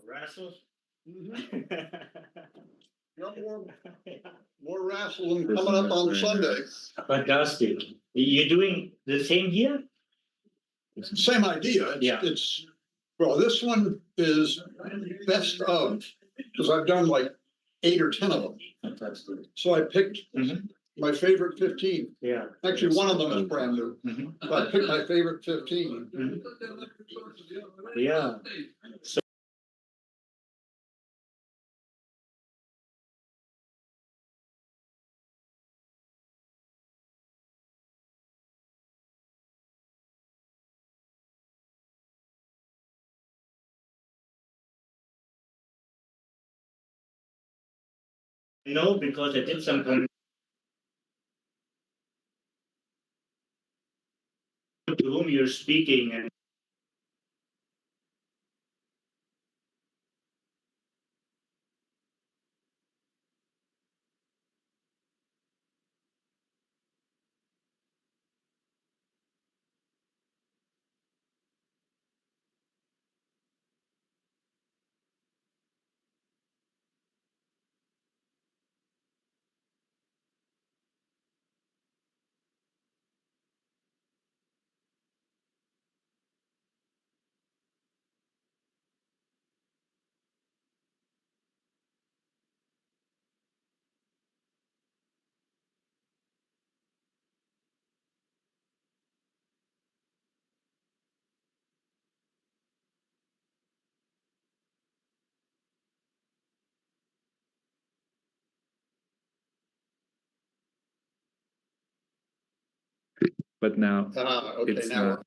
Wrestles? Yeah, more wrestling coming up on Sunday. Fantastic. You're doing the same here? Same idea. It's well, this one is best of, because I've done like 8 or 10 of them. Fantastic. So I picked my favorite 15. Yeah. Actually, one of them is brand new. But I picked my favorite 15. Yeah. So no, because I did some to whom you're speaking and But now Okay, it's now not.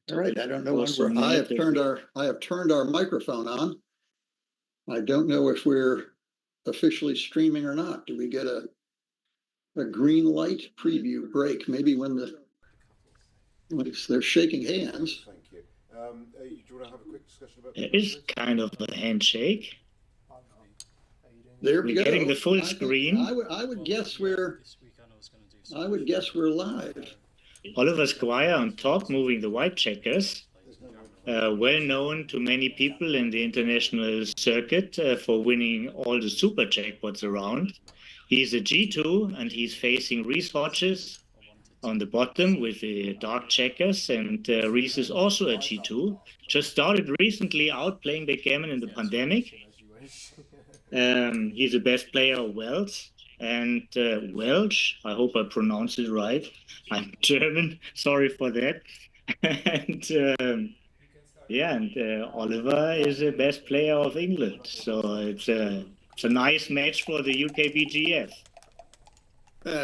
All right, I don't know when Also I have negative. turned our microphone on. I don't know if we're officially streaming or not. Do we get a green light preview break? Maybe when they're shaking hands. Thank you. Do you want to have a quick discussion about It is kind of a handshake. There we We're go. getting the full screen. I would guess we're live. Oliver Squire on top, moving the white checkers. Well known to many people in the international circuit for winning all the super jackpots around. He's a G2 and he's facing Reese Hodges on the bottom with the dark checkers, and Reese is also a G2. Just started recently out playing backgammon in the pandemic. He's the best player of Welsh and Welsh. I hope I pronounced it right. I'm German. Sorry for that. And Oliver is the best player of England. So it's a nice match for the UKBGF.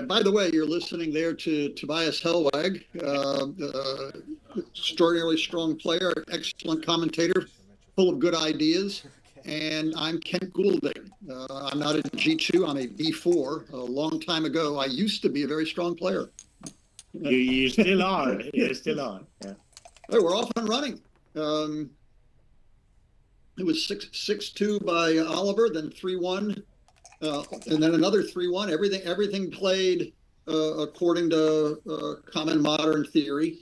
By the way, you're listening there to Tobias Hellwag, extraordinarily strong player, excellent commentator, full of good ideas. And I'm Kent Goulding. I'm not a G2, I'm a B4. A long time ago, I used to be a very strong player. You still are. You still are. Yeah. Hey, we're off and running. It was 6-2 by Oliver, then 3-1, and then another 3-1. Everything played according to common modern theory.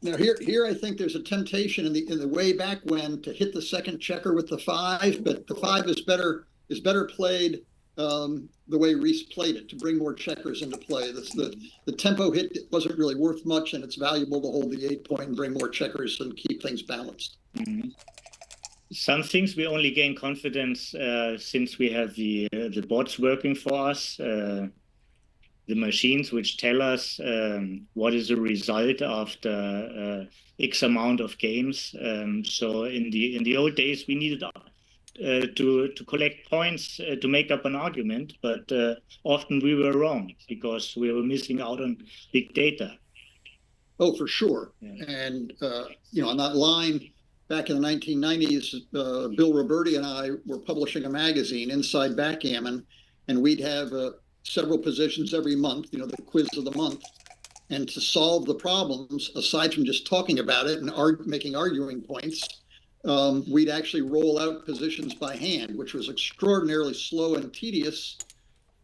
Now here I think there's a temptation in the way back when to hit the second checker with the 5, but the 5 is better played the way Reese played it, to bring more checkers into play. The tempo hit wasn't really worth much, and it's valuable to hold the 8 point and bring more checkers and keep things balanced. Mm-hmm. Some things we only gain confidence since we have the bots working for us, the machines which tell us what is the result after X amount of games. So in the old days, we needed to collect points to make up an argument, but often we were wrong because we were missing out on big data. Oh, for sure. Yeah. And on that line back in the 1990s, Bill Roberti and I were publishing a magazine, Inside Backgammon, and we'd have several positions every month, the quiz of the month. And to solve the problems, aside from just talking about it and making arguing points, we'd actually roll out positions by hand, which was extraordinarily slow and tedious,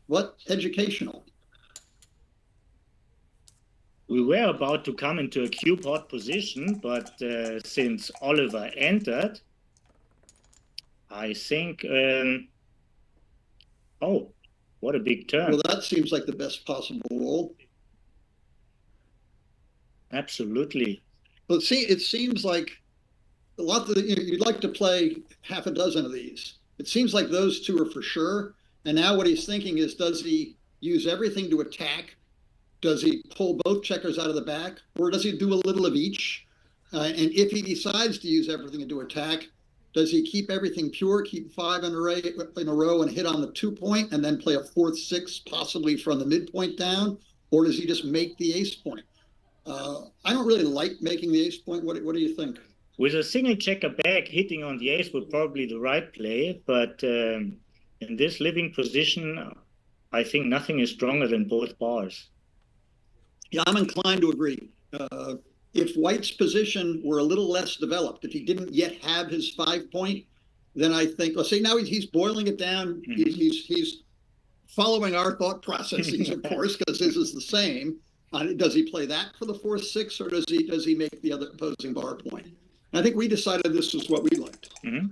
but educational. We were about to come into a Q-pot position, but since Oliver entered, I think, oh, what a big turn. Well, that seems like the best possible roll. Absolutely. Well, it seems like a lot that you'd like to play half a dozen of these. It seems like those two are for sure. And now what he's thinking is, does he use everything to attack? Does he pull both checkers out of the back, or does he do a little of each? And if he decides to use everything to attack, does he keep everything pure, keep 5 in a row and hit on the 2 point, and then play a 4th, 6, possibly from the midpoint down? Or does he just make the ace point? I don't really like making the ace point. What do you think? With a single checker back, hitting on the ace would probably be the right play. But in this living position, I think nothing is stronger than both bars. Yeah, I'm inclined to agree. If White's position were a little less developed, if he didn't yet have his 5 point, then I think, let's say now he's boiling it down. Mm-hmm. He's following our thought processes, of course, because his is the same. Does he play that for the 4th, 6, or does he make the other opposing bar point? And I think we decided this was what we liked. Mm-hmm.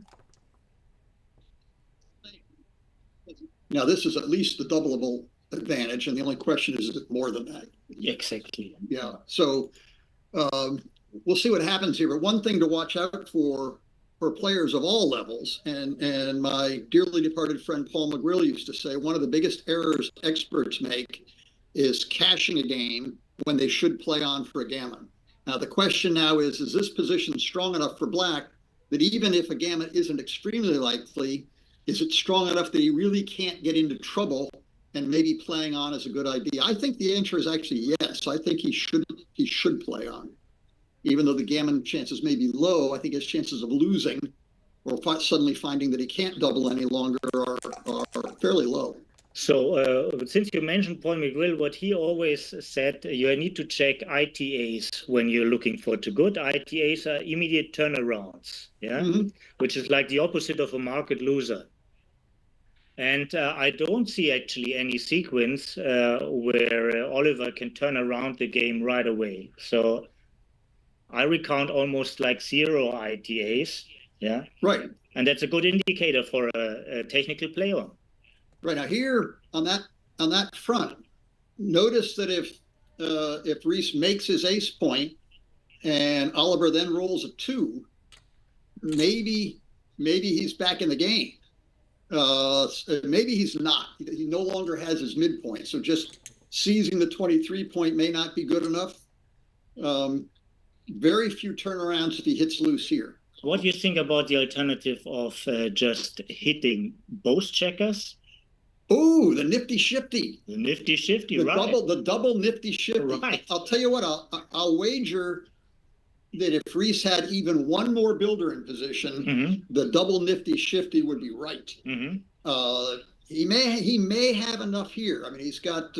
Now, this is at least the doubleable advantage, and the only question is it more than that? Exactly. Yeah. So we'll see what happens here. But one thing to watch out for players of all levels, and my dearly departed friend Paul McGrill used to say, one of the biggest errors experts make is cashing a game when they should play on for a gammon. Now, the question now is this position strong enough for black that even if a gammon isn't extremely likely, is it strong enough that he really can't get into trouble and maybe playing on is a good idea? I think the answer is actually yes. I think he should play on. Even though the gammon chances may be low, I think his chances of losing or suddenly finding that he can't double any longer are fairly low. So since you mentioned Paul McGrill, what he always said, you need to check ITAs when you're looking for too good. ITAs are immediate turnarounds, yeah, which is like the opposite of a market loser. And I don't see actually any sequence where Oliver can turn around the game right away. So I recount almost like 0 ITAs, yeah, right, and that's a good indicator for a technical player. Right, now here on that front, notice that if Reese makes his ace point and Oliver then rolls a 2, maybe he's back in the game. Maybe he's not. He no longer has his midpoint. So just seizing the 23 point may not be good enough. Very few turnarounds if he hits loose here. What do you think about the alternative of just hitting both checkers? Oh, the nifty shifty. The nifty shifty, the right. The double nifty shifty. Right. I'll tell you what, I'll wager that if Reese had even one more builder in position, the double nifty shifty would be right. He may have enough here. I mean, he's got,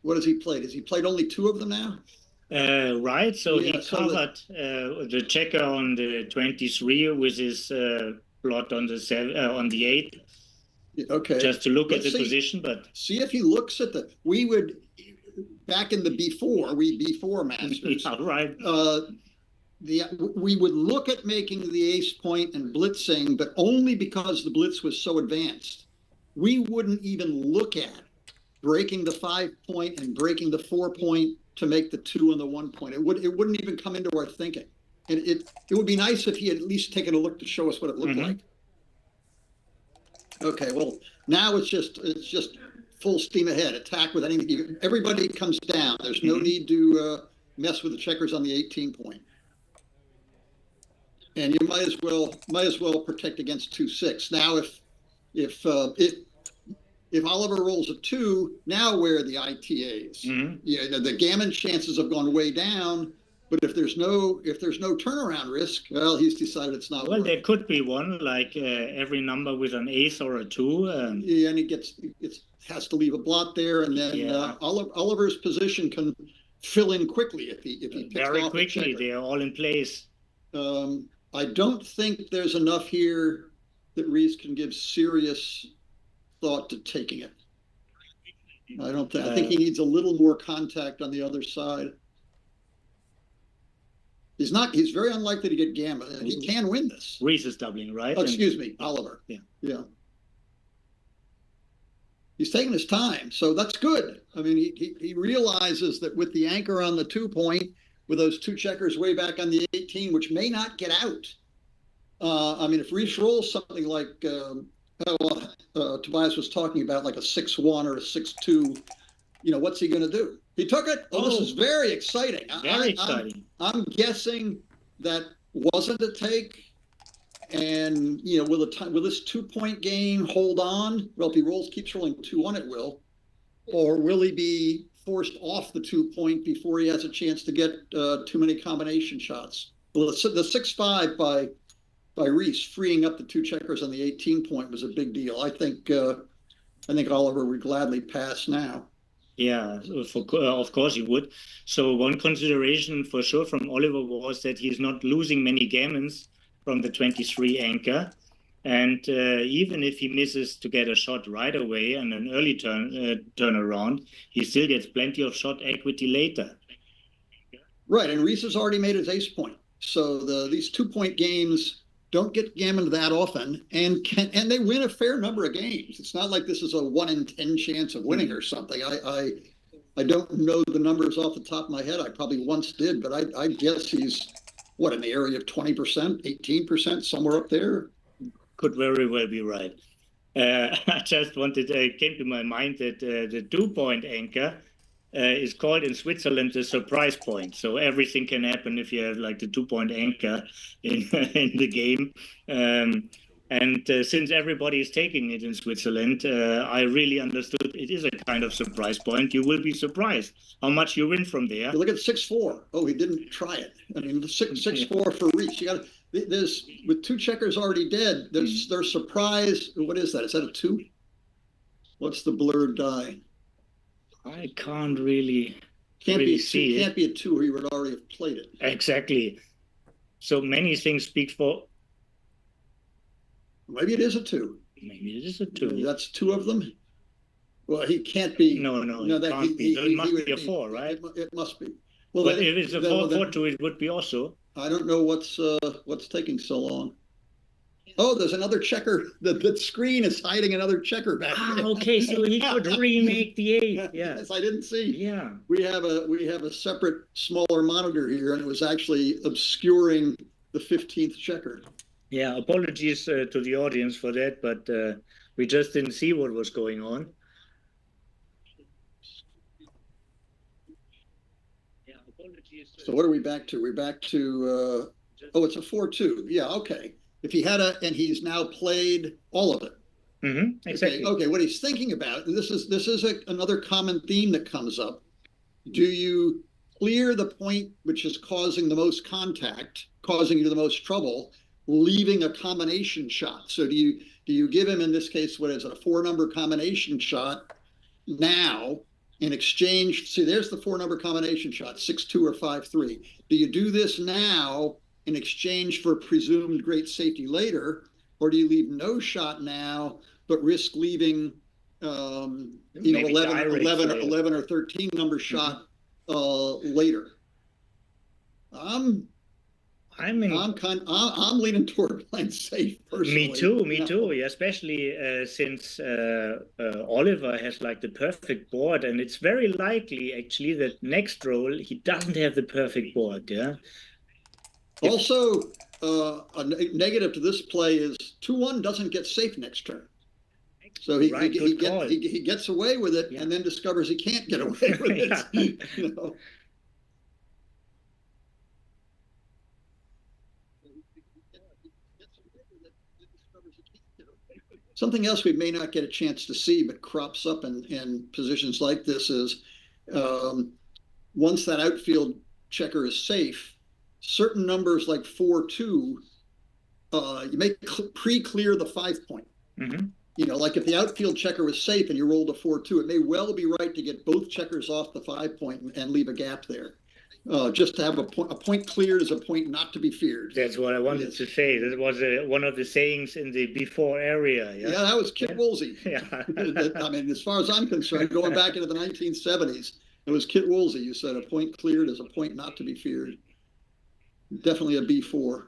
what has he played? Has he played only 2 of them now? Right, so yeah, he covered the checker on the 23 with his plot on the 8. Okay. Just to look at the position, but see if he looks at we would back in the before masters. Yeah, right. We would look at making the ace point and blitzing, but only because the blitz was so advanced. We wouldn't even look at breaking the 5 point and breaking the 4 point to make the 2 and the 1 point. It wouldn't even come into our thinking. And it would be nice if he had at least taken a look to show us what it looked like. Okay, well, now it's just full steam ahead. Attack with anything. Everybody comes down. There's no need to mess with the checkers on the 18 point. And you might as well protect against 2-6. Now, if Oliver rolls a 2, now where are the ITAs? Yeah, the gammon chances have gone way down. But if there's no turnaround risk, well, he's decided it's not. Well, there could be one, like every number with an ace or a 2. Yeah, and it has to leave a blot there, and then Oliver's position can fill in quickly if he picks very off quickly. They are all in place. I don't think there's enough here that Reese can give serious thought to taking it. I don't think. I think he needs a little more contact on the other side. He's very unlikely to get gamma, and he can win this. Reese is doubling, right? Oh, excuse me, Oliver. Yeah. He's taking his time, so that's good. I mean, he realizes that with the anchor on the 2 point, with those 2 checkers way back on the 18, which may not get out. I mean, if Reese rolls something like Tobias was talking about, like a 6-1 or a 6-2, what's he going to do? He took it. Oh, this is very exciting. Very exciting. I'm guessing that wasn't a take. And, will this 2 point game hold on? Well, if he keeps rolling 2-1, it will. Or will he be forced off the 2 point before he has a chance to get too many combination shots? Well, the 6-5 by Reese freeing up the 2 checkers on the 18 point was a big deal. I think Oliver would gladly pass now. Yeah, of course he would. So one consideration for sure from Oliver was that he's not losing many gammons from the 23 anchor. And even if he misses to get a shot right away and an early turnaround, he still gets plenty of shot equity later. Right, and Reese has already made his ace point. So these 2 point games don't get gammoned that often, and they win a fair number of games. It's not like this is a 1 in 10 chance of winning or something. I don't know the numbers off the top of my head. I probably once did, but I guess he's in the area of 20%, 18%, somewhere up there. Could very well be right. I just it came to my mind that the 2 point anchor is called in Switzerland the surprise point. So everything can happen if you have like the 2 point anchor in the game. And And since everybody is taking it in Switzerland, I really understood it is a kind of surprise point. You will be surprised how much you win from there. You look at 6-4. Oh, he didn't try it. I mean, 6-4 for Reese. You got there's with 2 checkers already dead. There's surprise. What is that? Is that a 2? What's the blurred die? I can't really Can't really be see can't be a 2, or you would already have played it. Exactly. So many things speak for. Maybe it is a 2. Maybe it is a 2. That's 2 of them. Well, he can't be. No, it can't be. So it must be a 4, right? It must be. Well, but if it's a 4-4-2, it would be also. I don't know what's taking so long. Oh, there's another checker. The screen is hiding another checker back there. Okay, so he could remake the 8. Yeah. Yes, I didn't see. Yeah. We have a separate smaller monitor here, and it was actually obscuring the 15th checker. Yeah, apologies to the audience for that, but we just didn't see what was going on. Yeah, apologies. So what are we back to? We're back to, oh, it's a 4-2. Yeah, okay. If he had and he's now played all of it. Mm-hmm, exactly. Okay, what he's thinking about, and this is another common theme that comes up. Do you clear the point which is causing the most contact, causing you the most trouble, leaving a combination shot? So do you give him, in this case, what is it, a 4-number combination shot now in exchange? See, there's the 4-number combination shot, 6-2 or 5-3. Do you do this now in exchange for presumed great safety later, or do you leave no shot now but risk leaving 11 or 13 number shot later? I'm leaning toward playing safe personally. Me too. Yeah, especially since Oliver has like the perfect board, and it's very likely actually that next roll he doesn't have the perfect board. Yeah. Also, a negative to this play is 2-1 doesn't get safe next turn. So he gets away with it, and then discovers he can't get away with it. You know? Something else we may not get a chance to see, but crops up in positions like this is once that outfield checker is safe, certain numbers like 4-2, you may pre-clear the 5-point. Mm-hmm. You know, like if the outfield checker was safe and you rolled a 4-2, it may well be right to get both checkers off the 5-point and leave a gap there. Just to have a point cleared is a point not to be feared. That's what I wanted to say. That was one of the sayings in the before area. Yeah, that was Kit Woolsey. Yeah. I mean, as far as I'm concerned, going back into the 1970s, it was Kit Woolsey. You said a point cleared is a point not to be feared. Definitely a B4.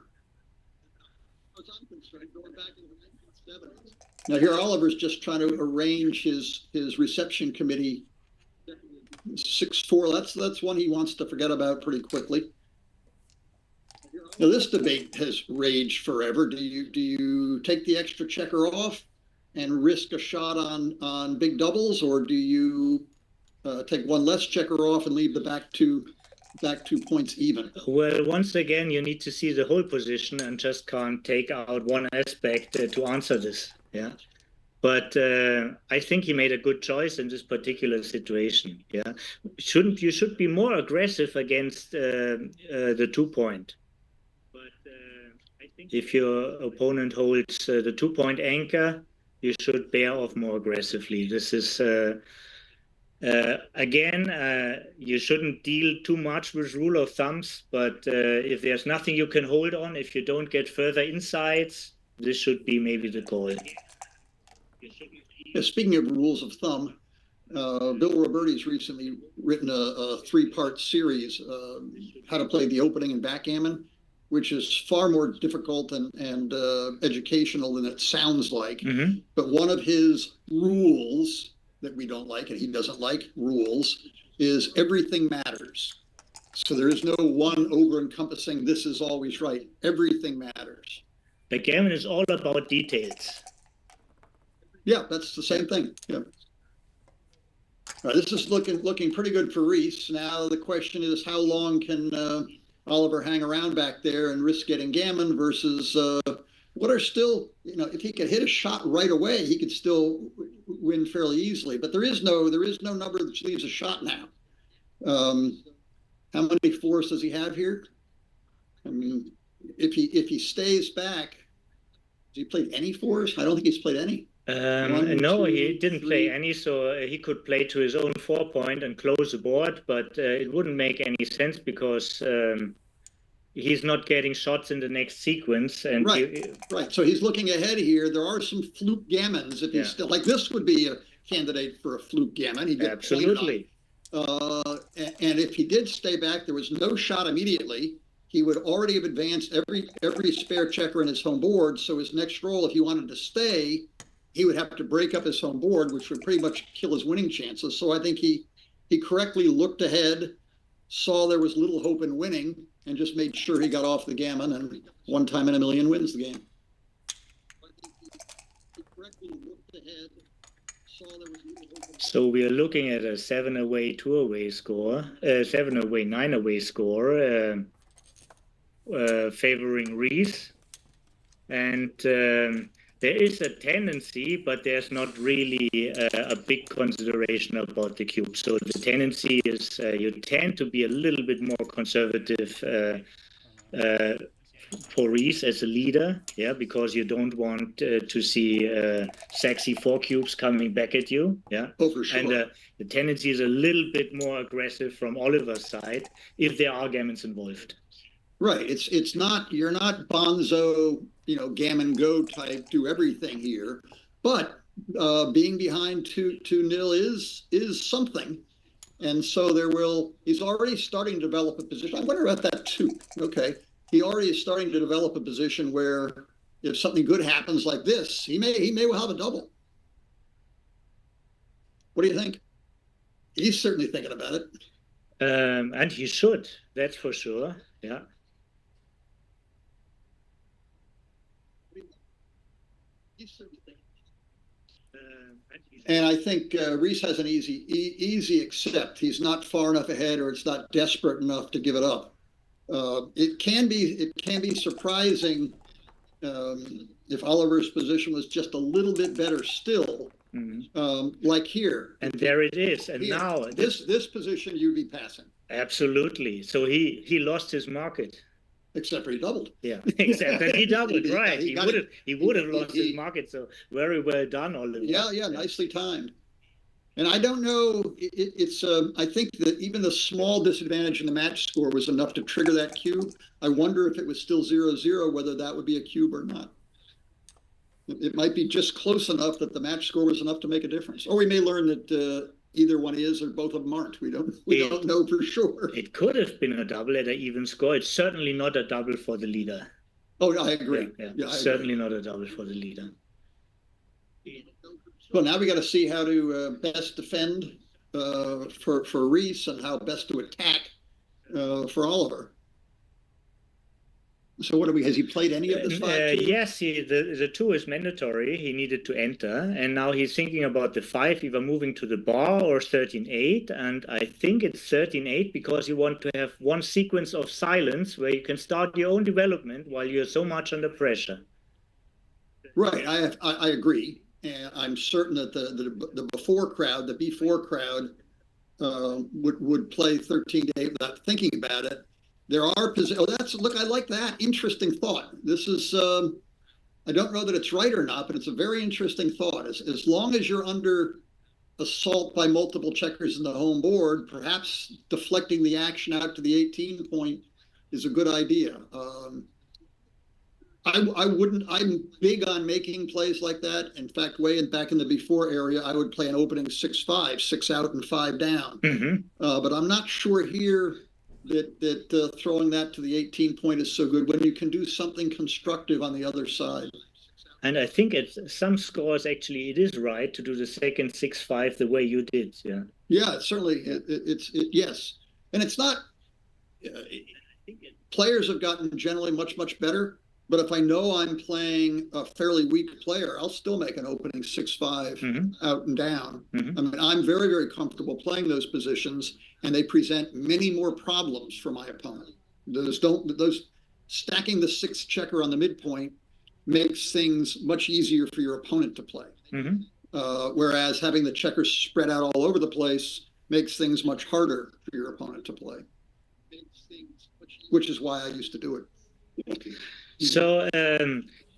As I'm concerned, going back into the 1970s. Now here Oliver's just trying to arrange his reception committee. 6-4. That's one he wants to forget about pretty quickly. Now this debate has raged forever. Do you take the extra checker off and risk a shot on big doubles, or do you take one less checker off and leave the back two points even? Well, once again, you need to see the whole position and just can't take out one aspect to answer this. Yeah. But I think he made a good choice in this particular situation. Yeah, you should be more aggressive against the 2-point. But I think if your opponent holds the 2-point anchor, you should bear off more aggressively. This is again, you shouldn't deal too much with rule of thumbs. But if there's nothing you can hold on, if you don't get further insights, this should be maybe the call. Speaking of rules of thumb, Bill Roberti's recently written a 3-part series, how to play the opening and backgammon, which is far more difficult and educational than it sounds like. Mm-hmm. But one of his rules that we don't like, and he doesn't like rules, is everything matters. So there is no one over-encompassing, this is always right. Everything matters. Backgammon is all about details. Yeah, that's the same thing. Yeah. This is looking pretty good for Reese. Now the question is, how long can Oliver hang around back there and risk getting gammon versus what are still, if he could hit a shot right away, he could still win fairly easily. But there is no number that leaves a shot now. How many fours does he have here? I mean, if he stays back, has he played any fours? I don't think he's played any. No, he didn't play any, so he could play to his own 4-point and close the board, but it wouldn't make any sense because he's not getting shots in the next sequence. And right. So he's looking ahead here. There are some fluke gammons if he's still, like this would be a candidate for a fluke gammon. He'd get absolutely. And if he did stay back, there was no shot immediately. He would already have advanced every spare checker in his home board. So his next roll, if he wanted to stay, he would have to break up his home board, which would pretty much kill his winning chances. So I think he correctly looked ahead, saw there was little hope in winning, and just made sure he got off the gammon, and 1 time in a million wins the game. So we are looking at a 7-away, 2-away score, 7-away, 9-away score, favoring Reese. And there is a tendency, but there's not really a big consideration about the cube. So the tendency is you tend to be a little bit more conservative for Reese as a leader, because you don't want to see sexy 4 cubes coming back at you, Oh, for sure. And the tendency is a little bit more aggressive from Oliver's side if there are gammons involved. Right. It's not, you're not bonzo, gammon go type, do everything here, but being behind 2-0 is something. And so he's already starting to develop a position. I wonder about that too. Okay. He already is starting to develop a position where if something good happens like this, he may well have a double. What do you think? He's certainly thinking about it. And he should, that's for sure. Yeah. And I think Reese has an easy accept. He's not far enough ahead, or it's not desperate enough to give it up. It can be surprising if Oliver's position was just a little bit better still, like here. And there it is. And here, now this position you'd be passing. Absolutely. So he lost his market. Except for he doubled. Yeah, except that he doubled, right? He would have lost his market. So very well done, Oliver. Yeah, nicely timed. And I don't know, I think that even the small disadvantage in the match score was enough to trigger that cube. I wonder if it was still 0-0, whether that would be a cube or not. It might be just close enough that the match score was enough to make a difference. Or we may learn that either one is or both of them aren't. We don't know for sure. It could have been a double at an even score. It's certainly not a double for the leader. Oh, I agree. Yeah, certainly not a double for the leader. Well, now we got to see how to best defend for Reese and how best to attack for Oliver. So what has he played any of this 5? Yes, the 2 is mandatory. He needed to enter. And now he's thinking about the 5, either moving to the bar or 13-8. And I think it's 13-8 because you want to have one sequence of silence where you can start your own development while you're so much under pressure. Right, I agree. And I'm certain that the before crowd, the B4 crowd, would play 13-8 without thinking about it. There are look, I like that. Interesting thought. This is, I don't know that it's right or not, but it's a very interesting thought. As long as you're under assault by multiple checkers in the home board, perhaps deflecting the action out to the 18 point is a good idea. I'm big on making plays like that. In fact, back in the before area, I would play an opening 6-5, 6 out and 5 down. But I'm not sure here that throwing that to the 18 point is so good when you can do something constructive on the other side. And I think at some scores, actually, it is right to do the second 6-5 the way you did. Yeah. Yeah, certainly. Yes. And it's not, players have gotten generally much better. But if I know I'm playing a fairly weak player, I'll still make an opening 6-5 out and down. I mean, I'm very, very comfortable playing those positions, and they present many more problems for my opponent. Those stacking the 6 checker on the midpoint makes things much easier for your opponent to play. Mhm. Whereas having the checkers spread out all over the place makes things much harder for your opponent to play, which is why I used to do it. So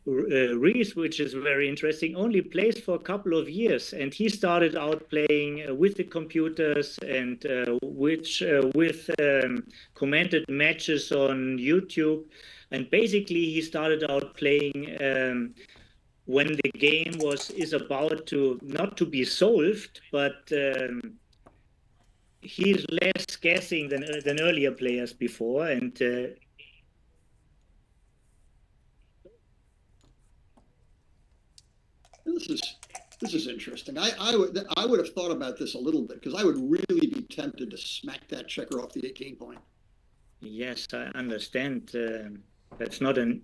Reese, which is very interesting, only plays for a couple of years, and he started out playing with the computers and with commented matches on YouTube, and basically he started out playing when the game is about to not to be solved, but he's less guessing than earlier players before, and this is interesting. I would have thought about this a little bit because I would really be tempted to smack that checker off the 18 point. yes, I understand. That's not an.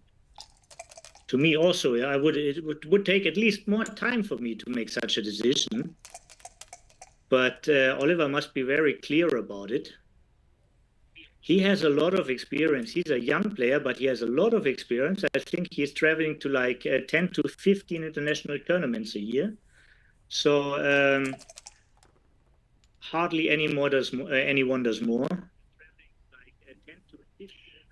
To me, also, I would. It would take at least more time for me to make such a decision. But Oliver must be very clear about it. He has a lot of experience. He's a young player, but he has a lot of experience. I think he's traveling to like 10 to 15 international tournaments a year. So hardly anyone does more.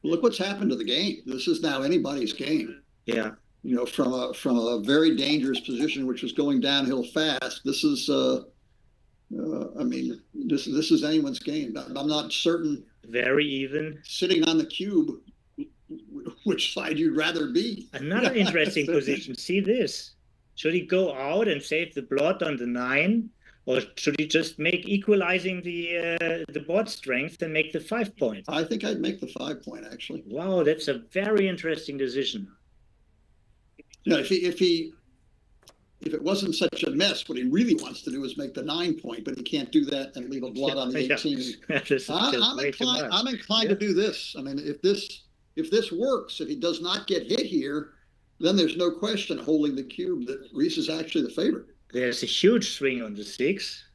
Look what's happened to the game. This is now anybody's game. Yeah. You know, from a very dangerous position, which was going downhill fast. This is, I mean, this is anyone's game. I'm not certain. Very even. Sitting on the cube, which side you'd rather be. Another interesting position. See this. Should he go out and save the blood on the 9? Or should he just make equalizing the board strength and make the 5 point? I think I'd make the 5 point, actually. Wow, that's a very interesting decision. You know, if it wasn't such a mess, what he really wants to do is make the 9 point, but he can't do that and leave a blot on the 18. Yeah. I'm inclined to do this. I mean, if this works, if he does not get hit here, then there's no question holding the cube that Reese is actually the favorite. There's a huge swing on the 6.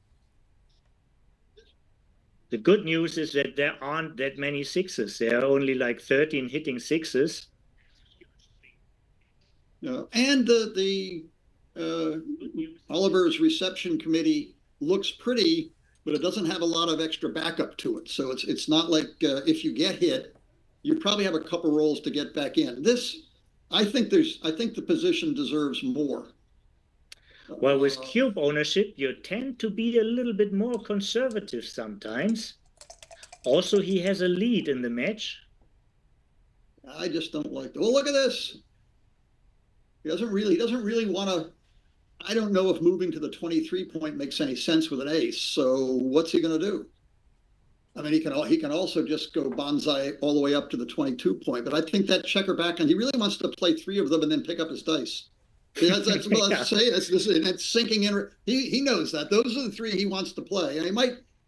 The good news is that there aren't that many 6s. There are only like 13 hitting 6s. And the Oliver's reception committee looks pretty, but it doesn't have a lot of extra backup to it. So it's not like if you get hit, you probably have a couple rolls to get back in. I think the position deserves more. Well, with cube ownership, you tend to be a little bit more conservative sometimes. Also, he has a lead in the match. I just don't like. Oh, look at this. He doesn't really want to. I don't know if moving to the 23 point makes any sense with an ace. So what's he going to do? I mean, he can also just go bonsai all the way up to the 22 point. But I think that checker back, and he really wants to play 3 of them and then pick up his dice. That's what I say. It's sinking in. He knows that those are the 3 he wants to play, and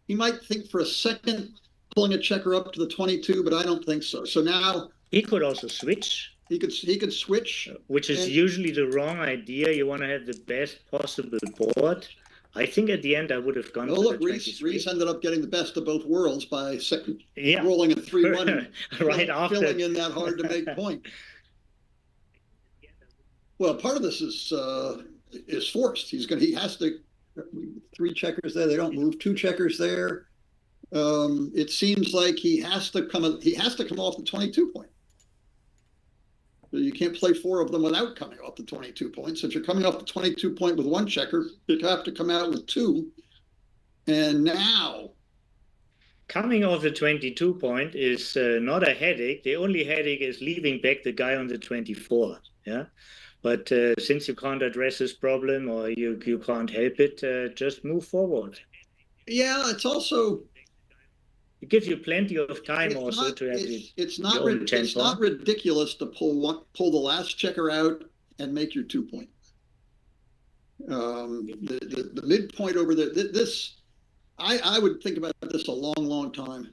he might think for a second pulling a checker up to the 22, but I don't think so. So now he could also switch. He could switch, which is usually the wrong idea. You want to have the best possible board. I think at the end I would have gone. Oh, look, Reese ended up getting the best of both worlds by rolling a 3-1 right after, filling in that hard to make point. Well, part of this is forced. He has to 3 checkers there. They don't move. 2 checkers there. It seems like he has to come off the 22 point. You can't play 4 of them without coming off the 22 points. If you're coming off the 22 point with 1 checker, you have to come out with 2. And now, coming off the 22 point is not a headache. The only headache is leaving back the guy on the 24. Yeah. But since you can't address this problem or you can't help it, just move forward. Yeah, it's also. It gives you plenty of time also to have it's not ridiculous to pull the last checker out and make your 2 point. The midpoint over there. I would think about this a long time.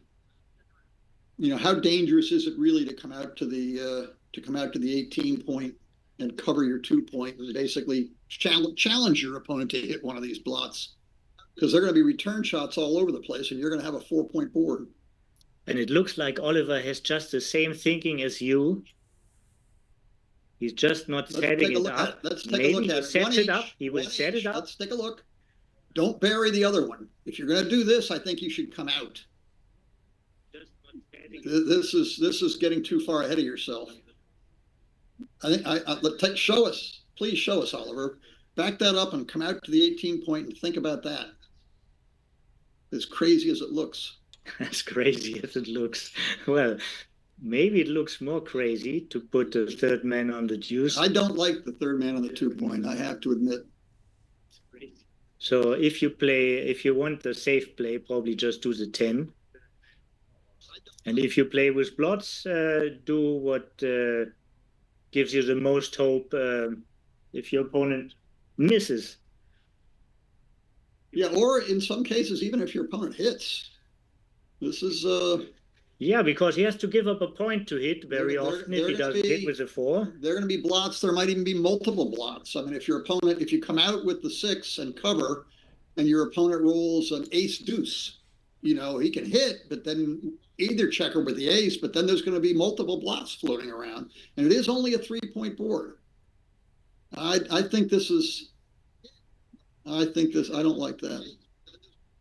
You know, how dangerous is it really to come out to the 18 point and cover your 2 point and basically challenge your opponent to hit one of these blots? Because they're going to be return shots all over the place, and you're going to have a 4 point board. And it looks like Oliver has just the same thinking as you. He's just not setting it up. Let's take a Maybe look he at it. sets it up. He will set it up. Let's take a look. Don't bury the other one. If you're going to do this, I think you should come out. This is getting too far ahead of yourself. I think show us, please show us, Oliver. Back that up and come out to the 18 point and think about that. As crazy as it looks. As crazy as it looks. Well, maybe it looks more crazy to put the third man on the deuce. I don't like the third man on the 2 point, I have to admit. So if you want the safe play, probably just do the 10. And if you play with blots, do what gives you the most hope if your opponent misses. Yeah, or in some cases, even if your opponent hits. This is yeah, because he has to give up a point to hit very often if he doesn't hit with a 4. There are going to be blots. There might even be multiple blots. I mean, if your opponent, if you come out with the 6 and cover, and your opponent rolls an ace deuce, you know, he can hit, but then either checker with the ace, but then there's going to be multiple blots floating around, and it is only a 3 point board. I think this is. I don't like that.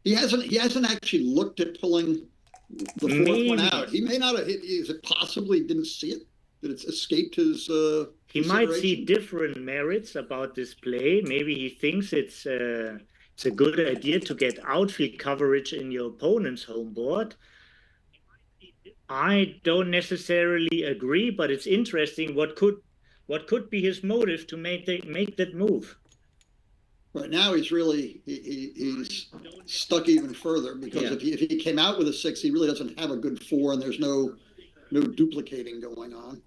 He hasn't actually looked at pulling the 4th one out. He may not have hit. Is it possibly didn't see it? That it's escaped his. He might see different merits about this play. Maybe he thinks it's a good idea to get outfield coverage in your opponent's home board. I don't necessarily agree, but it's interesting. What could be his motive to make that move? Right now, he's really he's stuck even further because if he came out with a 6, he really doesn't have a good 4, and there's no duplicating going on.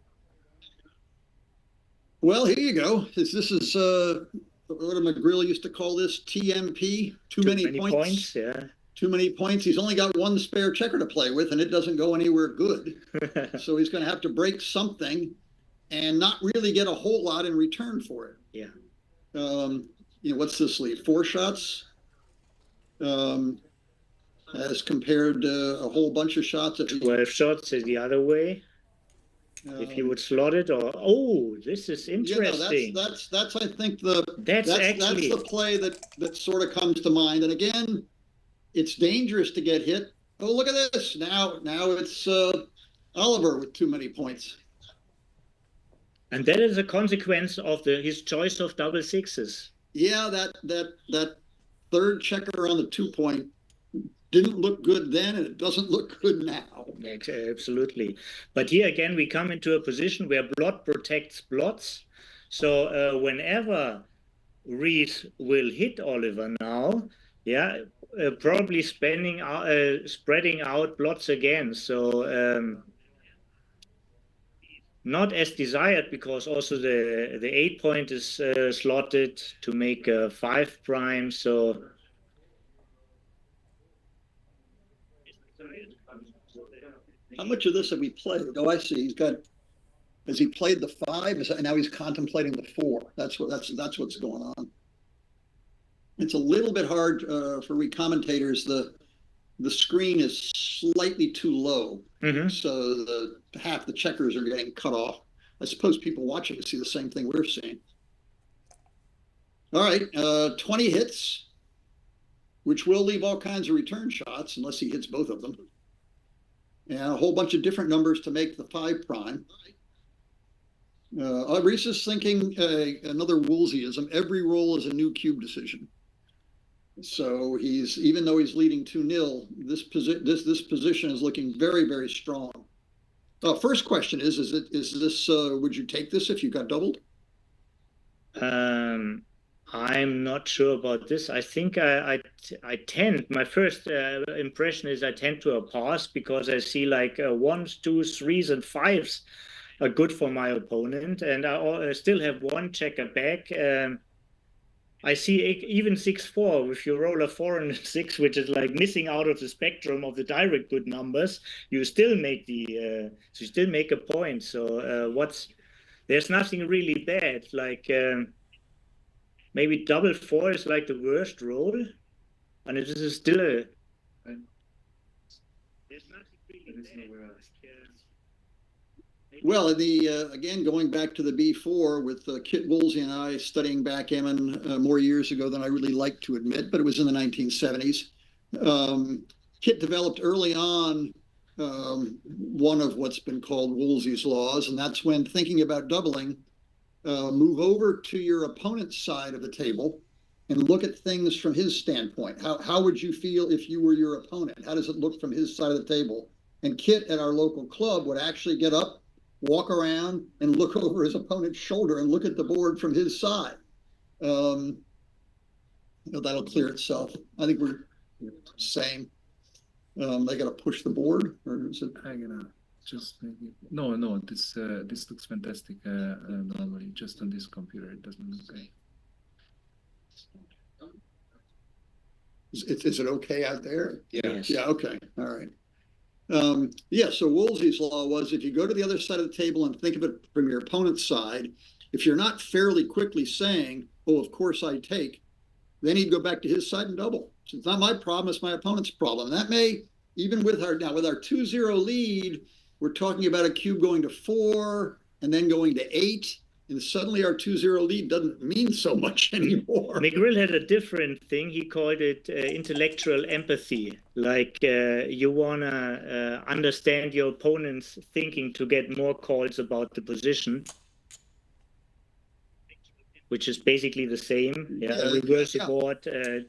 Well, here you go. This is what McGrill used to call this TMP. Too many points. Yeah. Too many points. He's only got one spare checker to play with, and it doesn't go anywhere good. So he's going to have to break something, and not really get a whole lot in return for it. Yeah. You know, what's this leave? 4 shots, as compared to a whole bunch of shots. 12 shots is the other way. If you would slot it, or this is interesting. Yeah, no, that's I think that's the play that sort of comes to mind. And again, it's dangerous to get hit. Oh, look at this! Now it's Oliver with too many points. And that is a consequence of his choice of double 6s. Yeah, that third checker on the 2 point didn't look good then, and it doesn't look good now. Absolutely. But here again, we come into a position where blot protects blots. So whenever Reed will hit Oliver now, probably spreading out blots again. So not as desired, because also the 8 point is slotted to make a 5 prime. So how much of this have we played? Oh, I see. Has he played the 5? Now he's contemplating the 4. That's what's going on. It's a little bit hard for we commentators. The screen is slightly too low, so half the checkers are getting cut off. I suppose people watching see the same thing we're seeing. All right, 20 hits, which will leave all kinds of return shots unless he hits both of them, and a whole bunch of different numbers to make the 5 prime. Reese is thinking another Woolseyism. Every roll is a new cube decision. So even though he's leading 2-0, this position is looking very, very strong. First question is this would you take this if you got doubled? I'm not sure about this. I think I tend, my first impression is I tend to a pass, because I see like 1s, 2s, 3s, and 5s are good for my opponent, and I still have one checker back. I see even 6-4. If you roll a 4 and a 6, which is like missing out of the spectrum of the direct good numbers, you still make a point. So there's nothing really bad. Like maybe double 4 is like the worst roll, and this is still there's nothing really bad. Well, again, going back to the B4 with Kit Woolsey and I studying backgammon more years ago than I really like to admit, but it was in the 1970s. Kit developed early on one of what's been called Woolsey's laws, and that's when thinking about doubling, move over to your opponent's side of the table and look at things from his standpoint. How would you feel if you were your opponent? How does it look from his side of the table? And Kit at our local club would actually get up, walk around, and look over his opponent's shoulder and look at the board from his side. That'll clear itself. I think we're same. They got to push the board, or is it? I'm gonna just maybe no. This looks fantastic. Normally, just on this computer, it doesn't look okay. Is it okay out there? Yes. Yeah. Okay. All right. Yeah. So Woolsey's law was if you go to the other side of the table and think of it from your opponent's side, if you're not fairly quickly saying, "Oh, of course I take," then he'd go back to his side and double. So it's not my problem; it's my opponent's problem. And that may even with our 2-0 lead, we're talking about a cube going to 4 and then going to 8. And suddenly our 2-0 lead doesn't mean so much anymore. McGrill had a different thing. He called it intellectual empathy. Like you want to understand your opponent's thinking to get more calls about the position, which is basically the same. Reverse the board,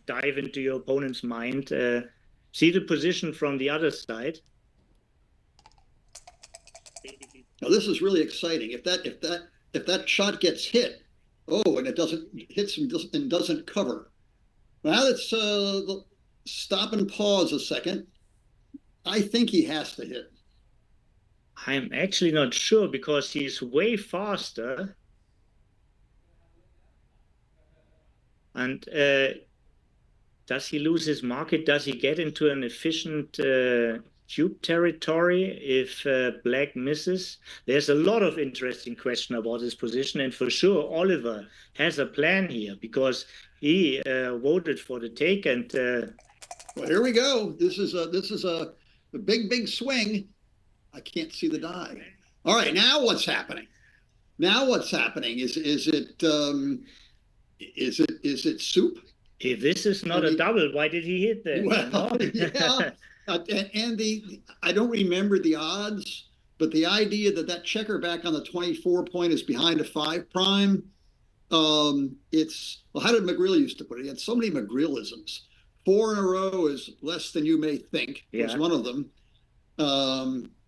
dive into your opponent's mind, see the position from the other side. Now this is really exciting. If that shot gets hit, and it doesn't hits and doesn't cover. Now let's stop and pause a second. I think he has to hit. I'm actually not sure because he's way faster. And does he lose his market? Does he get into an efficient cube territory if black misses? There's a lot of interesting question about his position, and for sure Oliver has a plan here because he voted for the take. And well, here we go. This is a big swing. I can't see the die. All right, now what's happening? Is it soup? If this is not a double, why did he hit that? Well, yeah. And I don't remember the odds, but the idea that checker back on the 24 point is behind a 5 prime, it's, well, how did McGrill used to put it? He had so many McGrillisms. 4 in a row is less than you may think, was one of them.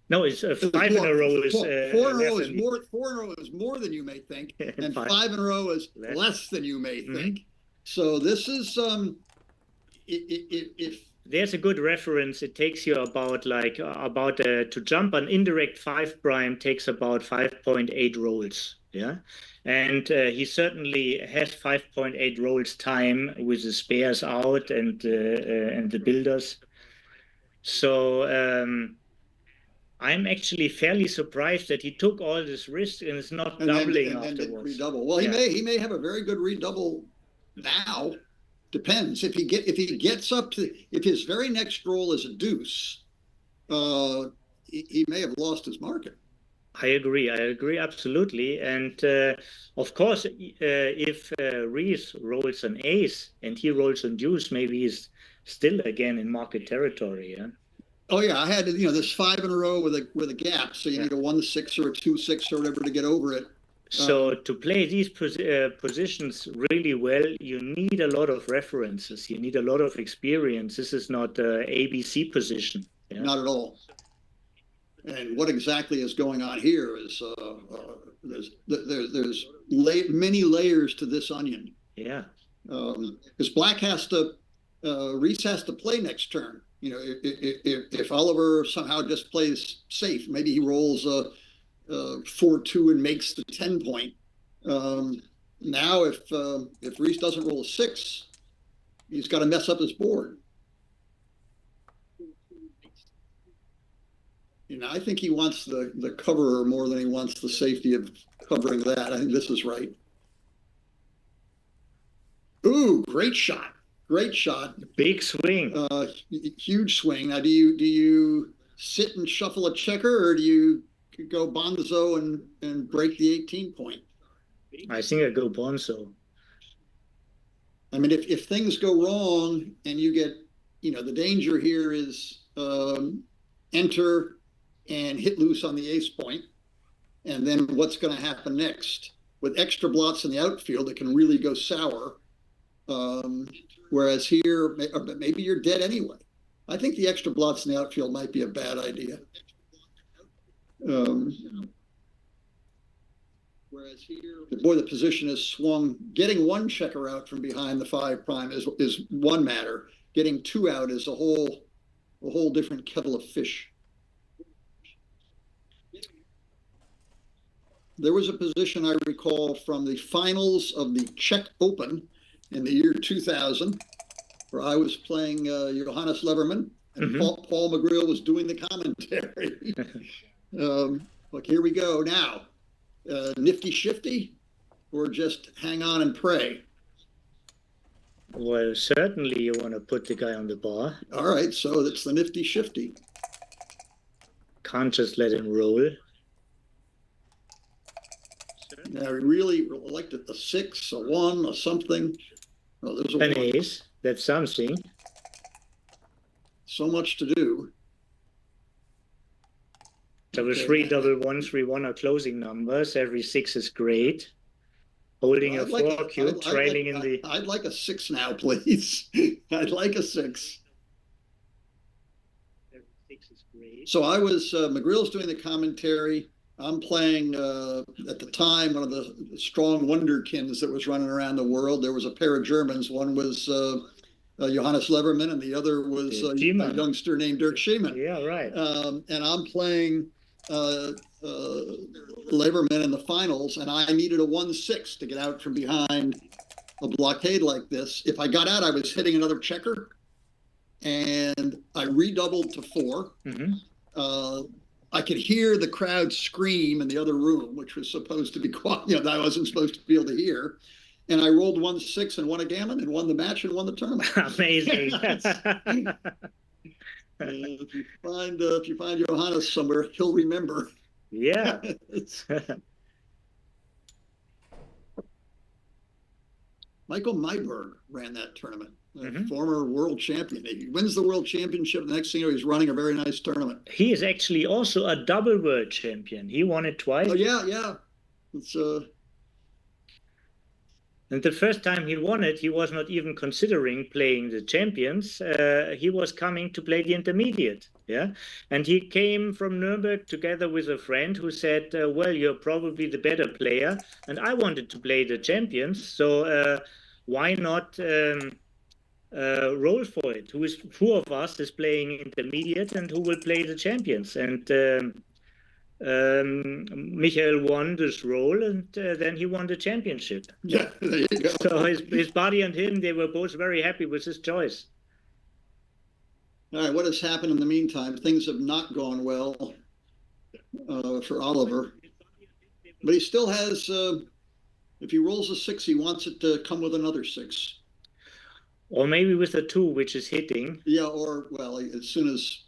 No, it's 5 in a row is 4 in a row is more. 4 in a row is more than you may think, and 5 in a row is less than you may think. So this is if there's a good reference, it takes you about to jump an indirect 5 prime takes about 5.8 rolls. Yeah, and he certainly has 5.8 rolls time with the spares out and the builders. So I'm actually fairly surprised that he took all this risk and is not doubling afterwards. Didn't redouble. Well, he may have a very good redouble now. Depends if he gets up to, if his very next roll is a deuce, he may have lost his market. I agree absolutely. And of course, if Reese rolls an ace and he rolls a deuce, maybe he's still again in market territory. Yeah. Oh yeah, I had this 5 in a row with a gap, so you need a 1-6 or a 2-6 or whatever to get over it. So to play these positions really well, you need a lot of references. You need a lot of experience. This is not an ABC position. Yeah? Not at all. And what exactly is going on here is there's many layers to this onion. Yeah. Because black Reese has to play next turn. If Oliver somehow just plays safe, maybe he rolls 4-2 and makes the 10 point. Now, if Reese doesn't roll a 6, he's got to mess up his board. I think he wants the coverer more than he wants the safety of covering that. I think this is right. Ooh, great shot. Great shot. Big swing. Huge swing. Now, do you sit and shuffle a checker, or do you could go Bonzo and break the 18 point. I think I go Bonzo. I mean, if things go wrong and you get, the danger here is enter and hit loose on the ace point, and then what's going to happen next? With extra blots in the outfield, it can really go sour. Whereas here, maybe you're dead anyway. I think the extra blots in the outfield might be a bad idea. Whereas here, boy, the position is swung. Getting one checker out from behind the 5' is one matter. Getting two out is a whole different kettle of fish. There was a position I recall from the finals of the Czech Open in the year 2000, where I was playing Johannes Leverman, and Paul McGreal was doing the commentary. Look, here we go now. Nifty shifty, or just hang on and pray? Well, certainly you want to put the guy on the bar. All right, so that's the nifty shifty. Can't just let him roll. I really liked it. A 6, a 1, a something. Oh, there's An ace. That's something. So much to do. Double 3, double 1, 3, 1 are closing numbers. Every 6 is great. Holding a 4 cube, trailing in the. I'd like a 6 now, please. I'd like a 6. Every 6 is great. So I was McGreal's doing the commentary. I'm playing at the time one of the strong wonderkins that was running around the world. There was a pair of Germans. One was Johannes Leverman, and the other was a youngster named Dirk Schiemann. Yeah, right. And I'm playing Leverman in the finals, and I needed a 1-6 to get out from behind a blockade like this. If I got out, I was hitting another checker, and I redoubled to 4. I could hear the crowd scream in the other room, which was supposed to be quiet. That I wasn't supposed to be able to hear. And I rolled 1-6 and won a gammon and won the match and won the tournament. Amazing. If you find Johannes somewhere, he'll remember. Yeah. Michael Myberg ran that tournament. Former world champion. He wins the world championship. The next thing you know, he's running a very nice tournament. He is actually also a double world champion. He won it twice. Oh yeah. It's And the first time he won it, he was not even considering playing the champions. He was coming to play the intermediate. Yeah. And he came from Nuremberg together with a friend who said, well, you're probably the better player. And I wanted to play the champions. So why not roll for it? Who of us is playing intermediate and who will play the champions? And Michael won this role, and then he won the championship. Yeah, there you go. So his buddy and him, they were both very happy with his choice. All right, what has happened in the meantime? Things have not gone well for Oliver. But he still has, if he rolls a 6, he wants it to come with another 6. Or maybe with a 2, which is hitting. Yeah, or, well, as soon as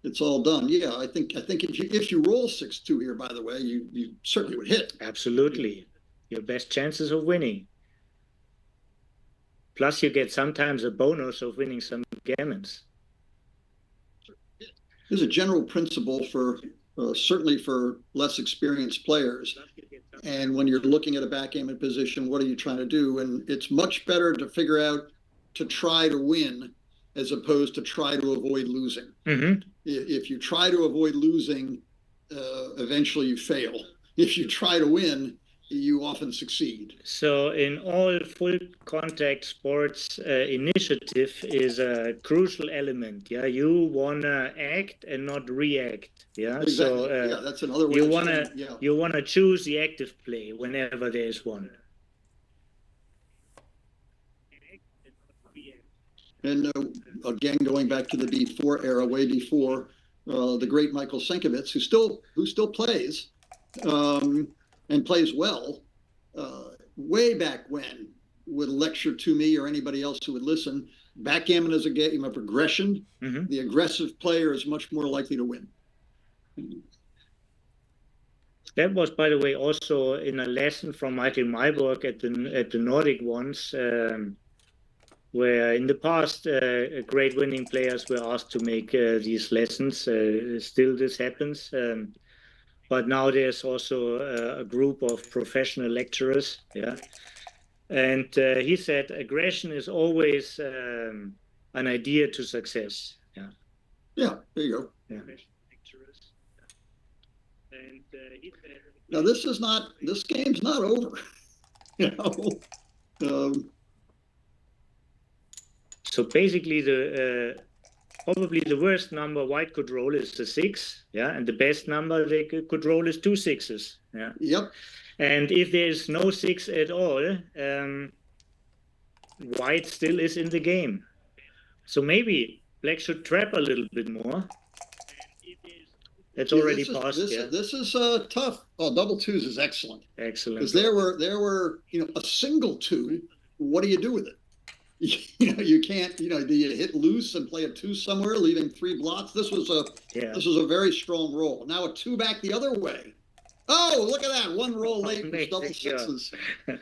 it's all done. Yeah, I think if you roll 6-2 here, by the way, you certainly would hit. Absolutely. Your best chances of winning. Plus you get sometimes a bonus of winning some gammons. There's a general principle for certainly for less experienced players. And when you're looking at a backgammon position, what are you trying to do? And it's much better to figure out to try to win as opposed to try to avoid losing. If you try to avoid losing, eventually you fail. If you try to win, you often succeed. So in all full contact sports, initiative is a crucial element. Yeah, you wanna act and not react. Yeah, exactly. So that's another way. You wanna choose the active play whenever there is one. And again, going back to the D4 era, way before the great Michael Senkovitz, who still plays and plays well, way back when, would lecture to me or anybody else who would listen. Backgammon is a game of aggression. The aggressive player is much more likely to win. That was, by the way, also in a lesson from Michael Mayborg at the Nordic ones, where in the past great winning players were asked to make these lessons. Still, this happens, but now there's also a group of professional lecturers. Yeah, and he said aggression is always an idea to success. Yeah. Yeah, there you go. Yeah. And he said, now this game's not over. You know. So basically, probably the worst number white could roll is the 6, yeah, and the best number they could roll is 2 6s, yeah. Yep. And if there's no 6 at all, white still is in the game. So maybe black should trap a little bit more. That's already passed. This is tough. Oh, double 2s is excellent. Excellent. Because there were a single 2. What do you do with it? You can't. Do you hit loose and play a 2 somewhere, leaving 3 blots? This was a very strong roll. Now a 2 back the other way. Oh, look at that! 1 roll late, double 6s.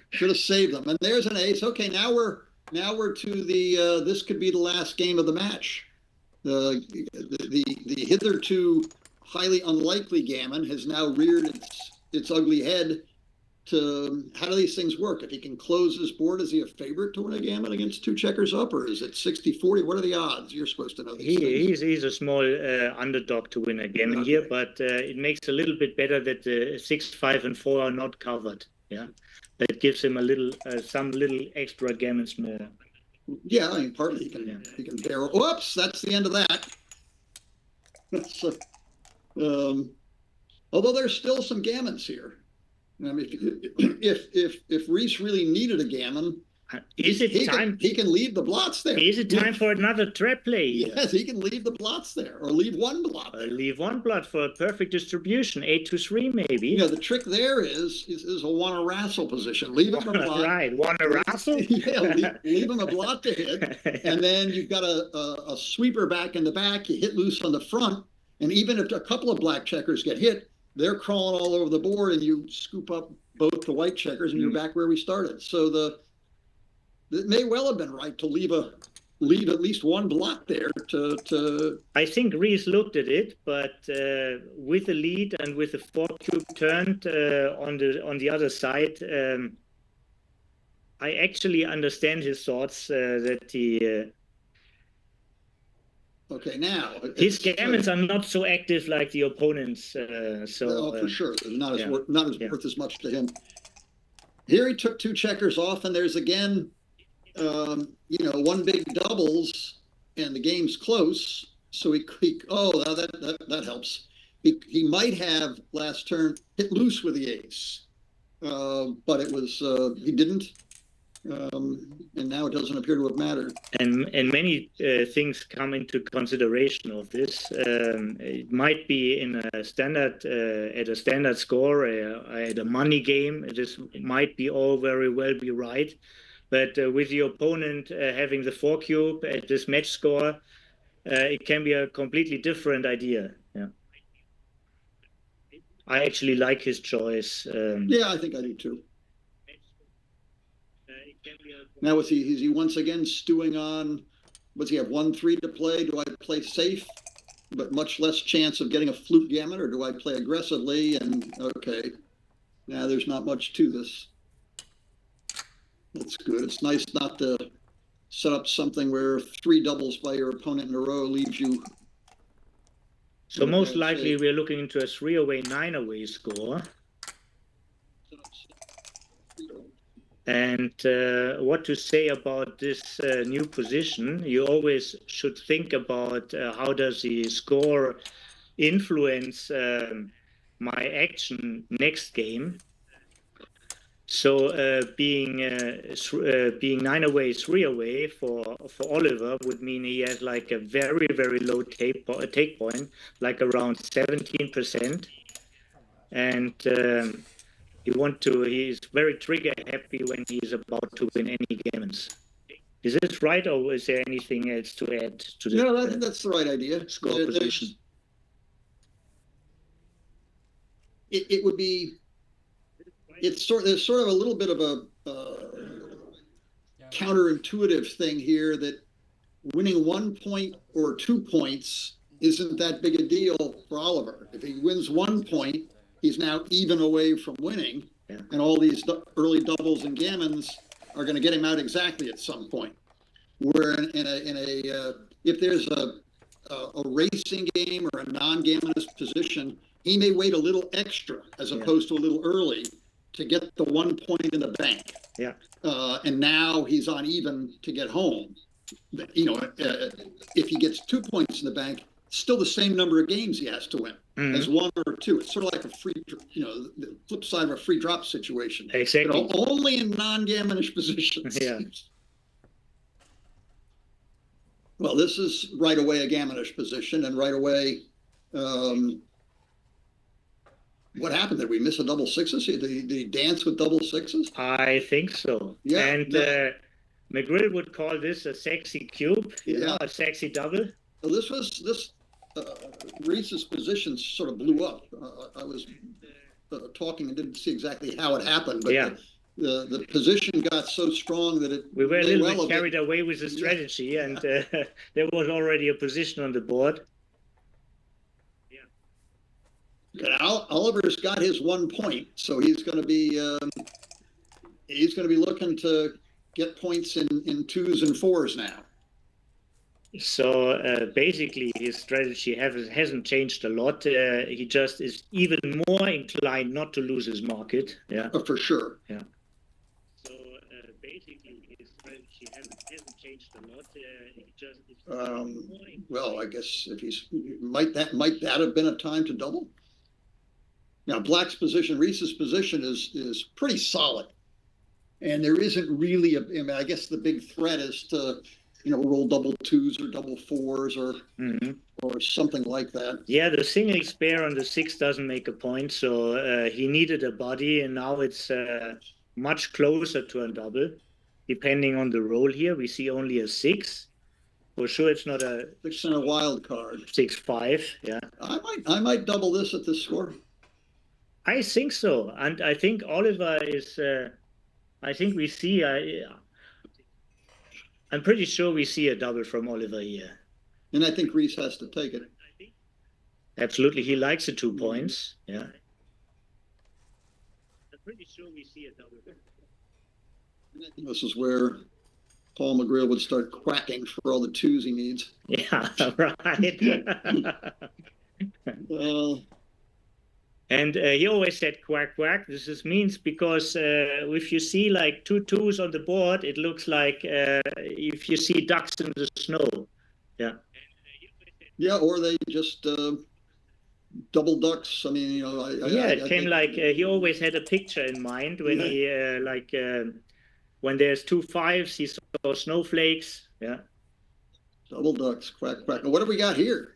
Should have saved them. And there's an ace. Okay, now we're to the. This could be the last game of the match. The hitherto highly unlikely gammon has now reared its ugly head to how do these things work? If he can close his board, is he a favorite to win a gammon against 2 checkers up, or is it 60-40? What are the odds? You're supposed to know these things. He's a small underdog to win a gammon here, but it makes a little bit better that the 6, 5, and 4 are not covered. Yeah, that gives him a little some little extra gammons more. Yeah, I mean, partly he can barrel. Whoops, that's the end of that. So, although there's still some gammons here. I mean, if Reese really needed a gammon, he can leave the blots there. Is it time for another trap play? Yes, he can leave the blots there, or leave 1 blot there. Leave 1 blot for a perfect distribution, 8-3 maybe. The trick there is a wanna wrestle position. Leave him a blot. Right, wanna wrestle? Yeah, leave him a blot to hit, and then you've got a sweeper back in the back. You hit loose on the front, and even if a couple of black checkers get hit, they're crawling all over the board, and you scoop up both the white checkers, and you're back where we started. So it may well have been right to leave at least 1 blot there to. I think Reese looked at it, but with the lead and with the 4 cube turned on the other side, I actually understand his thoughts that he. Okay, now his gammons are not so active like the opponents. For sure, they're not as worth as much to him. Here he took 2 checkers off, and there's again, 1 big doubles, and the game's close. So that helps. He might have last turn hit loose with the ace, but it was he didn't. And now it doesn't appear to have mattered. And many things come into consideration of this. It might be in a standard at a standard score, at a money game. This might be all very well be right, but with the opponent having the 4 cube at this match score, it can be a completely different idea. Yeah, I actually like his choice. Yeah, I think I do too. Now is he once again stewing on? Does he have 1-3 to play? Do I play safe, but much less chance of getting a flute gammon, or do I play aggressively? And okay, now there's not much to this. That's good. It's nice not to set up something where 3 doubles by your opponent in a row leaves you. So most likely we're looking into a 3-away, 9-away score. And what to say about this new position? You always should think about how does the score influence my action next game. So being 9-away, 3-away for Oliver would mean he has like a very, very low take point, like around 17%. And he's very trigger happy when he's about to win any games. Is this right, or is there anything else to add to the? No, that's the right idea. Score position. it would be, there's sort of a little bit of a counterintuitive thing here, that winning 1 point or 2 points isn't that big a deal for Oliver. If he wins 1 point, he's now even away from winning, and all these early doubles and gammons are going to get him out exactly at some point. Where if there's a racing game or a non-gammonous position, he may wait a little extra as opposed to a little early to get the 1 point in the bank. Yeah. And now he's on even to get home. You know, if he gets 2 points in the bank, still the same number of games he has to win as 1 or 2. It's sort of like a free, the flip side of a free drop situation. Exactly. But only in non-gammonish positions. Yeah. Well, this is right away a gammonish position, and right away, what happened? Did we miss a double sixes? Did he dance with double sixes? I think so. Yeah. And McGrill would call this a sexy cube, a sexy double. So Reese's position sort of blew up. I was talking and didn't see exactly how it happened, but the position got so strong that we were a little bit carried away with the strategy, and there was already a position on the board. Oliver's got his 1 point, so he's going to be looking to get points in 2s and 4s now. So basically, his strategy hasn't changed a lot. He just is even more inclined not to lose his market. Yeah, for sure. Yeah. So basically, his strategy hasn't changed a lot. He just is well, I guess if might that have been a time to double? Now, Black's position, Reese's position is pretty solid, and there isn't really I guess the big threat is to roll double 2s or double 4s or something like that. Yeah, the single spare on the 6 doesn't make a point, so he needed a body, and now it's much closer to a double. Depending on the roll here, we see only a 6. For sure, it's not a 6 and a wild card. 6-5. Yeah. I might double this at this score. I think so, and I think Oliver is. I think we see. I'm pretty sure we see a double from Oliver here. And I think Reese has to take it. Absolutely, he likes the 2 points. Yeah. I'm pretty sure we see a double. This is where Paul McGrill would start quacking for all the 2s he needs. Yeah, right. And he always said quack quack. This means because if you see like 2 2s on the board, it looks like if you see ducks in the snow. Yeah. Yeah, or they just double ducks. I mean, it came like he always had a picture in mind when he when there's 2 5s, he saw snowflakes. Yeah. Double ducks, quack quack. Now, what have we got here?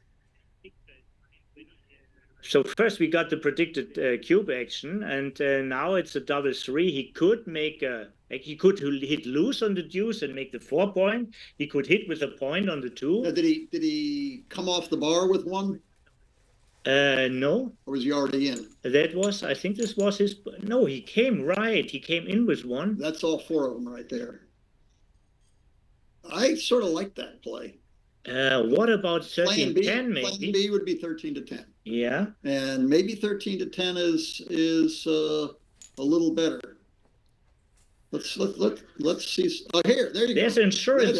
So first we got the predicted cube action, and now it's a double 3. He could make he could hit loose on the deuce and make the 4 point. He could hit with a point on the 2. Did he come off the bar with 1? No. Or was he already in? I think this was his. No, he came in with 1. That's all 4 of them right there. I sort of like that play. What about 13-10 maybe? Plan B would be 13-10. Yeah. And maybe 13-10 is a little better. Let's see. Oh, there you go. There's insurance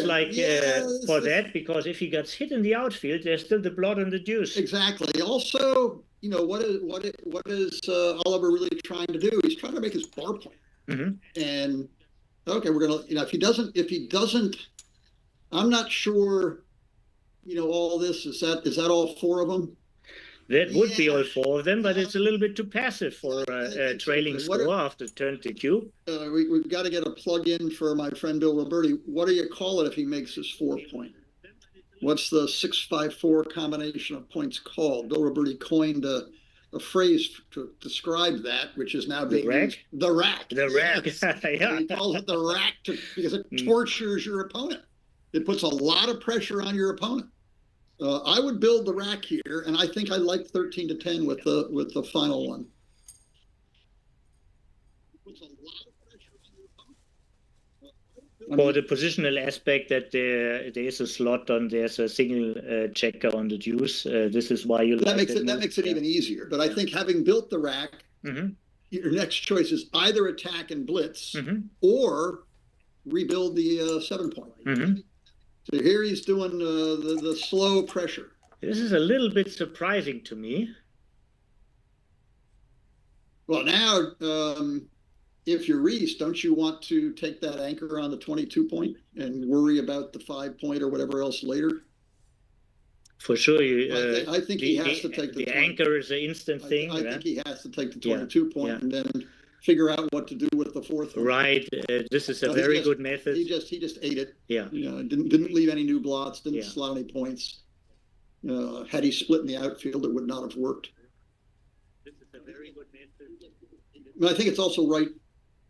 for that, because if he gets hit in the outfield, there's still the blood on the deuce. Exactly. Also, what is Oliver really trying to do? He's trying to make his bar point. And okay, we're gonna if he doesn't, I'm not sure. All this is that all 4 of them? That would be all 4 of them, but it's a little bit too passive for a trailing score after turn to cube. We've got to get a plug in for my friend Bill Roberti. What do you call it if he makes his 4 point? What's the 6-5-4 combination of points called? Bill Roberti coined a phrase to describe that, which is now being used. The rack. The rack. Yeah. He calls it the rack because it tortures your opponent. It puts a lot of pressure on your opponent. I would build the rack here, and I think I like 13-10 with the final one. puts a lot of pressure on your opponent. For the positional aspect, that there is a slot on, there's a single checker on the deuce. This is why you that like makes it move. that makes it even easier. But I think having built the rack, your next choice is either attack and blitz or rebuild the 7-point. So here he's doing the slow pressure. This is a little bit surprising to me. Well, now, if you're Reese, don't you want to take that anchor on the 22-point and worry about the 5-point or whatever else later? For sure, I think he has to take the anchor is an instant thing. I think he has to take the 22-point and then figure out what to do with the 4th one. Right. This is a very good method. He just ate it. Yeah. Didn't leave any new blots. Didn't slot any points. Had he split in the outfield, it would not have worked. This is a very good method. I think it's also right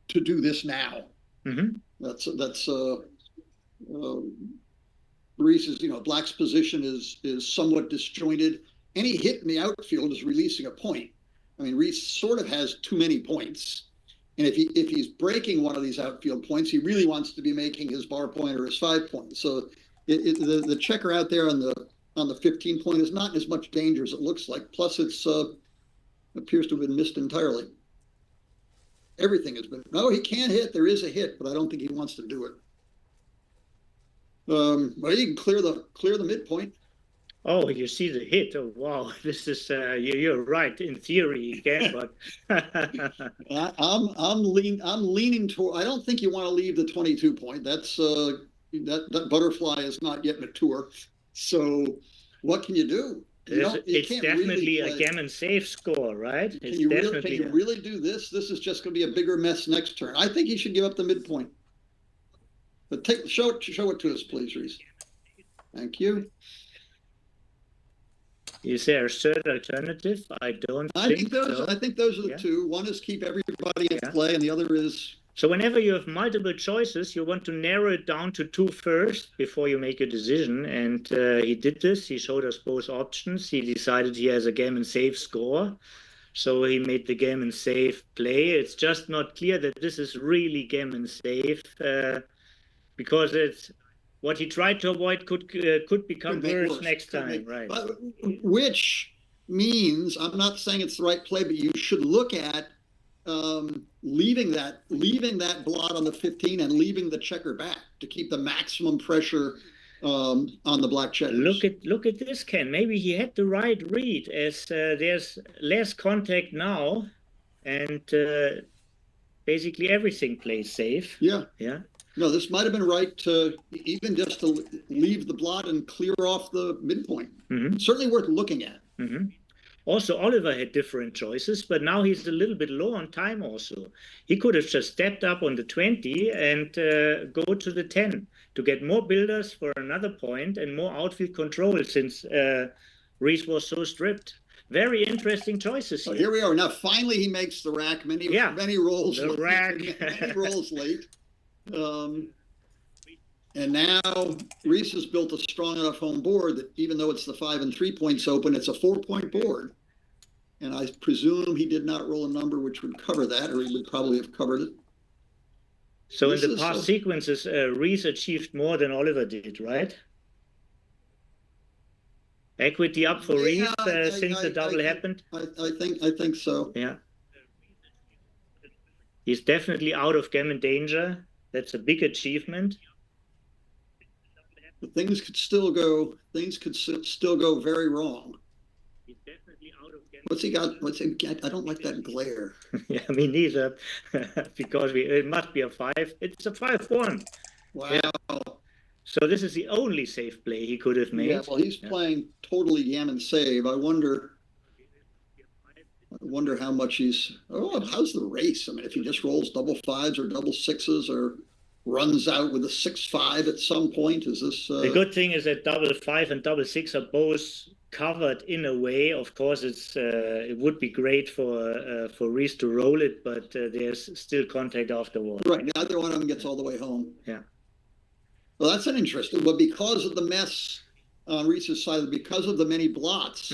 to do this now. That's Reese's. Black's position is somewhat disjointed. Any hit in the outfield is releasing a point. I mean, Reese sort of has too many points, and if he's breaking one of these outfield points, he really wants to be making his bar point or his 5-point. So the checker out there on the 15-point is not as much danger as it looks like. Plus, it's appears to have been missed entirely. Everything has been. No, he can't hit. There is a hit, but I don't think he wants to do it. Well, you can clear the midpoint. Oh, you see the hit. Oh, wow. This is you're right. In theory, you can, but I'm leaning toward. I don't think you want to leave the 22-point. That's that butterfly is not yet mature. So what can you do? It's definitely really a gammon safe score, right? Can you really do this? This is just going to be a bigger mess next turn. I think he should give up the midpoint. But show it to us, please, Reese. Thank you. Is there a third alternative? I think so. I think those are the two. One is keep everybody in play, and the other is. So whenever you have multiple choices, you want to narrow it down to 2 first before you make a decision. And he did this. He showed us both options. He decided he has a gammon safe score. So he made the gammon safe play. It's just not clear that this is really gammon safe because it's what he tried to avoid could become worse next time, right? But, which means, I'm not saying it's the right play, but you should look at leaving that blot on the 15 and leaving the checker back to keep the maximum pressure on the black checkers. Look at this, Ken. Maybe he had the right read, as there's less contact now, and basically everything plays safe. Yeah. No, this might have been right to even just to leave the blot and clear off the midpoint. Certainly worth looking at. Also, Oliver had different choices, but now he's a little bit low on time also. He could have just stepped up on the 20 and go to the 10 to get more builders for another point and more outfield control since Reese was so stripped. Very interesting choices here. Here we are. Now, finally, he makes the rack. Many rolls the rack. Many rolls late. And now Reese has built a strong enough home board that even though it's the 5 and 3 points open, it's a 4-point board. And I presume he did not roll a number which would cover that, or he would probably have covered it. So in the past sequences, Reese achieved more than Oliver did, right? Equity up for Reese since the double happened? I think so. Yeah. He's definitely out of gammon danger. That's a big achievement. But things could still go very wrong. He's definitely out of gammon. What's he got? I don't like that glare. Yeah, me neither. Because it must be a 5. It's a 5-1. Wow. Yeah. So this is the only safe play he could have made. Yeah, well, he's playing totally gammon save. I wonder how much he's. Oh, how's the race? I mean, if he just rolls double 5s or double 6s or runs out with a 6-5 at some point, is this? The good thing is that double 5 and double 6 are both covered in a way. Of course, it would be great for Reese to roll it, but there's still contact afterward. Right, neither one of them gets all the way home. Yeah. Well, that's an interesting. But because of the mess on Reese's side, because of the many blots,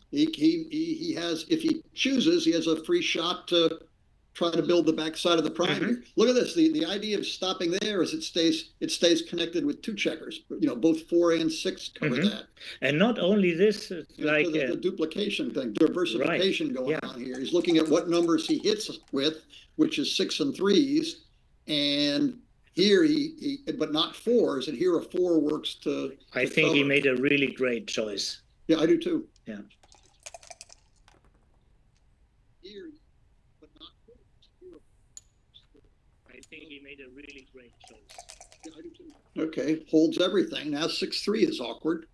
he has, if he chooses, he has a free shot to try to build the backside of the prime here. Look at this. The idea of stopping there is it stays connected with two checkers. You know, both 4 and 6 cover that. And not only this, like the duplication thing, diversification going on here. He's looking at what numbers he hits with, which is 6 and 3s, and here he but not 4s, and here a 4 works to. I think he made a really great choice. Yeah, I do too. Yeah. Here, but not 4s. I think he made a really great choice. Yeah, I do too. Okay, holds everything. Now 6-3 is awkward.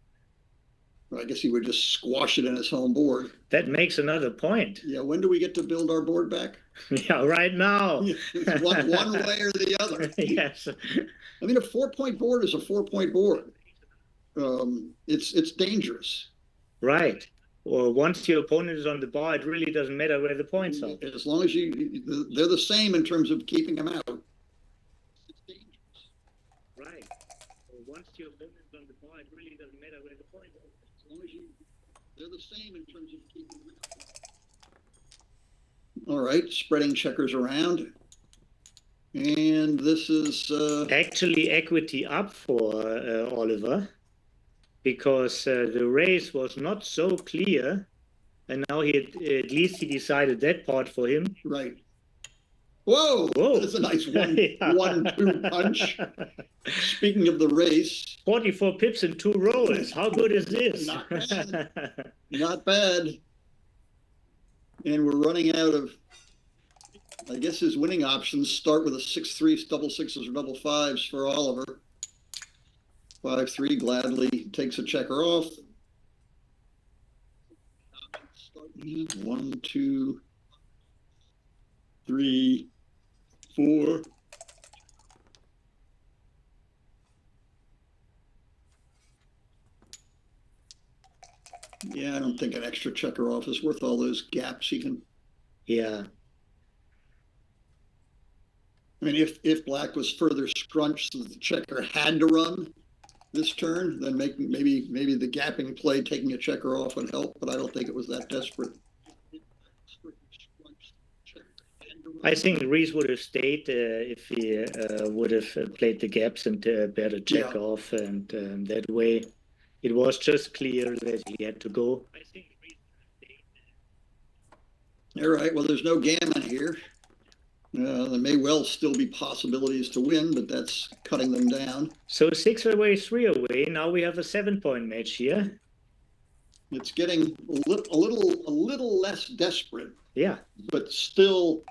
I guess he would just squash it in his home board. That makes another point. Yeah, when do we get to build our board back? Yeah, right now. one way or the other. Yes. I mean, a 4-point board is a 4-point board. It's dangerous. Right. Or once your opponent is on the bar, it really doesn't matter where the points are. As long as they're the same in terms of keeping them out. It's dangerous. Right. Or once your opponent is on the bar, it really doesn't matter where the points are. As long as they're the same in terms of keeping them out. All right, spreading checkers around. And this is actually equity up for Oliver, because the race was not so clear, and now at least he decided that part for him. Right. Whoa! That's a nice 1-2 punch. Speaking of the race, 44 pips in 2 rolls. How good is this? Not bad. Not bad. And we're running out of, I guess his winning options start with a 6-3, double 6s or double 5s for Oliver. 5-3 gladly takes a checker off. 1, 2, 3, 4. Yeah, I don't think an extra checker off is worth all those gaps he can. Yeah. I mean, if black was further scrunched so the checker had to run this turn, then maybe the gapping play, taking a checker off would help, but I don't think it was that desperate. I think Reese would have stayed if he would have played the gaps and bet a check off, and that way it was just clear that he had to go. All right, well, there's no gammon here. There may well still be possibilities to win, but that's cutting them down. So 6 away, 3 away. Now we have a 7-point match here. It's getting a little less desperate. Yeah, but still,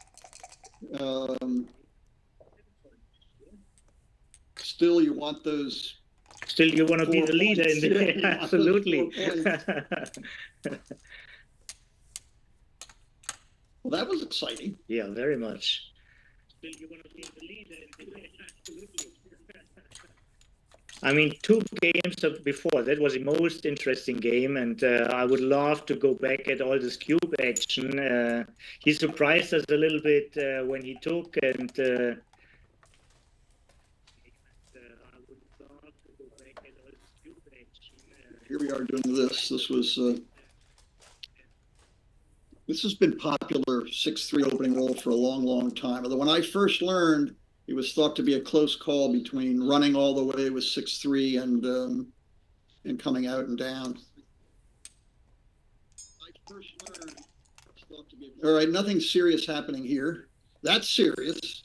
still you want those. Still, you want to be the leader in the absolutely. Well, that was exciting. Yeah, very much. Still, you want to be the leader in the absolutely. I mean, 2 games before, that was the most interesting game, and I would love to go back at all this cube action. He surprised us a little bit when he took, and I would love to go back at all this cube action. Here we are doing this. This has been popular 6-3 opening roll for a long, long time. Although when I first learned, it was thought to be a close call between running all the way with 6-3 and coming out and down. All right, nothing serious happening here. That's serious.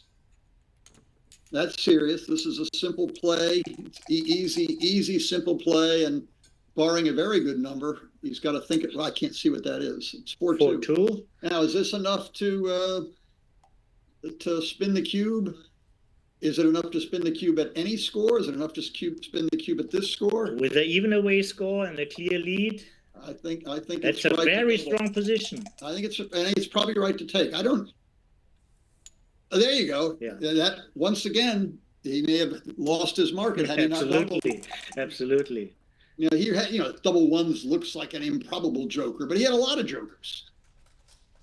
That's serious. This is a simple play. It's easy, simple play, and barring a very good number, he's got to think it. Well, I can't see what that is. It's 4-2. 4-2. Now, is this enough to spin the cube? Is it enough to spin the cube at any score? Is it enough to spin the cube at this score? With an even away score and a clear lead? I think that's a very strong position. I think it's probably right to take. I don't. Oh, there you go. Yeah. That once again, he may have lost his market had he not doubled. Absolutely. You know, he had, double 1s looks like an improbable joker, but he had a lot of jokers.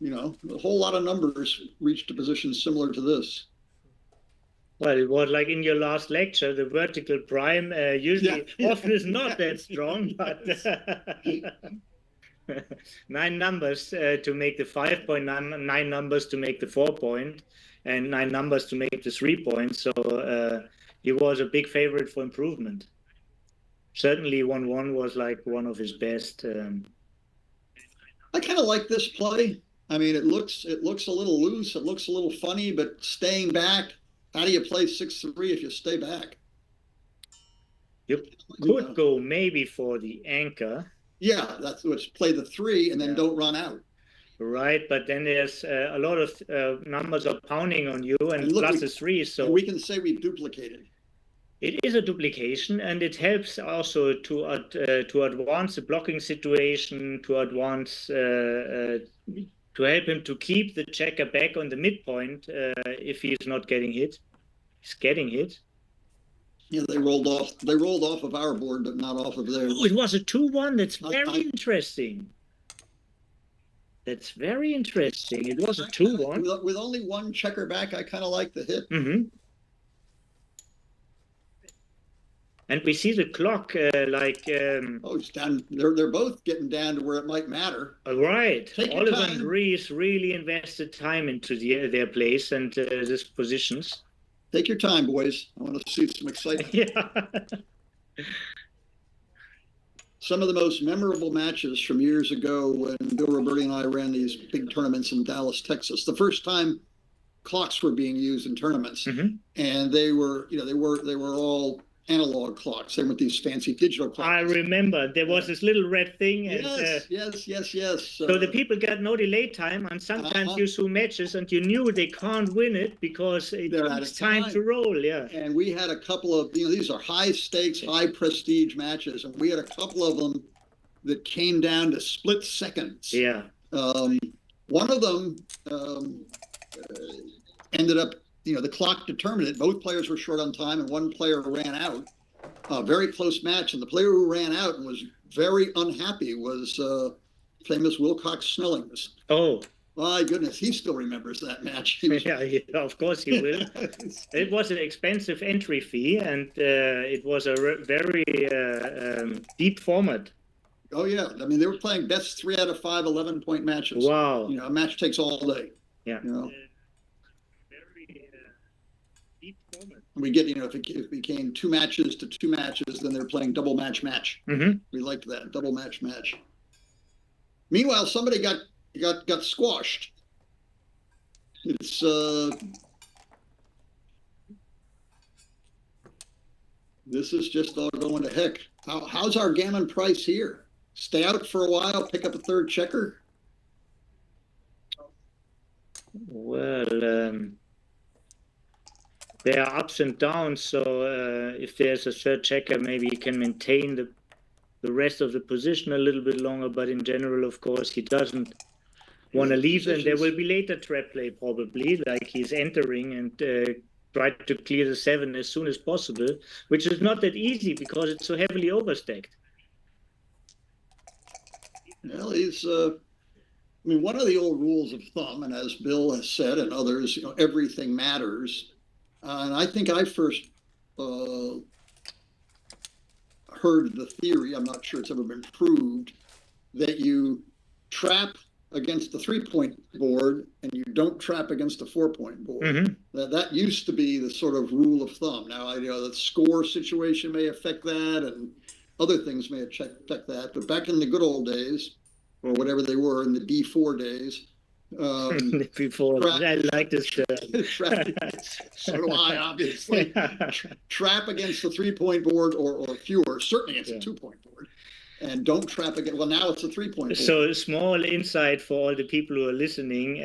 You know, a whole lot of numbers reached a position similar to this. Well, it was like in your last lecture, the vertical prime usually often is not that strong, but 9 numbers to make the 5 point, 9 numbers to make the 4 point, and 9 numbers to make the 3 point. So he was a big favorite for improvement. Certainly 1-1 was like one of his best. I kind of like this play. I mean, it looks a little loose. It looks a little funny, but staying back, how do you play 6-3 if you stay back? You could go maybe for the anchor. Yeah, that's what's play the 3 and then don't run out. Right, but then there's a lot of numbers are pounding on you, and look, plus the 3. So we can say we've duplicated. It is a duplication, and it helps also to advance the blocking situation, to advance to help him to keep the checker back on the midpoint if he's not getting hit. He's getting hit. Yeah, they rolled off of our board, but not off of theirs. Oh, it was a 2-1. That's very interesting. That's very interesting. It was a 2-1. With only one checker back, I kind of like the hit. Mm-hmm. And we see the clock oh, it's down. They're both getting down to where it might matter. Right. Oliver and Reese really invested time into their place and these positions. Take your time, boys. I want to see some excitement. Yeah. Some of the most memorable matches from years ago when Bill Roberti and I ran these big tournaments in Dallas, Texas. The first time clocks were being used in tournaments, and they were all analog clocks. They weren't these fancy digital clocks. I remember there was this little red thing. And, yes. So the people got no delay time, and sometimes you saw matches and you knew they can't win it because it's time to roll. Yeah. And we had a couple of, these are high stakes, high prestige matches, and we had a couple of them that came down to split seconds. Yeah. One of them ended up, the clock determined it. Both players were short on time, and one player ran out. A very close match, and the player who ran out and was very unhappy was famous Wilcox Snellings. Oh. My goodness, he still remembers that match. Yeah, of course he will. It was an expensive entry fee, and it was a very deep format. Oh, yeah. I mean, they were playing best 3 out of 5 11-point matches. Wow. A match takes all day. Yeah. We get, if it became 2 matches to 2 matches, then they're playing double match. Mm-hmm. We liked that, double match. Meanwhile, somebody got squashed. It's this is just all going to heck. How's our gammon price here? Stay out for a while, pick up a third checker? Well, there are ups and downs, so if there's a third checker, maybe he can maintain the rest of the position a little bit longer, but in general, of course, he doesn't want to leave, and there will be later trap play probably, like he's entering and try to clear the 7 as soon as possible, which is not that easy because it's so heavily overstacked. Well, he's one of the old rules of thumb, and as Bill has said and others, everything matters. And I think I first heard the theory, I'm not sure it's ever been proved, that you trap against the 3-point board and you don't trap against the 4-point board. Mm-hmm. That used to be the sort of rule of thumb. Now, the score situation may affect that and other things may affect that. But back in the good old days, or whatever they were in the D4 days, before I like this so do I, obviously. Trap against the 3-point board or fewer, certainly against a 2-point board, and don't trap against. Well, now it's a 3-point board. So a small insight for all the people who are listening.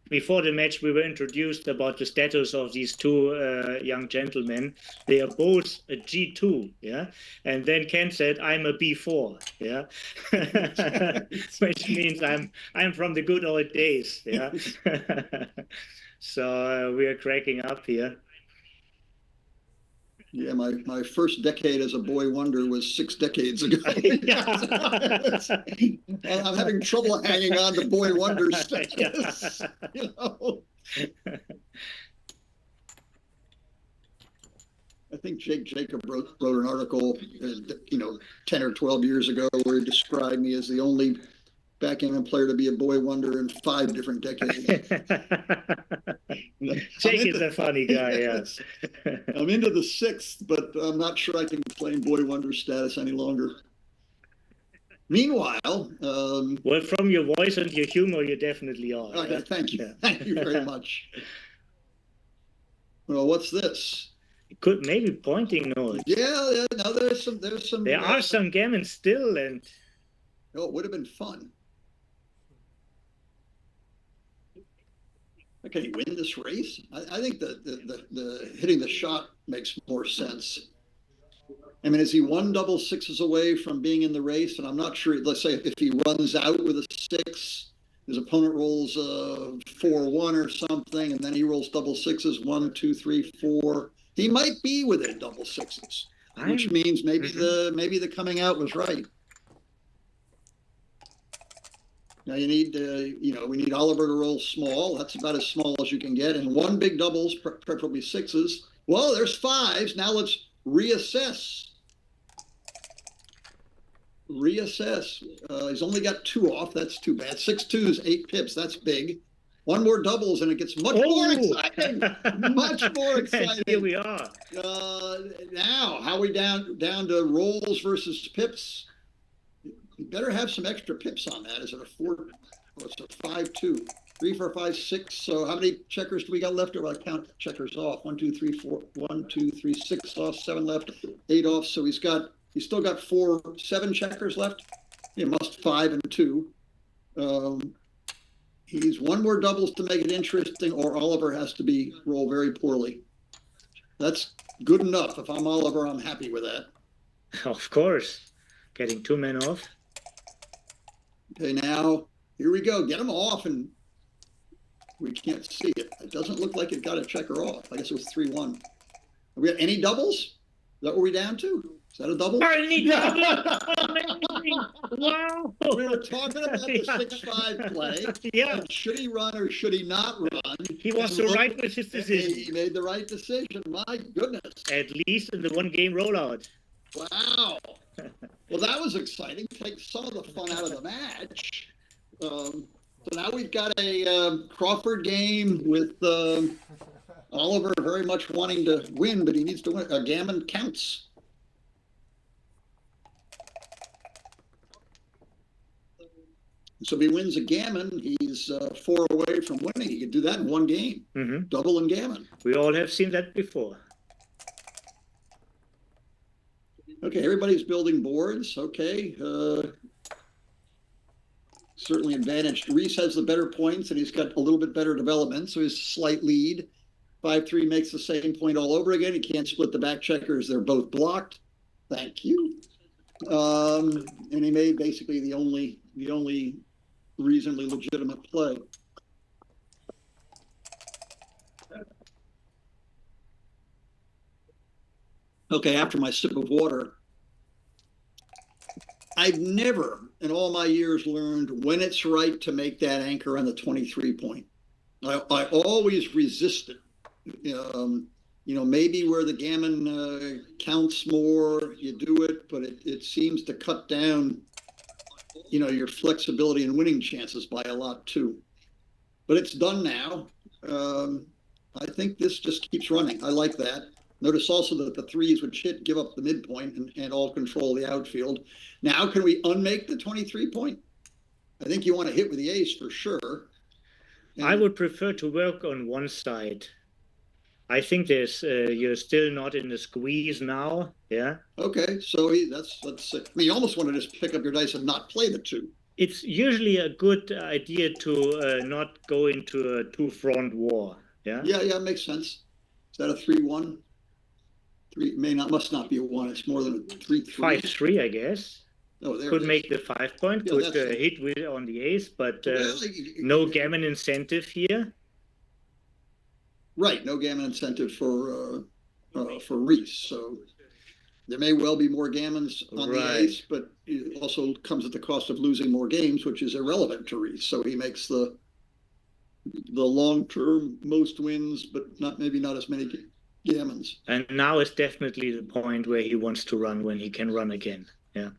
Before the match, we were introduced about the status of these 2 young gentlemen. They are both a G2, yeah? And then Ken said, I'm a B4, yeah? Which means I'm from the good old days, yeah? So we are cracking up here. Yeah, my first decade as a boy wonder was 6 decades ago. I'm having trouble hanging on to boy wonder status. I think Jake Jacob wrote an article, 10 or 12 years ago, where he described me as the only backgammon player to be a boy wonder in 5 different decades. Jake is a funny guy, yes. I'm into the 6th, but I'm not sure I can claim boy wonder status any longer. Meanwhile, well, from your voice and your humor, you definitely are. Okay, yeah? thank you. Yeah. Thank you very much. Well, what's this? Could maybe pointing notes. Yeah, no, there's some. There are some gammons still, and oh, it would have been fun. Can he win this race? I think the hitting the shot makes more sense. I mean, is he 1 double sixes away from being in the race? And I'm not sure. Let's say if he runs out with a 6, his opponent rolls 4-1 or something, and then he rolls double sixes 1, 2, 3, 4. He might be within double sixes, which means maybe the coming out was right. Now you need we need Oliver to roll small. That's about as small as you can get, and 1 big doubles, preferably 6s. Well, there's 5s. Now let's reassess. He's only got 2 off. That's too bad. 6 2s, 8 pips. That's big. 1 more doubles, and it gets much more exciting. Much more exciting. And here we are. Now, how are we down to rolls versus pips? You better have some extra pips on that. Is it a 4? Oh, it's a 5-2. 3, 4, 5, 6. So how many checkers do we got left? Or I count checkers off. 1, 2, 3, 4. 1, 2, 3, 6 off. 7 left. 8 off. So he's still got 7 checkers left. He must 5 and 2. He's 1 more doubles to make it interesting, or Oliver has to roll very poorly. That's good enough. If I'm Oliver, I'm happy with that. Of course. Getting 2 men off. Okay, now here we go. Get them off, and we can't see it. It doesn't look like it got a checker off. I guess it was 3-1. Have we got any doubles? Is that what we're down to? Is that a double? Wow. We were talking about the 6-5 play. Yeah. Should he run or should he not run? He was right with his decision. He made the right decision. My goodness. At least in the 1-game rollout. Wow. Well, that was exciting. Take some of the fun out of the match. So now we've got a Crawford game with Oliver very much wanting to win, but he needs to win. A gammon counts. So if he wins a gammon, he's 4 away from winning. He could do that in 1 game. Double and gammon. We all have seen that before. Okay, everybody's building boards. Okay. Certainly advantaged. Reese has the better points, and he's got a little bit better development, so he's a slight lead. 5-3 makes the same point all over again. He can't split the back checkers. They're both blocked. Thank you. And he made basically the only reasonably legitimate play. Okay, after my sip of water, I've never in all my years learned when it's right to make that anchor on the 23 point. I always resist it. Maybe where the gammon counts more, you do it, but it seems to cut down, your flexibility and winning chances by a lot too. But it's done now. I think this just keeps running. I like that. Notice also that the 3s would give up the midpoint and all control the outfield. Now, can we unmake the 23 point? I think you want to hit with the ace for sure. And I would prefer to work on one side. I think you're still not in the squeeze now. Yeah. Okay, so that's you almost want to just pick up your dice and not play the 2. It's usually a good idea to not go into a 2-front war. Yeah. Yeah, it makes sense. Is that a 3-1? 3 must not be a 1. It's more than a 3-3. 5-3, I guess. Oh, there could make the 5 point. Yeah, could hit with on the ace, but no gammon incentive here. Right, no gammon incentive for Reese. So there may well be more gammons on the ace, but it also comes at the cost of losing more games, which is irrelevant to Reese. So he makes the long-term most wins, but maybe not as many Gammons. And now is definitely the point where he wants to run when he can run again. Yeah.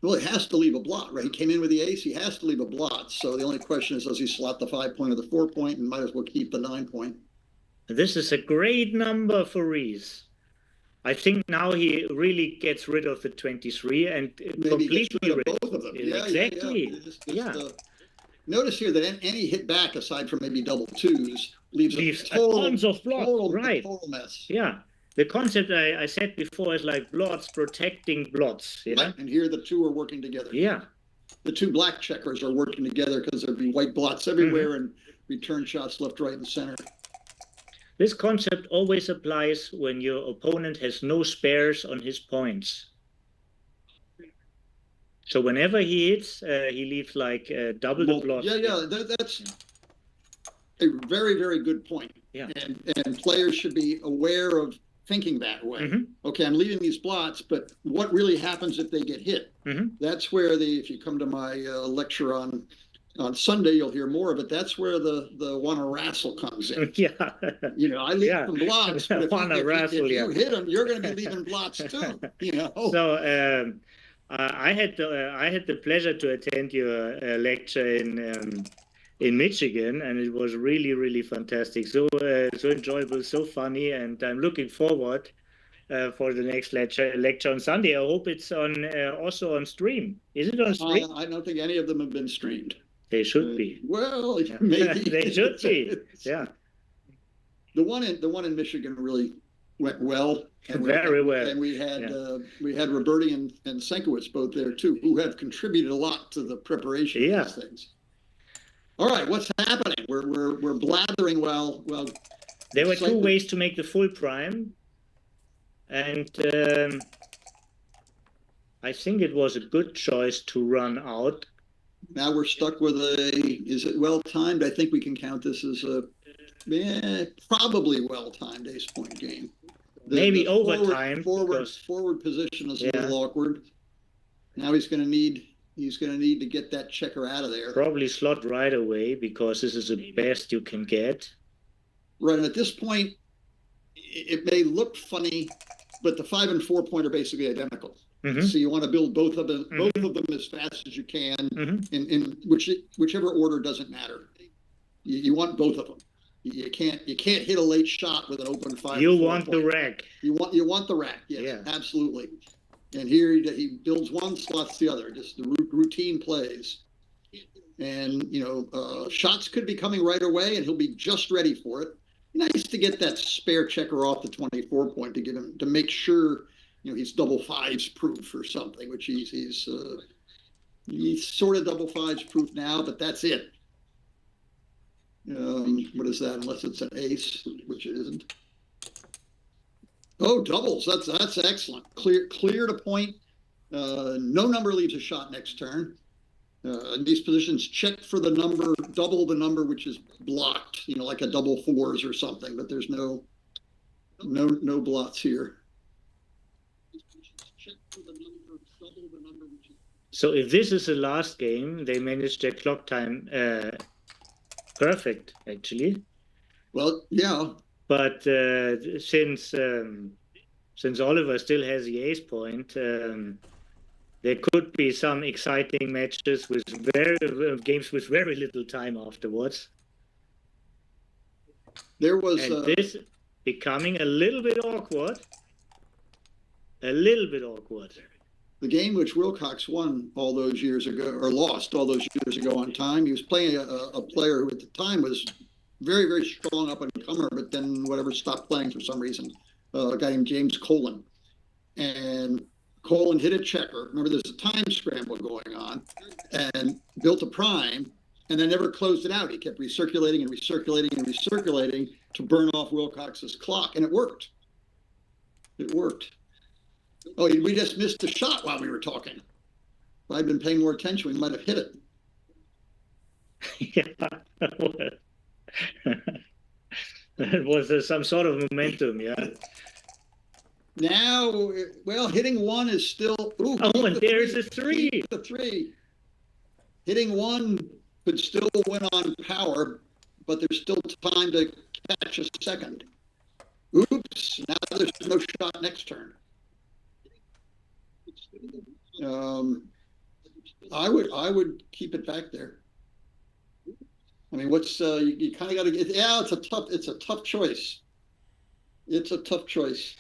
Well, he has to leave a blot, right? He came in with the ace. He has to leave a blot. So the only question is, does he slot the 5-point or the 4-point, and might as well keep the 9-point? This is a great number for Reese. I think now he really gets rid of the 23 and Maybe completely rid of both of them. Exactly. Yeah. Notice here that any hit back, aside from maybe double twos, leaves a total, tons of blots. total mess. Yeah. The concept I said before is like blots protecting blots. Yeah. Right. And here the two are working together. Yeah. The two black checkers are working together because there'd be white blots everywhere and return shots left, right, and center. This concept always applies when your opponent has no spares on his points. So whenever he hits, he leaves like double the blots. Yeah, that's a very, very good point. Yeah. And players should be aware of thinking that way. Okay, I'm leaving these blots, but what really happens if they get hit? That's where if you come to my lecture on Sunday, you'll hear more of it. That's where the wanna wrestle comes in. Yeah. I leave some blots, but if you hit them, you're going to be leaving blots too. So I had the pleasure to attend your lecture in Michigan, and it was really, really fantastic. So enjoyable, so funny, and I'm looking forward for the next lecture on Sunday. I hope it's on also on stream. Is it on stream? I don't think any of them have been streamed. They should be. Well, maybe they should be. Yeah. The one in Michigan really went well. And very well. And we had Roberti and Senkowitz both there too, who have contributed a lot to the preparation of these things. All right, what's happening? We're blathering well. There were two ways to make the full prime, and I think it was a good choice to run out. Now we're stuck with is it well timed? I think we can count this as probably well timed ace point game. Maybe overtime. Forward position is a little awkward. Now he's going to need to get that checker out of there. Probably slot right away because this is the best you can get. Right, and at this point, it may look funny, but the 5 and 4 point are basically identical. So you want to build both of them as fast as you can, in whichever order doesn't matter. You want both of them. You can't hit a late shot with an open 5. You want the rack. You want the rack. Yes, absolutely. And here he builds one, slots the other. Just the routine plays. And shots could be coming right away, and he'll be just ready for it. Nice to get that spare checker off the 24 point to make sure he's double fives proof or something, which he's sort of double fives proof now, but that's it. What is that? Unless it's an ace, which it isn't. Oh, doubles. That's excellent. Clear to point. No number leaves a shot next turn. In these positions, check for the number, double the number which is blocked. Like a double fours or something. But there's no blots here. So if this is the last game, they managed their clock time perfect, actually. Well, yeah. But since Oliver still has the ace point, there could be some exciting matches with games with very little time afterwards. There was this becoming a little bit awkward. The game which Wilcox won all those years ago, or lost all those years ago on time, he was playing a player who at the time was very, very strong up and comer, but then stopped playing for some reason. A guy named James Colin. And Colin hit a checker. Remember, there's a time scramble going on, and built a prime, and then never closed it out. He kept recirculating to burn off Wilcox's clock, and it worked. Oh, we just missed a shot while we were talking. If I'd been paying more attention, we might have hit it. It was some sort of momentum, yeah. Now, hitting one is still... and there's a 3. The 3. Hitting one could still win on power, but there's still time to catch a second. Oops, now there's no shot next turn. I would keep it back there. I mean, what's you kind of got to get? Yeah, it's a tough choice. It's a tough choice.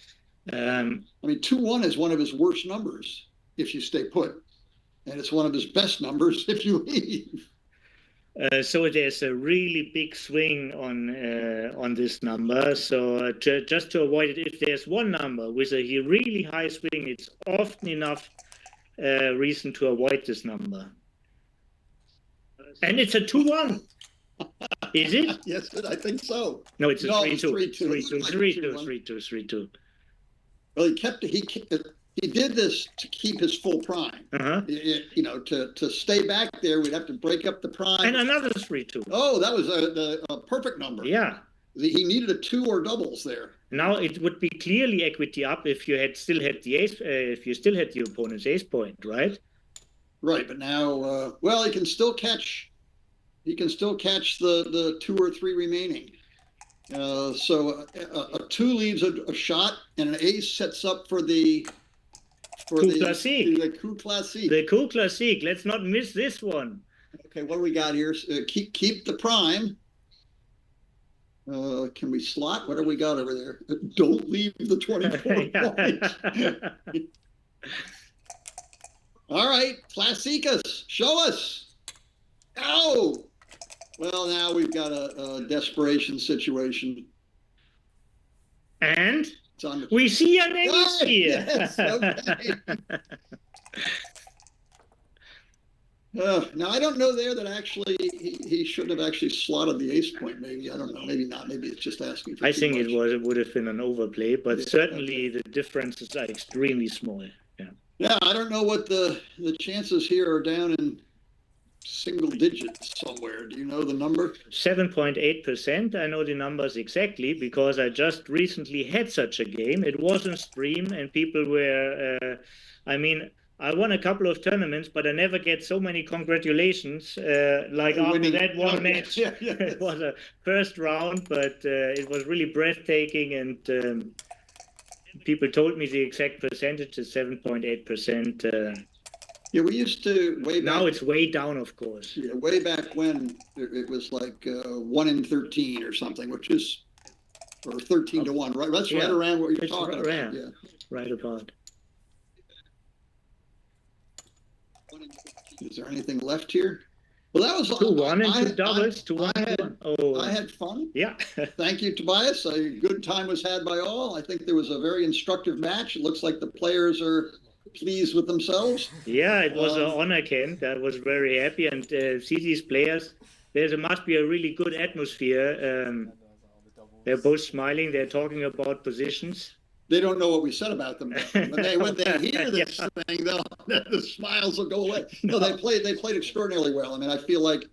I mean, 2-1 is one of his worst numbers if you stay put, and it's one of his best numbers if you leave. So there's a really big swing on this number. So just to avoid it, if there's one number with a really high swing, it's often enough reason to avoid this number. And it's a 2-1. Is it? Yes, I think so. No, it's a 3-2. 3-2. Well, he did this to keep his full prime. You know, to stay back there, we'd have to break up the prime. And another 3-2. Oh, that was a perfect number. Yeah. He needed a 2 or doubles there. Now it would be clearly equity up if you still had the ace, if you still had the opponent's ace point, right? Right, but now, well, he can still catch the 2 or 3 remaining. So a 2 leaves a shot, and an ace sets up for the coup classique. The coup classique. Let's not miss this one. Okay, what do we got here? Keep the prime. Can we slot? What do we got over there? Don't leave the 24 points. All right, Classicus, show us. Oh, well, now we've got a desperation situation. And we see an ace here. Yes, okay. Now, I don't know there that actually he should have actually slotted the ace point, maybe. I don't know. Maybe not. Maybe it's just asking for I too think much. it would have been an overplay, but certainly the differences are extremely small. Yeah. Yeah, I don't know what the chances here are down in single digits somewhere. Do you know the number? 7.8%. I know the numbers exactly because I just recently had such a game. It was on stream and people were, I mean, I won a couple of tournaments, but I never get so many congratulations like after that one match. Yeah. It was a first round, but it was really breathtaking, and people told me the exact percentage is 7.8%. Yeah, we used to way back. Now it's way down, of course. Yeah, way back when it was like 1 in 13 or something, which is, or 13 to 1, right? That's right around what you're talking about. Yeah, right about. Is there anything left here? Well, that was 2-1 and 2 doubles. 2-1. I had fun. Yeah. Thank you, Tobias. A good time was had by all. I think there was a very instructive match. It looks like the players are pleased with themselves. Yeah, it was an honor, Ken. I was very happy, and see these players. There must be a really good atmosphere. They're both smiling. They're talking about positions. They don't know what we said about them. When they hear this thing, the smiles will go away. No, they played extraordinarily well. I mean, I feel like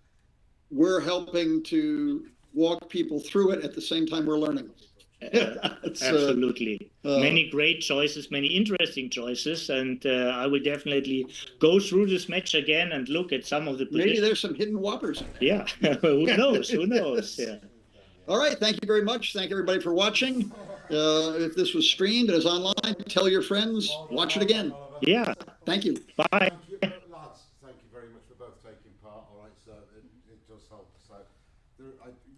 we're helping to walk people through it at the same time we're learning. Absolutely. Many great choices, many interesting choices, and I will definitely go through this match again and look at some of the positions. Maybe there's some hidden whoppers. Yeah, who knows? Who knows? Yeah. All right, thank you very much. Thank everybody for watching. If this was streamed and is online, tell your friends, watch it again. Yeah. Thank you. Bye. Lads, thank you very much for both taking part. All right, so it does help. So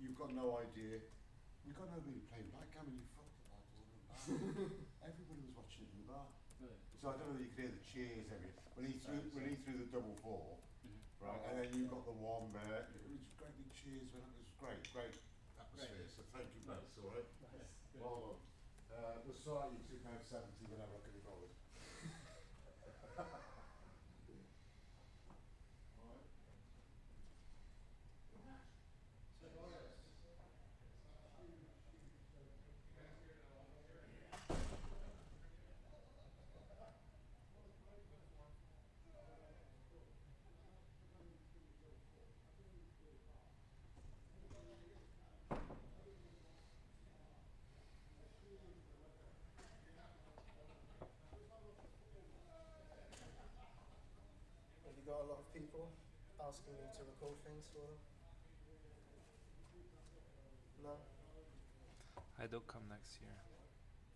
you've got no idea. We've got nobody playing backgammon. You fucked it like everybody was watching it in the bar. So I don't know if you could hear the cheers when he threw the double 4, right? And then you got the one there. It was great big cheers. It was great atmosphere. So thank you both. All right. Well done. We'll start you 2 pounds 70 whenever I can be bothered. Got a lot of people asking you to record things for them. No. I don't come next year.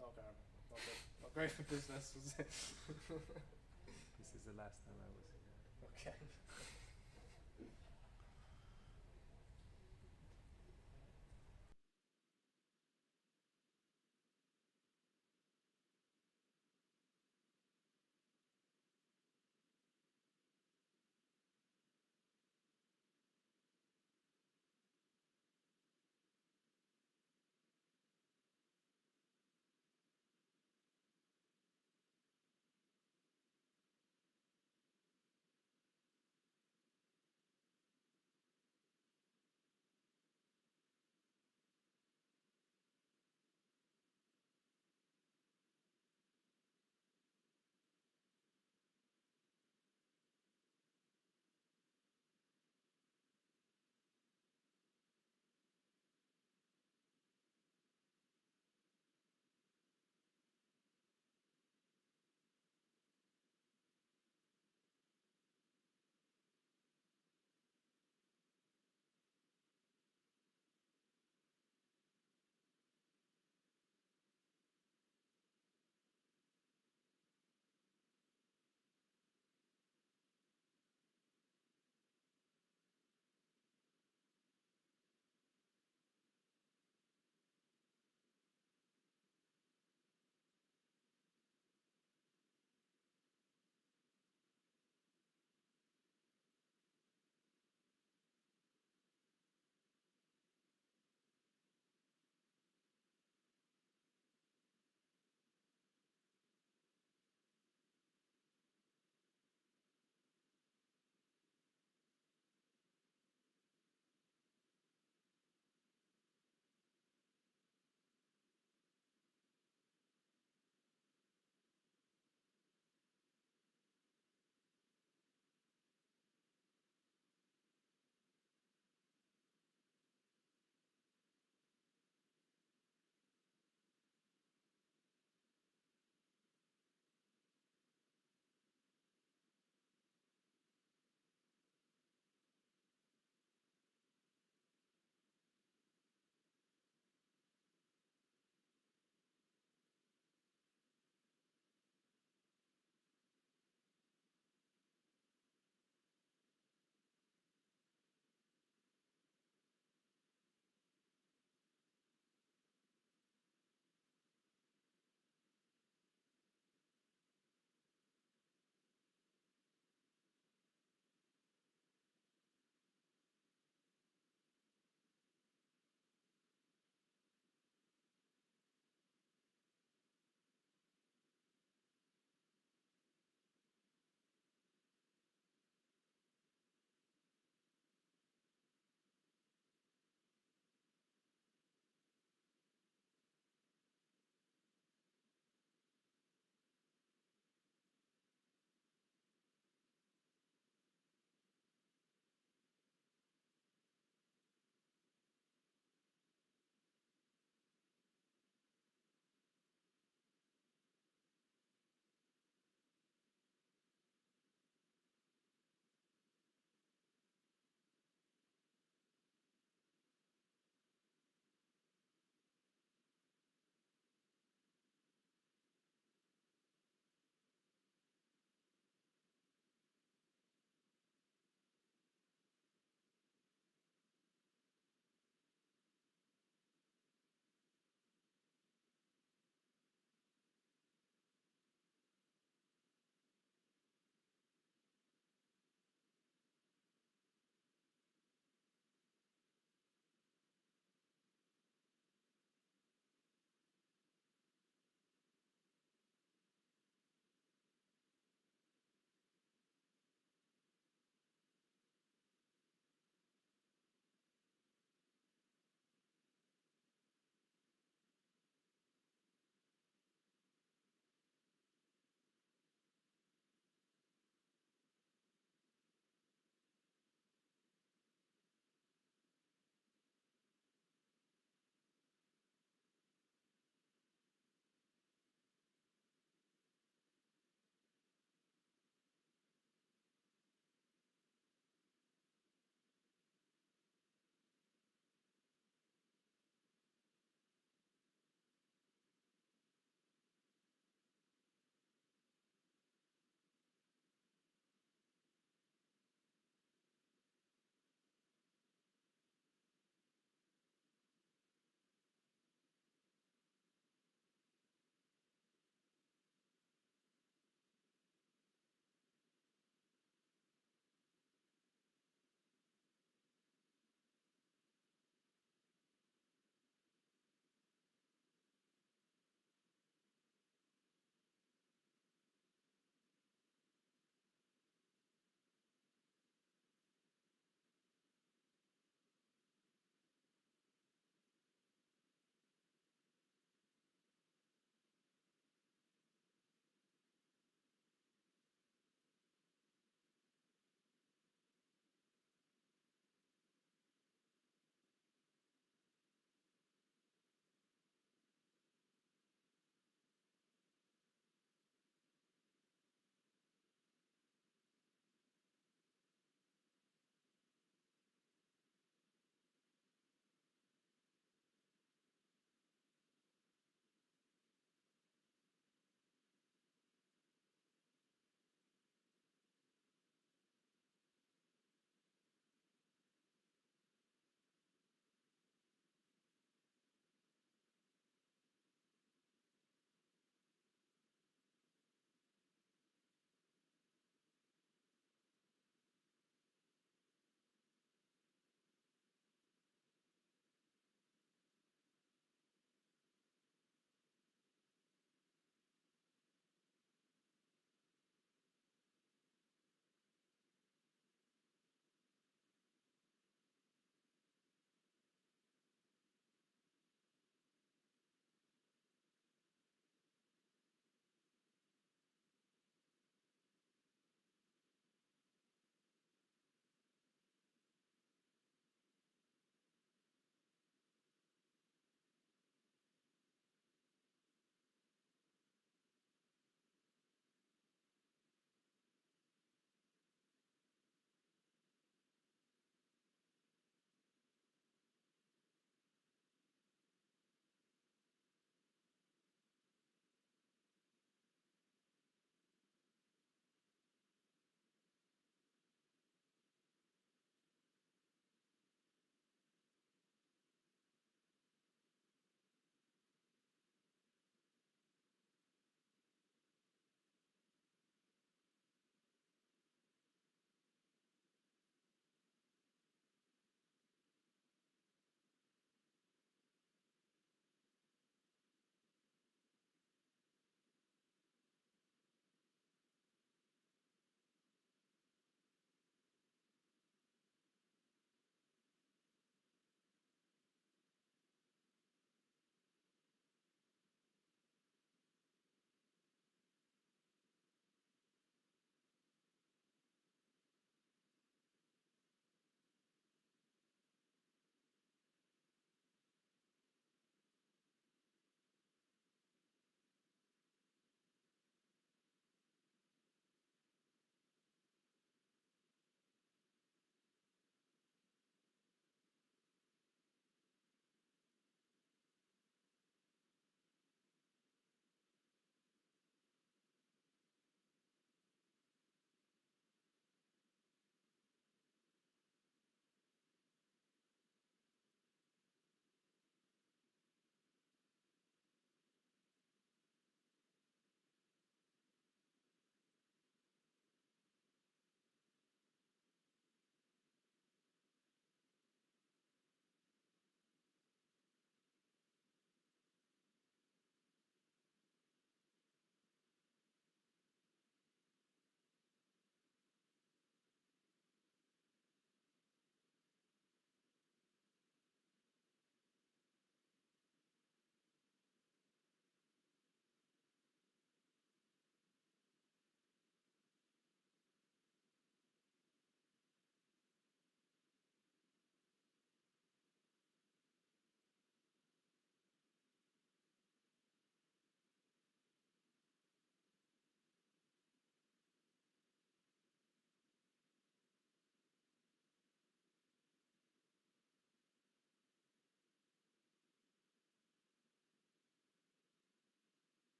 Okay. Okay. Not great for business, was it? This is the last time I was here. Okay.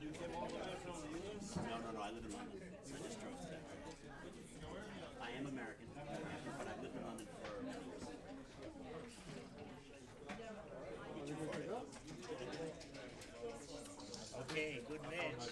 No, I live in London. So I just drove today. I am American, but I lived in London for Okay, good match.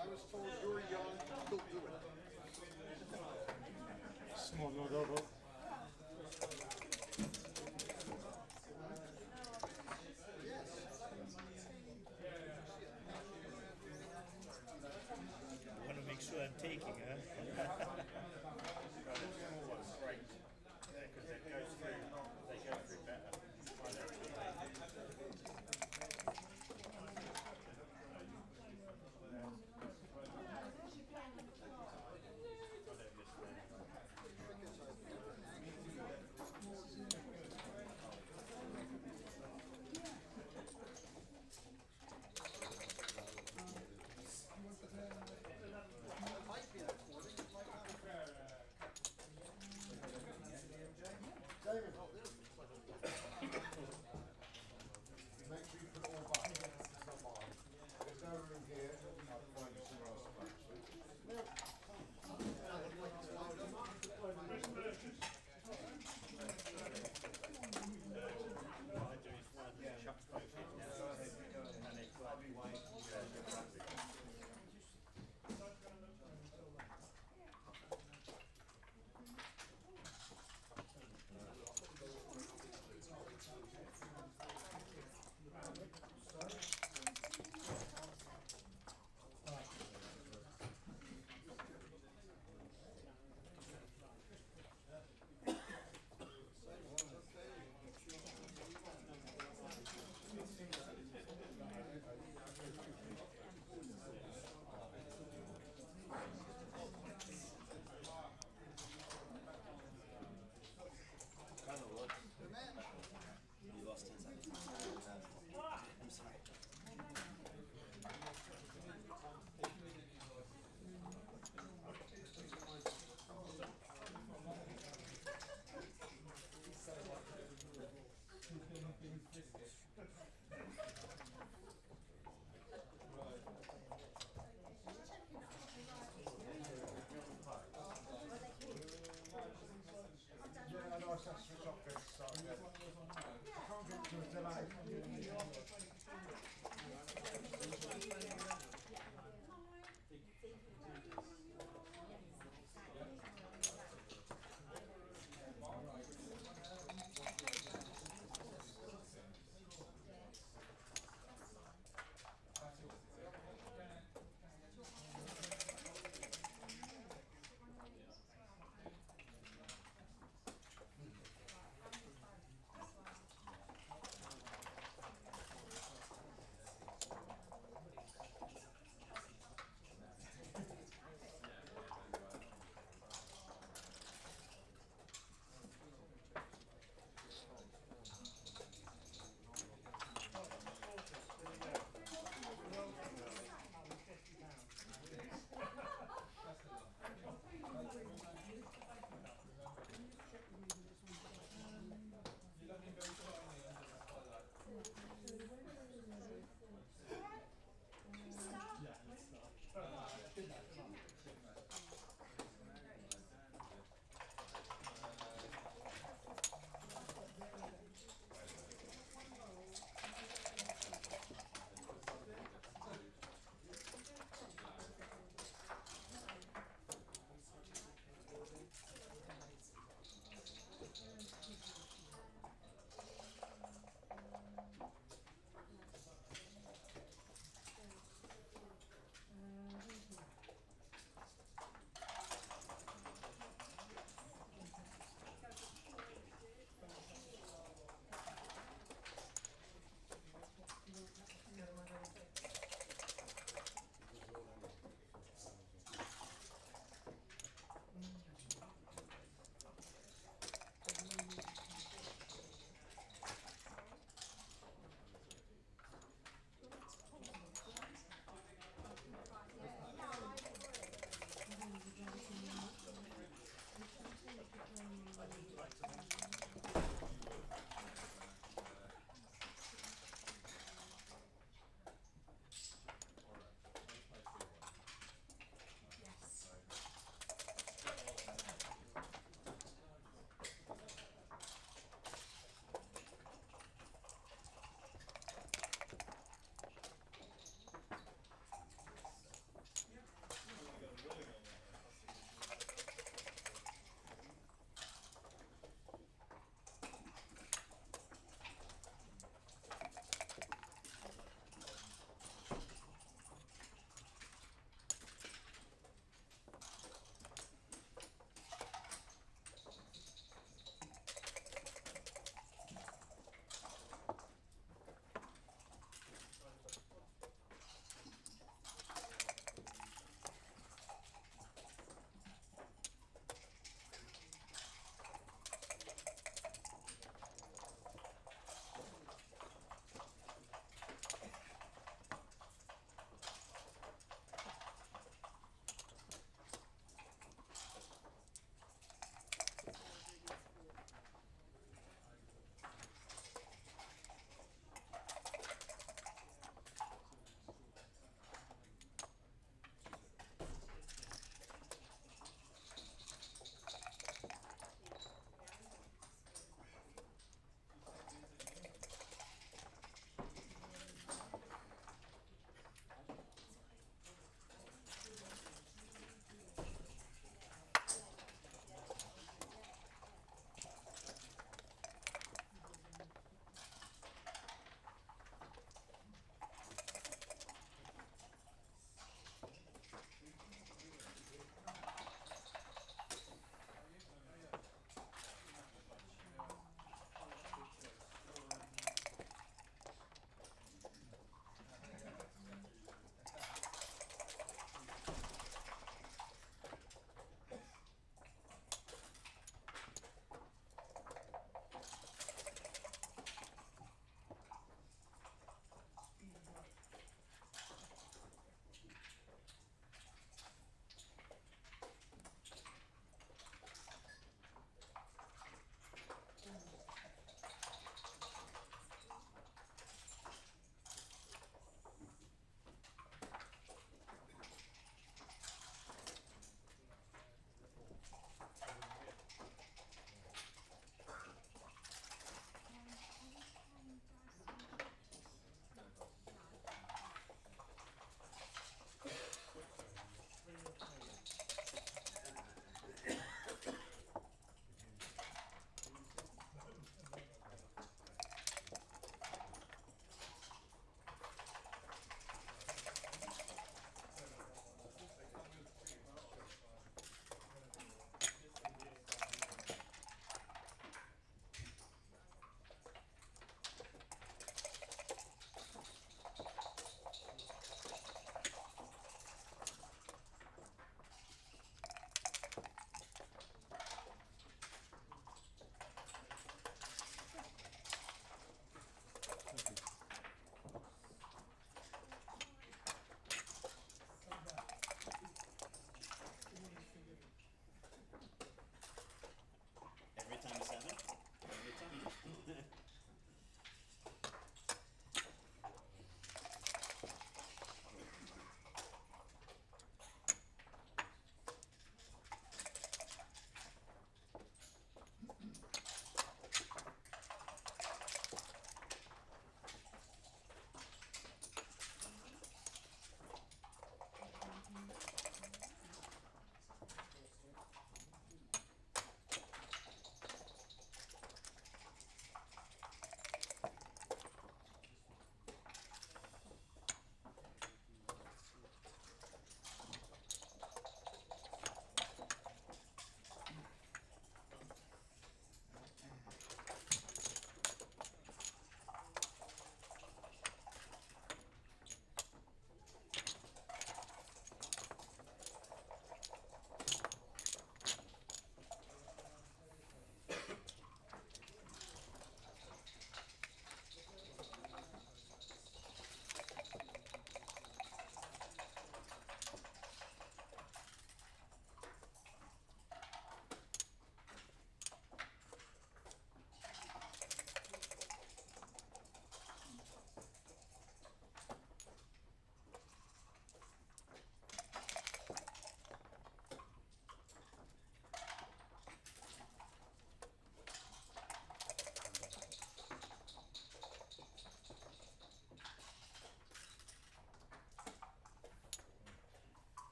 I was told you were young, don't do it. Small no double. Want to make sure I'm taking, huh? David, make sure you put it all back. It's not mine. There's no room here. I'll find you somewhere else to put. you lost 10 seconds. I'm sorry. Yeah, I know I said switch off this, so I can't get to a delay.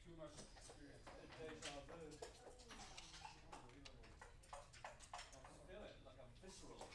Too much experience. Deja vu. Unbelievable. I can feel it like a visceral.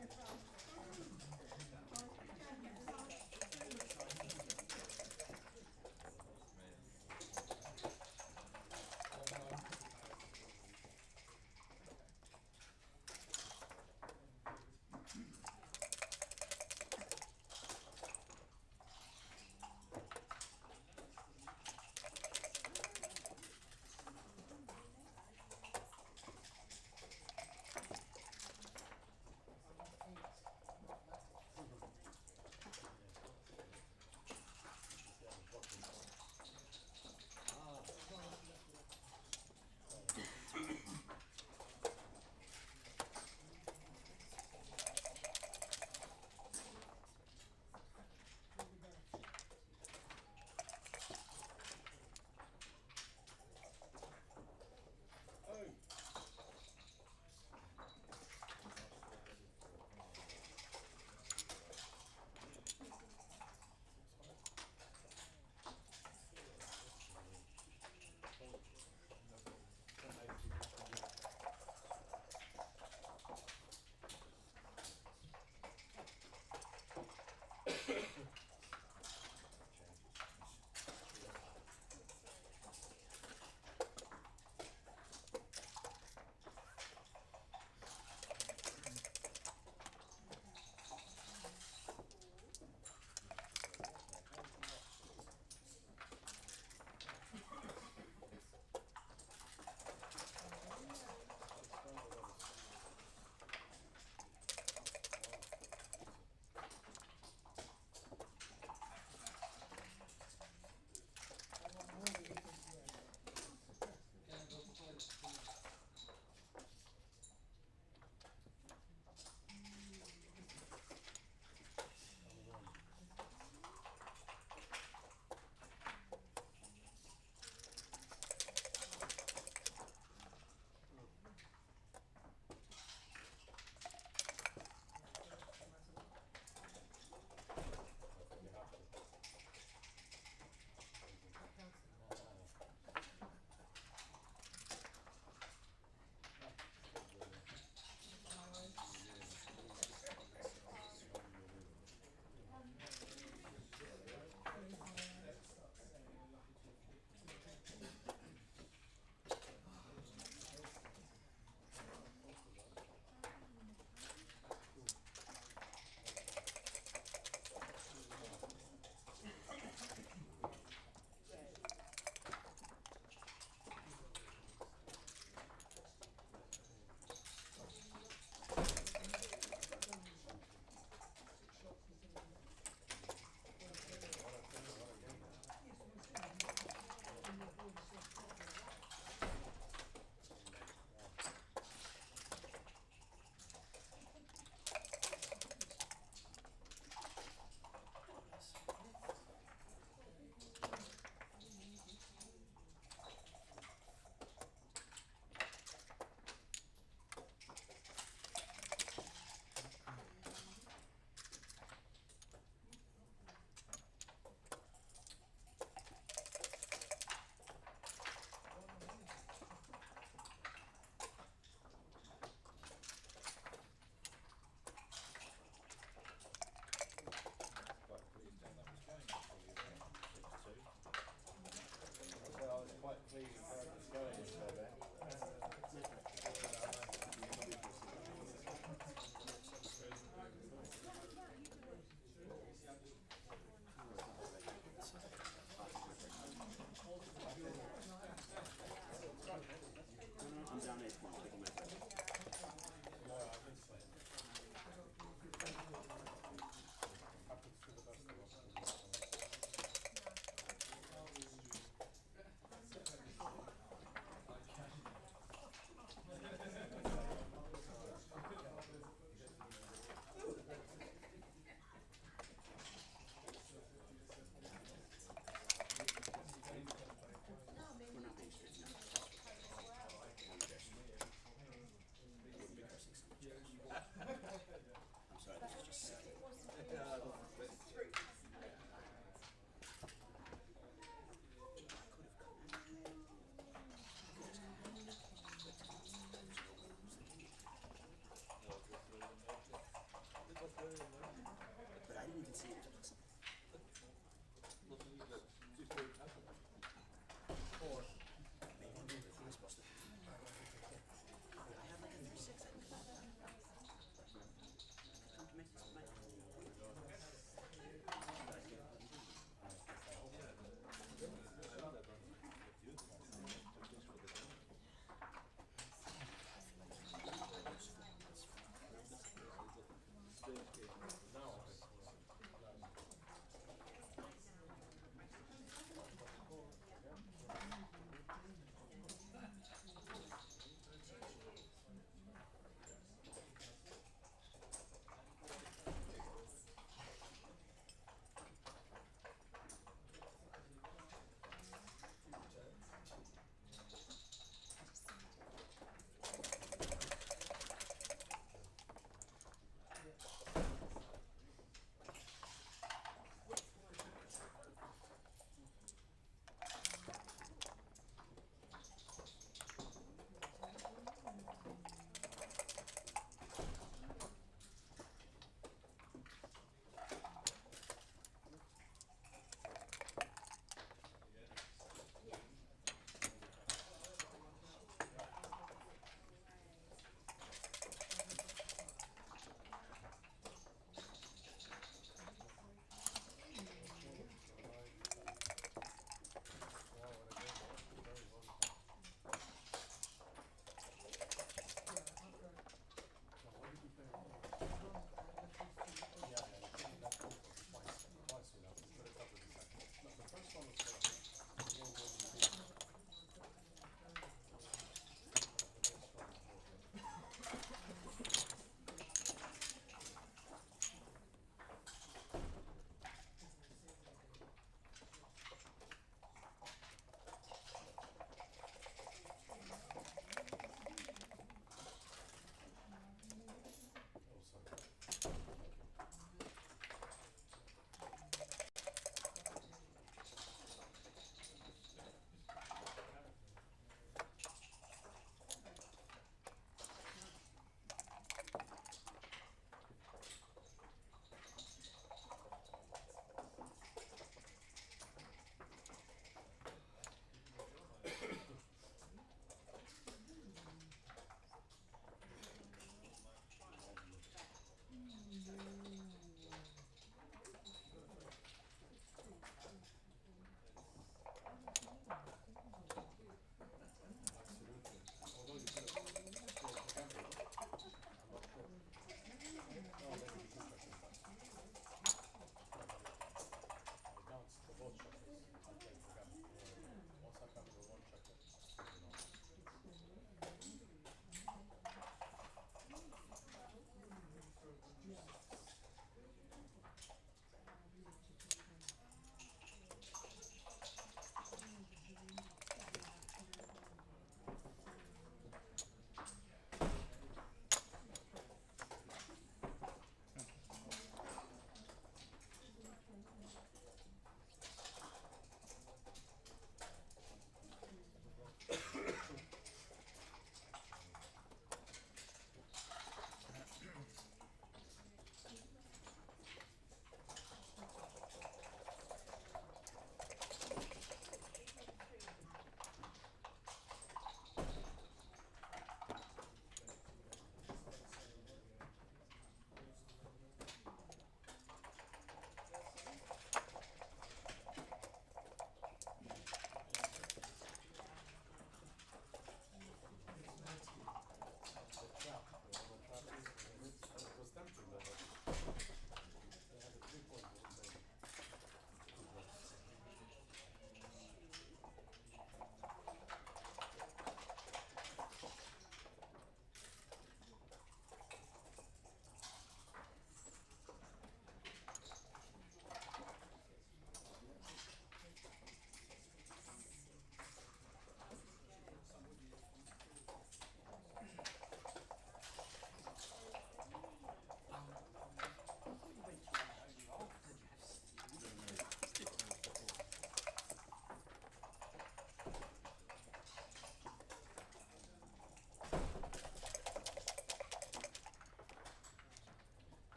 Thanks.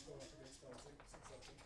go up against Celtic. Celtic.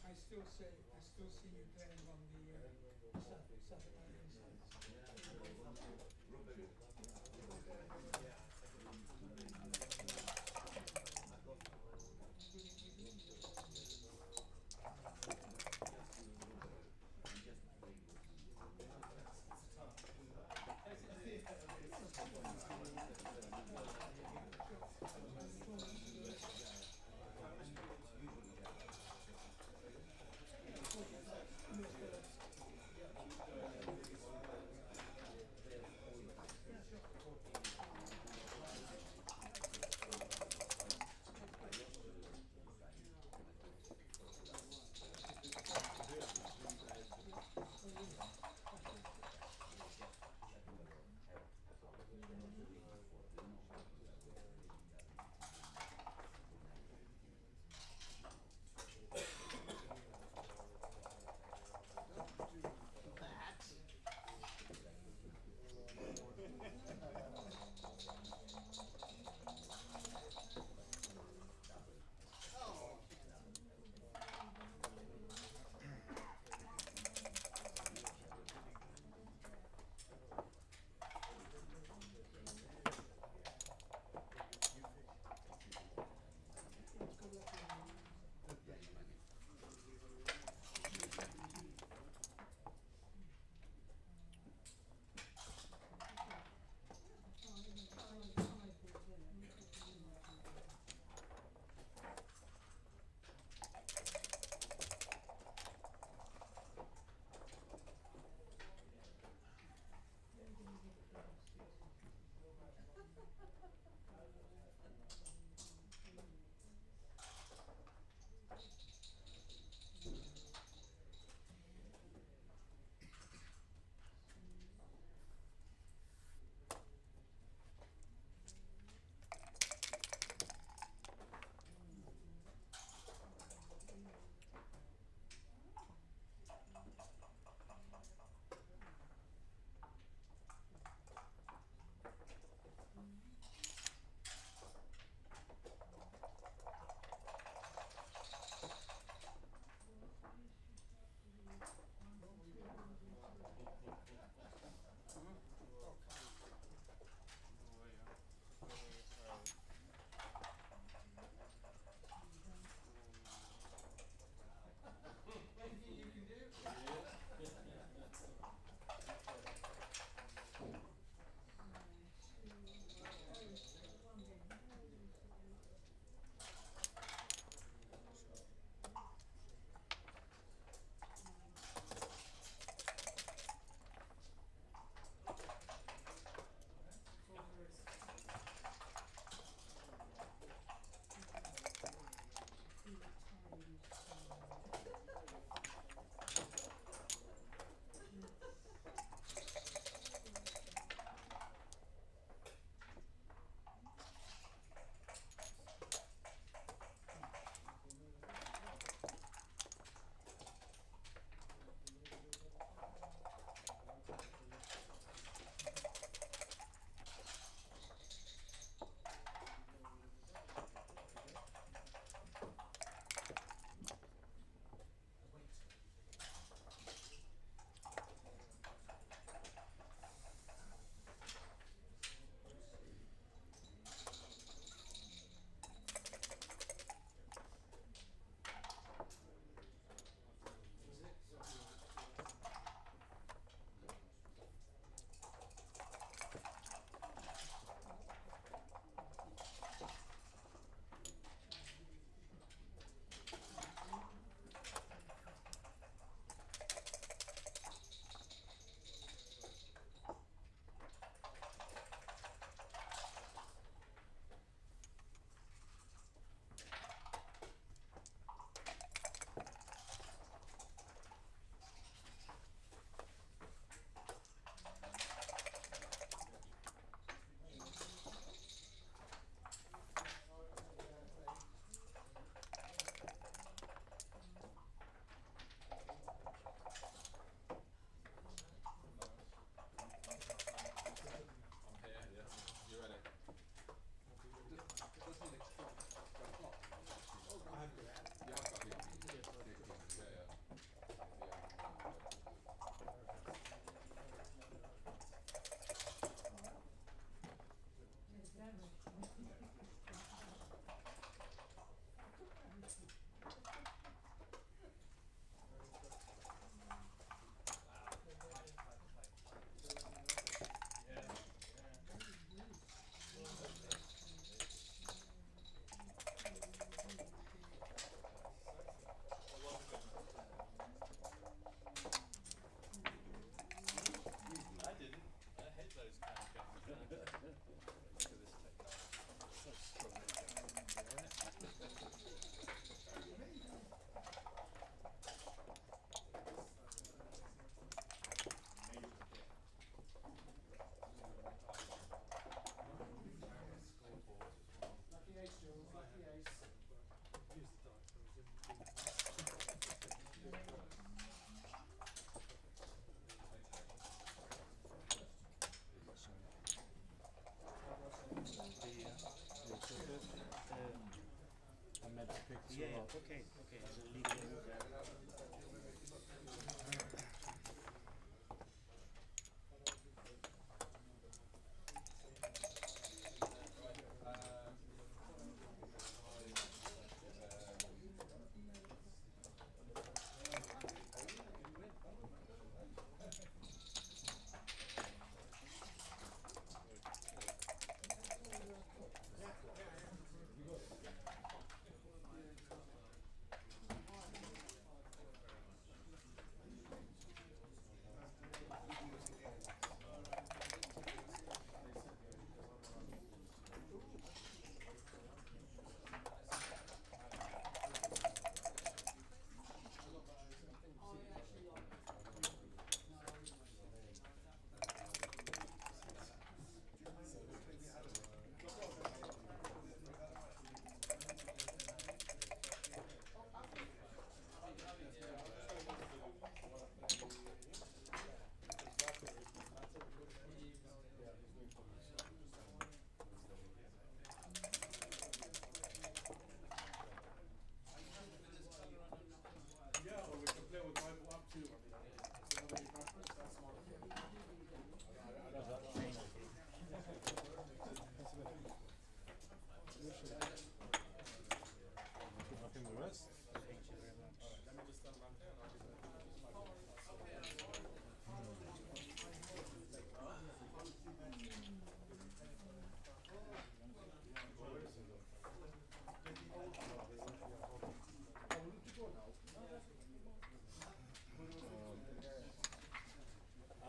I still see you playing on the Saturday.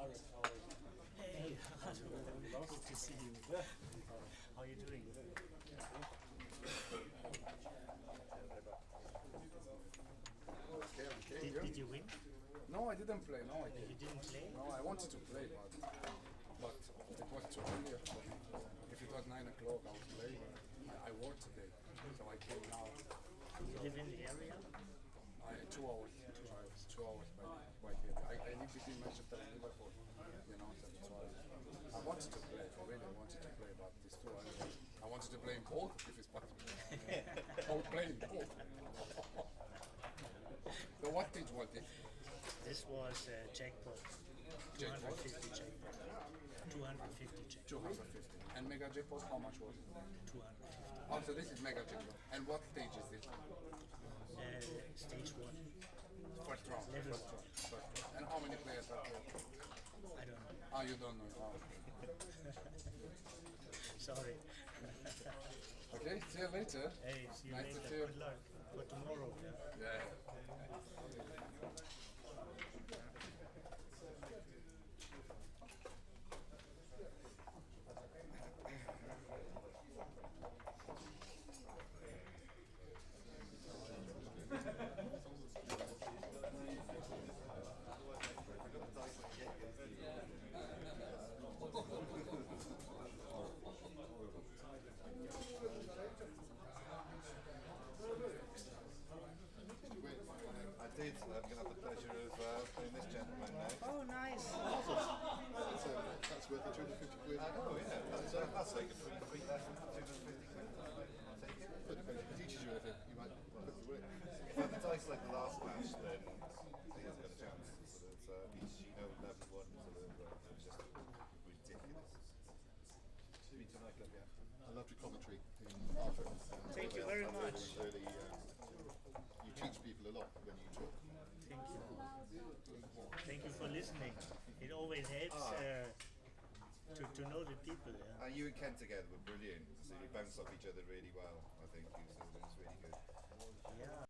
Hey, good to see you. How are you doing? Did you win? No, I didn't play. No, I You didn't. didn't play? No, I wanted to play, but it was too early. If it was 9 o'clock, I would play. I work today, so I came now. You live in the area? 2 hours. 2 hours by here. I live between Manchester and Liverpool. You know, so I wanted to play. I really wanted to play, but it's too early. I wanted to play in both if it's possible. I would play in both. So what pitch was it? This was jackpot. 250 jackpot. 250 jackpot. 250. And mega jackpot, how much was it? 250. Oh, so this is mega jackpot. And what stage is it? Stage 1. First round. Level First round. First round. And how many players are there? I don't know. Oh, you don't know. Oh, Sorry. okay. See you later. Hey, see you Nice later. to see you. Good luck for tomorrow. Yeah. Yeah. I did. I'm going to have the pleasure of playing this gentleman now. Oh, nice. That's worth the 250 quid. I know, yeah. That's like a 3,000, 250 quid. Take it. But it teaches you anything. You might put it away. If I had the dice like the last match, then he hasn't got a chance. So it's each, level 1 sort of just ridiculous. Me tonight, yeah. I loved your commentary in Arthur. Thank you very much. Really, you teach people a lot when you talk. Thank you. Thank you for listening. It always helps to know the people. Yeah. You and Ken together were brilliant. So you bounce off each other really well, I think. So it was really good. Yeah.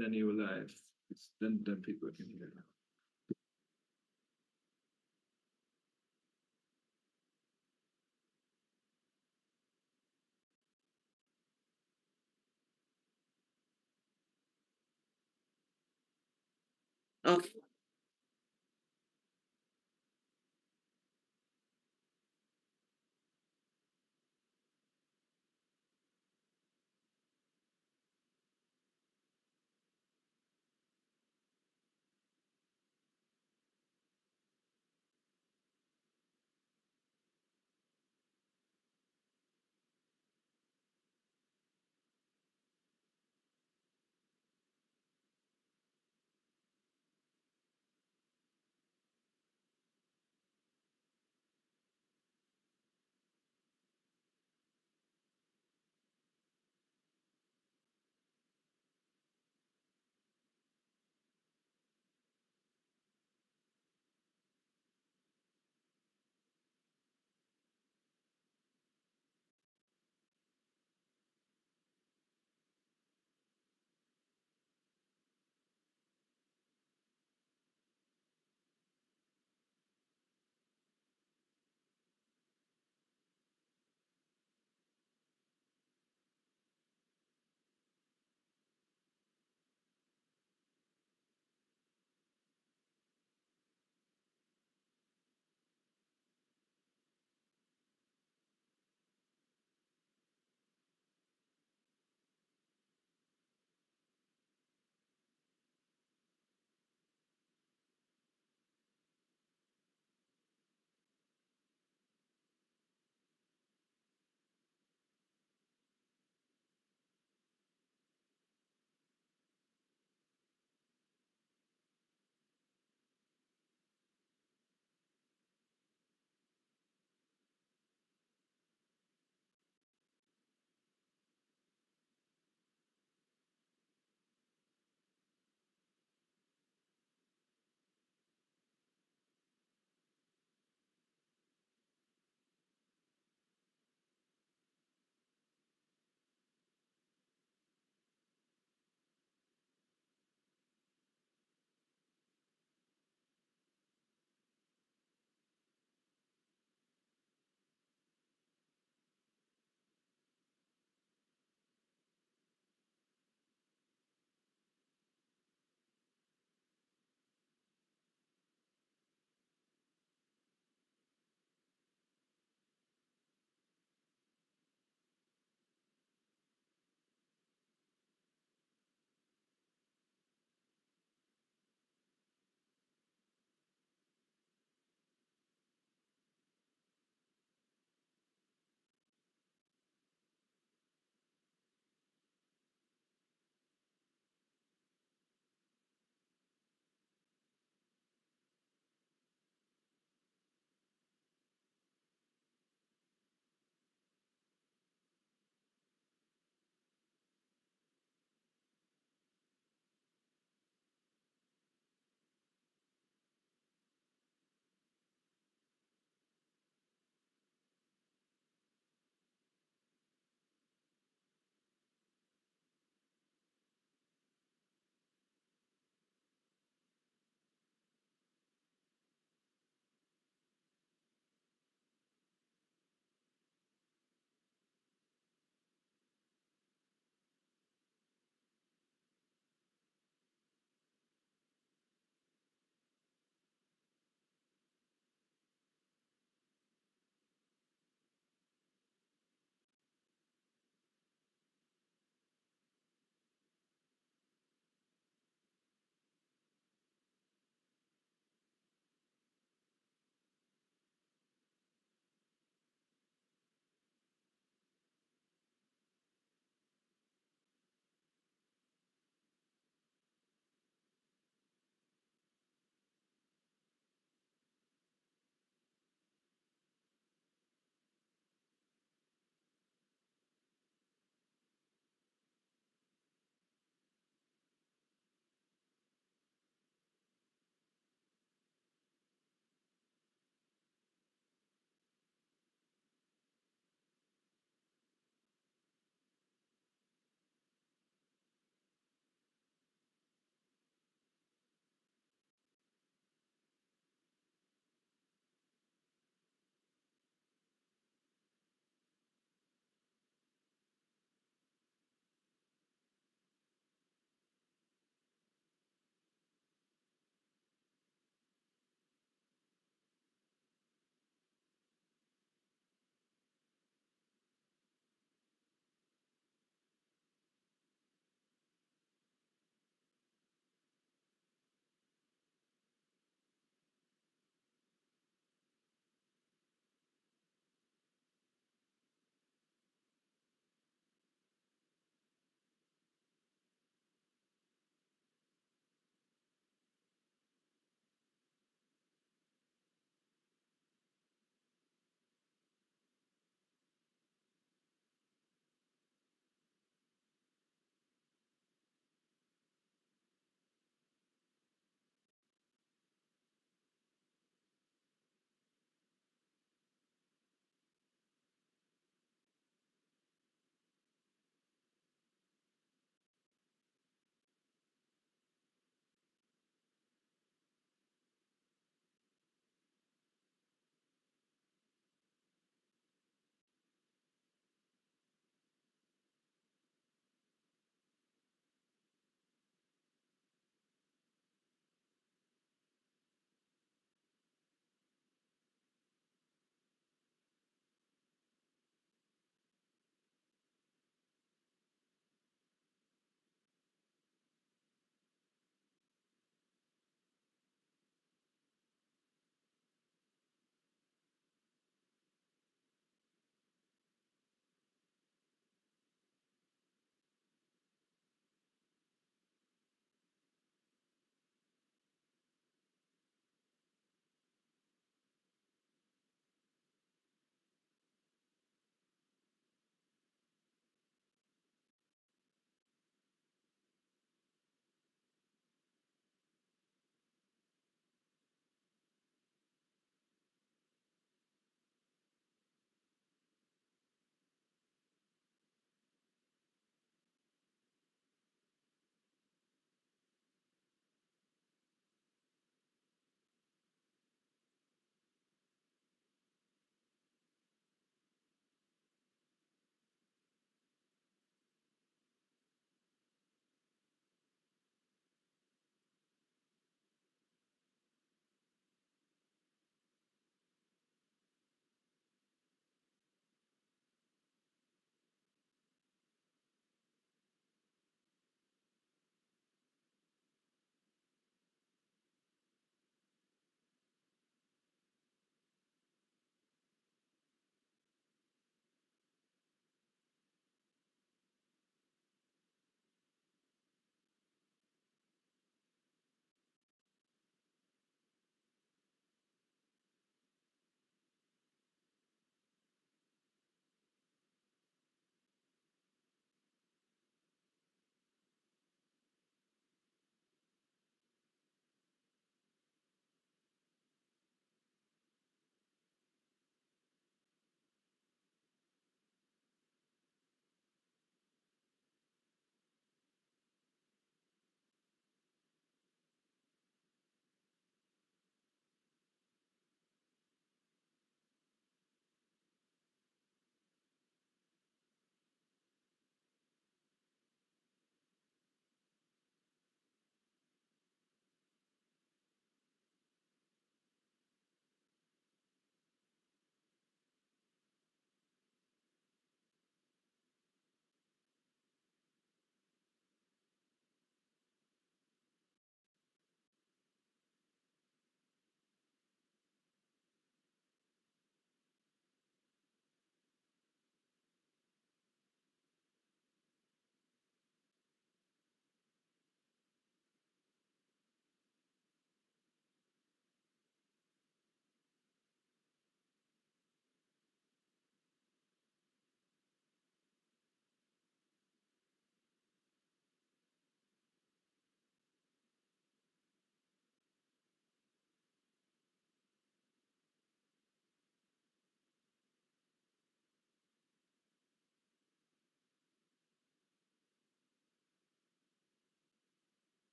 then you live. Then people can hear. Okay.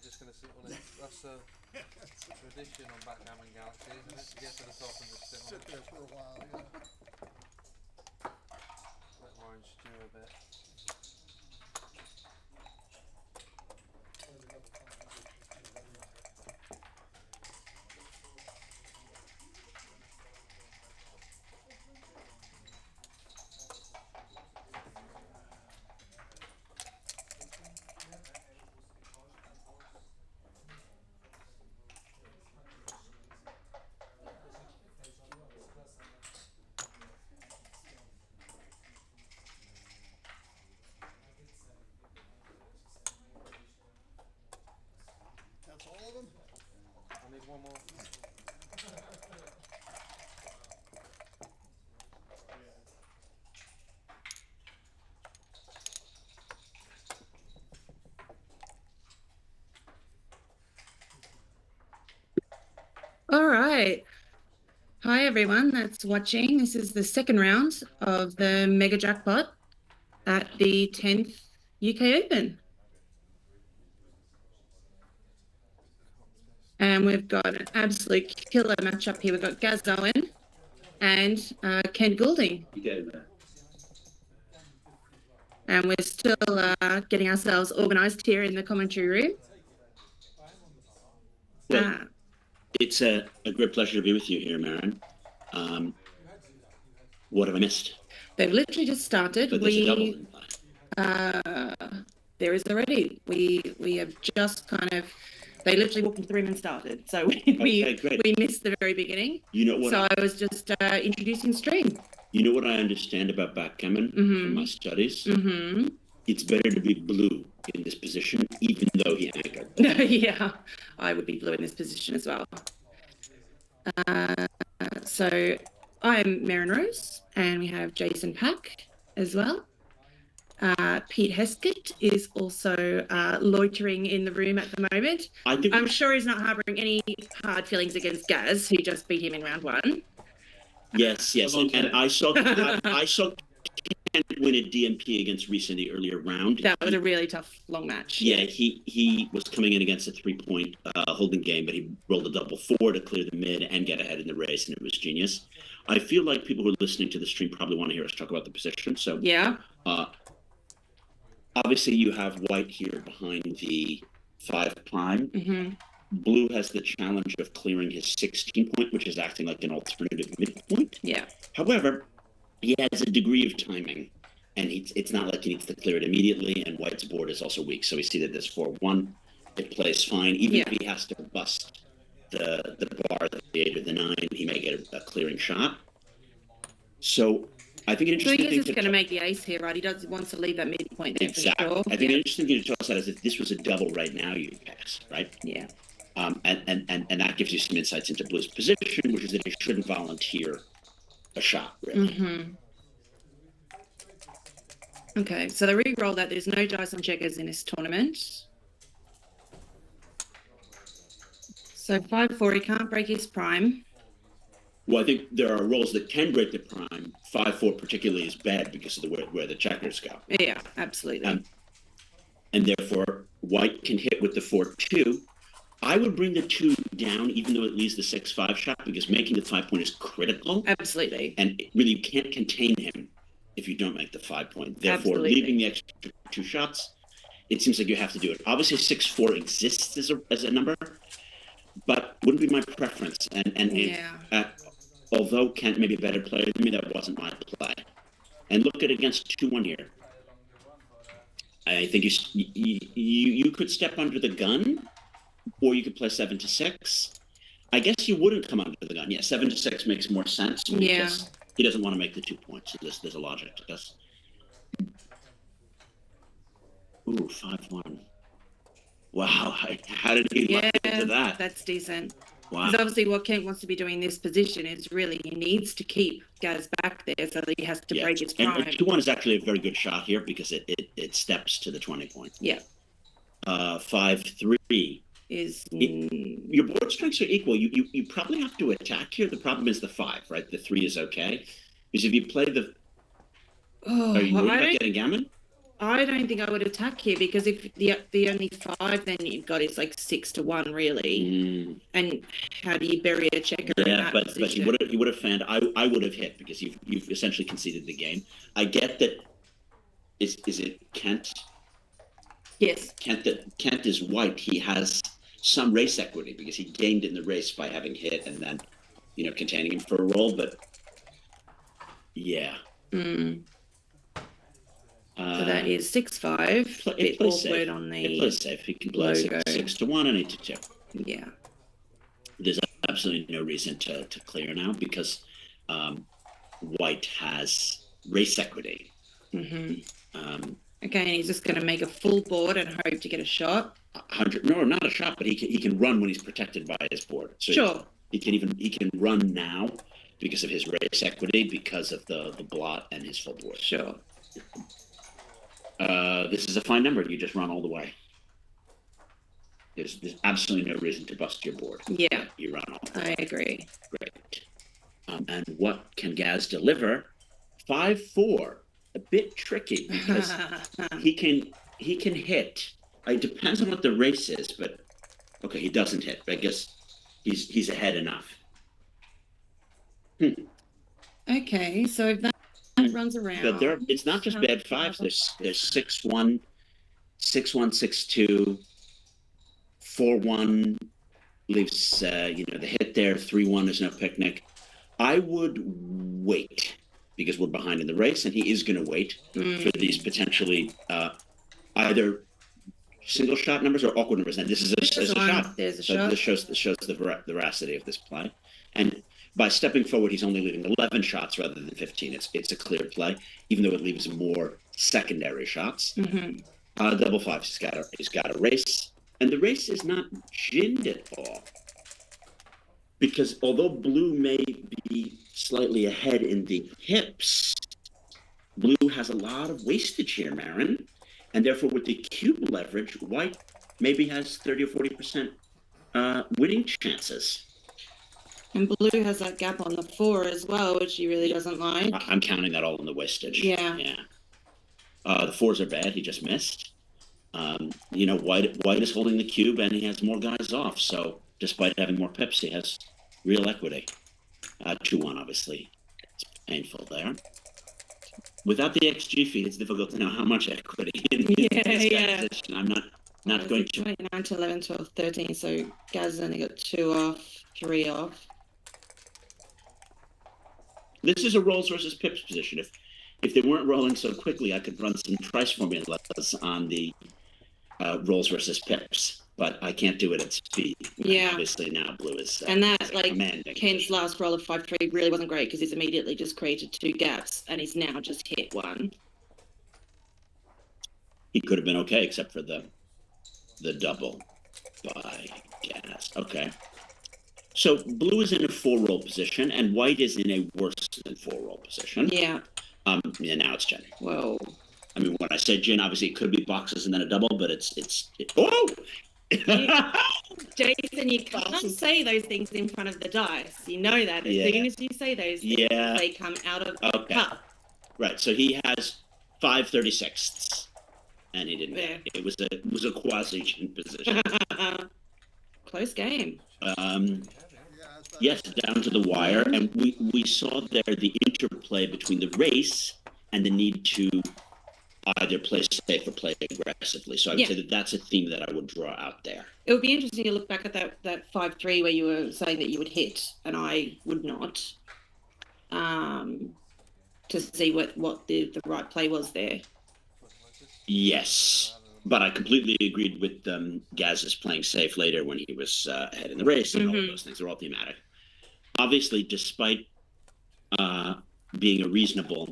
just going to sit on it. That's a tradition on Backgammon Galaxy, isn't it? To get to the top and just sit on Sit it. there for a while, yeah. Let mine stew a bit. That's all of them? I need one more. All right. Hi, everyone that's watching. This is the second round of the Mega Jackpot at the 10th UK Open. And we've got an absolute killer matchup here. We've got Gaz Owen and Kent Goulding. And we're still getting ourselves organised here in the commentary room. Well, it's a great pleasure to be with you here, Marin. What have I missed? They've literally just started. But there's a double in There is already. We have just kind of. They literally walked into the room and started. So we missed the very beginning. You know what? So I was just introducing stream. You know what I understand about backgammon from my studies? It's better to be blue in this position, even though he anchored. Yeah, I would be blue in this position as well. So I'm Marin Rose, and we have Jason Pack as well. Pete Heskett is also loitering in the room at the moment. I'm sure he's not harbouring any hard feelings against Gaz, who just beat him in round one. Yes, and I saw Kent win a DMP against Reese in the earlier round. That was a really tough long match. Yeah, he was coming in against a 3-point holding game, but he rolled a double 4 to clear the mid and get ahead in the race, and it was genius. I feel like people who are listening to the stream probably want to hear us talk about the position. So yeah. Obviously, you have white here behind the 5 prime. Blue has the challenge of clearing his 16-point, which is acting like an alternative midpoint. Yeah. However, he has a degree of timing, and it's not like he needs to clear it immediately, and white's board is also weak. So we see that this 4-1, it plays fine. Even if he has to bust the bar, the 8 or the 9, he may get a clearing shot. So I think an interesting thing. So he is just going to make the ace here, right? He wants to leave that midpoint there. Exactly. For sure. I think an interesting thing to tell us that is if this was a double right now, you'd pass, right? Yeah. And that gives you some insights into Blue's position, which is that he shouldn't volunteer a shot, really. Okay, so they re-roll that. There's no dice on checkers in this tournament. So 5-4, he can't break his prime. Well, I think there are rolls that can break the prime. 5-4 particularly is bad because of the where the checkers go. Yeah, absolutely. And therefore, white can hit with the 4-2. I would bring the 2 down, even though it leaves the 6-5 shot, because making the 5-point is critical. Absolutely. And really, you can't contain him if you don't make the 5-point. Therefore, Absolutely. leaving the extra 2 shots, it seems like you have to do it. Obviously, 6-4 exists as a number, but wouldn't be my preference. Although Kent may be a better player than me, that wasn't my play. And look at against 2-1 here. I think you could step under the gun, or you could play 7-6. I guess you wouldn't come under the gun. Yeah, 7-6 makes more sense. Because he doesn't want to make the 2 points. There's a logic to this. Ooh, 5-1. Wow, how did he lock into that? That's decent. Wow. Because obviously what Kent wants to be doing in this position is really he needs to keep Gaz back there so that he has to break his prime. And 2-1 is actually a very good shot here because it steps to the 20 point. Yeah. 5-3 is your board strengths are equal. You probably have to attack here. The problem is the 5, right? The 3 is okay. Because if you play the are you worried about getting gammon? I don't think I would attack here because if the only 5 then you've got is like 6 to 1 really, and how do you bury a checker in Yeah, that but position? he would have fanned. I would have hit because you've essentially conceded the game. I get that. Is it Kent? Yes. Kent is white. He has some race equity because he gained in the race by having hit and then, containing him for a roll. But yeah. So that is 6-5. It plays safe. On the It plays safe. He can play logo. 6 to 1 and 8 to 2. Yeah. There's absolutely no reason to clear now because white has race equity. Okay, and he's just going to make a full board and hope to get a shot. 100. No, not a shot, but he can run when he's protected by his board. So sure. He can run now because of his race equity, because of the blot and his full board. Sure. This is a fine number. You just run all the way. There's absolutely no reason to bust your board. Yeah. You run all the way. I agree. Great. And what can Gaz deliver? 5-4. A bit tricky because he can hit. It depends on what the race is, but okay, he doesn't hit. I guess he's ahead enough. Okay, so if that runs around, but it's not just bad 5s. There's 6-1, 6-1, 6-2, 4-1 leaves the hit there. 3-1 is no picnic. I would wait because we're behind in the race, and he is going to wait for these potentially either single shot numbers or awkward numbers. And this is a shot. There's a shot. This shows the veracity of this play. And by stepping forward, he's only leaving 11 shots rather than 15. It's a clear play, even though it leaves more secondary shots. Double 5. He's got a race, and the race is not ginned at all. Because although blue may be slightly ahead in the hips, blue has a lot of wastage here, Marin. And therefore, with the cube leverage, white maybe has 30 or 40% winning chances. And blue has that gap on the 4 as well, which he really doesn't like. I'm counting that all in the wastage. Yeah. The 4s are bad. He just missed. White is holding the cube, and he has more guys off. So despite having more pips, he has real equity. 2-1, obviously. It's painful there. Without the XG feed, it's difficult to know how much equity in this position. I'm not going to... 29 to 11, 12, 13, so Gaz only got 2 off, 3 off. This is a rolls versus pips position. If they weren't rolling so quickly, I could run some trice formulas on the rolls versus pips, but I can't do it at speed. Yeah. Obviously now blue is and that commanding. Ken's last roll of 5-3 really wasn't great because he's immediately just created 2 gaps and he's now just hit 1. He could have been okay except for the double by gas. Okay. So blue is in a 4-roll position and white is in a worse than 4-roll position. Yeah. Yeah, now it's gin. Whoa. I mean, when I say gin, obviously it could be boxes and then a double, but oh! Jason, you can't say those things in front of the dice. You know that. As soon as you say those things, they come out of the cup. Right. So he has 5/36, and he didn't. Yeah. It was a quasi-gin position. Close game. Yes, down to the wire, and we saw there the interplay between the race and the need to either play safe or play aggressively. So I would say that's a theme that I would draw out there. It would be interesting to look back at that 5-3 where you were saying that you would hit and I would not, to see what the right play was there. Yes, but I completely agreed with Gaz's playing safe later when he was ahead in the race, and all of those things are all thematic. Obviously, despite being a reasonable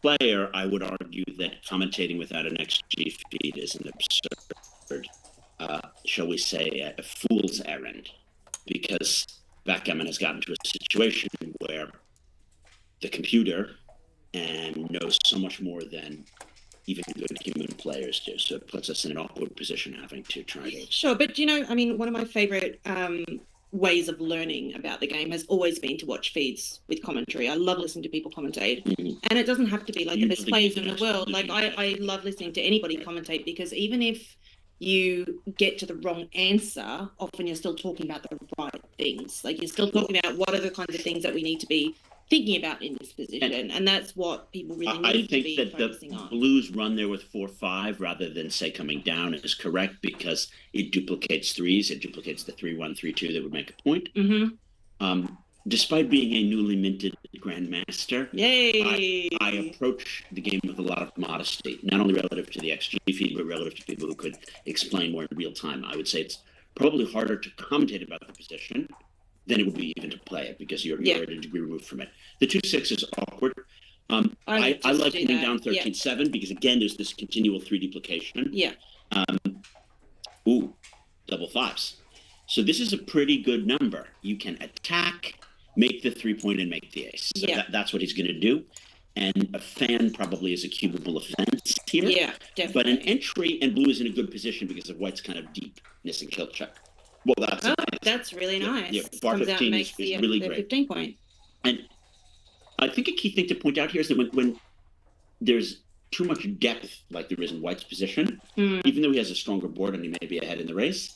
player, I would argue that commentating without an XG feed is an absurd, shall we say, a fool's errand, because backgammon has gotten to a situation where the computer knows so much more than even good human players do. So it puts us in an awkward position having to try to... Sure, but one of my favorite ways of learning about the game has always been to watch feeds with commentary. I love listening to people commentate, and it doesn't have to be like the best players in the world. Like I love listening to anybody commentate, because even if you get to the wrong answer, often you're still talking about the right things. Like you're still talking about what are the kinds of things that we need to be thinking about in this position, and that's what people really need to be focusing on. Blues run there with 4-5 rather than say coming down is correct, because it duplicates threes. It duplicates the 3-1, 3-2 that would make a point. Despite being a newly minted grandmaster, Yay! I approach the game with a lot of modesty, not only relative to the XG feed, but relative to people who could explain more in real time. I would say it's probably harder to commentate about the position than it would be even to play it, because you're at a degree removed from it. The 2-6 is awkward. I like hitting down 13-7 because, again, there's this continual 3 duplication. Double 5s. So this is a pretty good number. You can attack, make the 3-point, and make the ace. So that's what he's going to do. And a fan probably is a cubable offense here. Yeah, definitely. But an entry, and blue is in a good position because of white's kind of deepness and kill check. Well, that's really nice. Yeah, bar 15 is really great. 15 point. And I think a key thing to point out here is that when there's too much depth, like there is in white's position, even though he has a stronger board and he may be ahead in the race,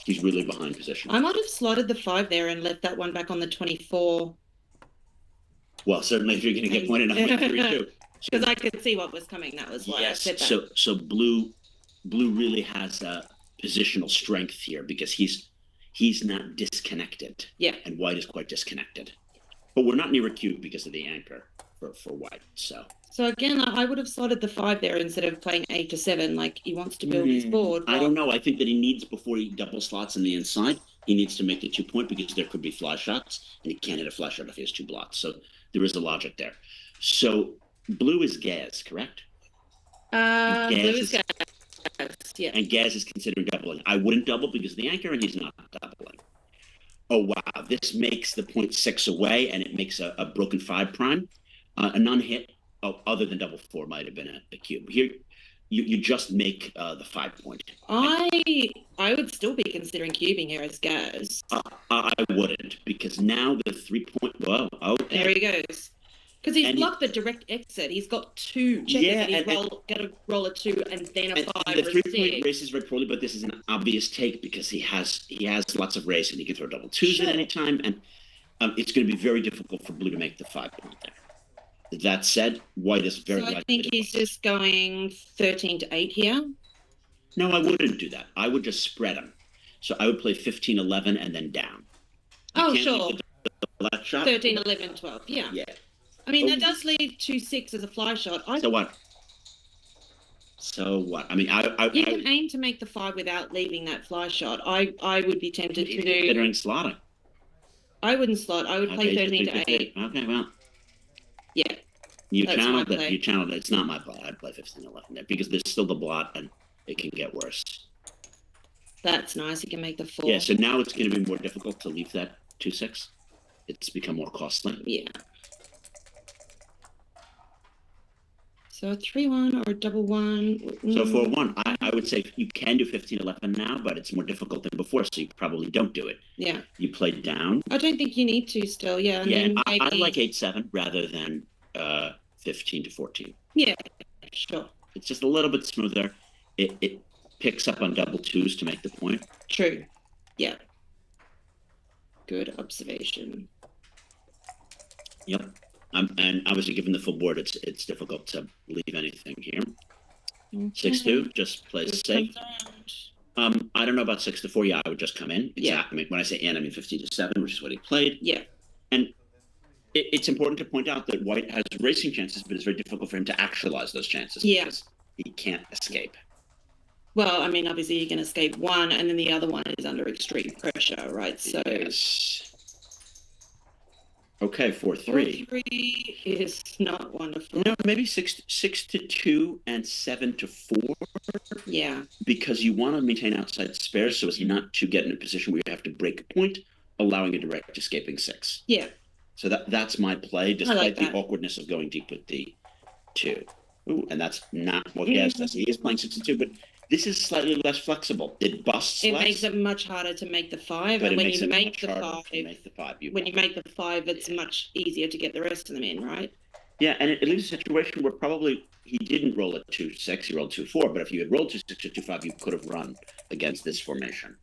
he's really behind position. I might have slotted the 5 there and left that one back on the 24. Well, certainly if you're going to get pointed on 3-2. Because I could see what was coming. That was why I said that. So blue really has a positional strength here because he's not disconnected. Yeah. And white is quite disconnected. But we're not near a cube because of the anchor for white. So again, I would have slotted the 5 there instead of playing 8 to 7. Like he wants to build his board. I don't know. I think that he needs, before he double slots on the inside, he needs to make the 2-point because there could be fly shots, and he can't hit a fly shot if he has 2 blots. So there is a logic there. So blue is Gaz, correct? Blue is Gaz. Yeah. And Gaz is considering doubling. I wouldn't double because of the anchor, and he's not doubling. Oh wow! This makes the 0.6 away, and it makes a broken 5 prime. A non-hit, other than double 4, might have been a cube. Here, you just make the 5-point. I would still be considering cubing here as Gaz. I wouldn't, because now the 3-point. Whoa! Okay. There he goes. Because he's blocked the direct exit. He's got 2 checkers, and he's going to roll a 2 and then a 5 or a 6. The 3-point races very poorly, but this is an obvious take because he has lots of race and he can throw double 2s at any time, and it's going to be very difficult for blue to make the 5-point there. That said, white is very likely. I think he's just going 13 to 8 here. No, I wouldn't do that. I would just spread them. So I would play 15, 11, and then down. Sure. Left shot. 13, 11, 12. Yeah. Yeah. I mean, that does leave 2-6 as a fly shot. So what? I mean, you can aim to make the 5 without leaving that fly shot. I would be tempted to do. Considering slotting. I wouldn't slot. I would play 13 to 8. Okay, well. Yeah. You channeled it. You channeled it. It's not my play. I'd play 15, 11 there because there's still the blot and it can get worse. That's nice. You can make the 4. Yeah. So now it's going to be more difficult to leave that 2-6. It's become more costly. Yeah. So a 3-1 or a double 1. So for 1, I would say you can do 15, 11 now, but it's more difficult than before, so you probably don't do it. Yeah. You play down. I don't think you need to still, yeah. And yeah, then I like 8-7 rather than 15 to 14. Yeah, sure. It's just a little bit smoother. It picks up on double 2s to make the point. True. Yeah. Good observation. Yep. And obviously, given the full board, it's difficult to leave anything here. Okay. 6-2 just plays safe. I don't know about 6-4. Yeah, I would just come in. I mean, when I say in, I mean 15 to 7, which is what he played. Yeah. And it's important to point out that white has racing chances, but it's very difficult for him to actualize those chances. Yeah. Because he can't escape. Well, I mean, obviously you can escape one, and then the other one is under extreme pressure, right? So. Yes. Okay, 4-3. 4-3 is not wonderful. No, maybe 6 to 2 and 7 to 4. Yeah. Because you want to maintain outside spares so as not to get in a position where you have to break a point, allowing a direct escaping 6. Yeah. So that's my play, despite like the awkwardness of going deep with the 2. Ooh, and that's not what Gaz does. He is playing 6 and 2, but This is slightly less flexible. It busts It less, makes it much harder to make the 5, but and it when makes you it make much the harder 5, to make the 5. when you make the 5, it's Yeah. much easier to get the rest of them in, right? Yeah, and it leaves a situation where probably he didn't roll a 2-6, he rolled 2-4, but if you had rolled 2-6 or 2-5, you could have run against this formation.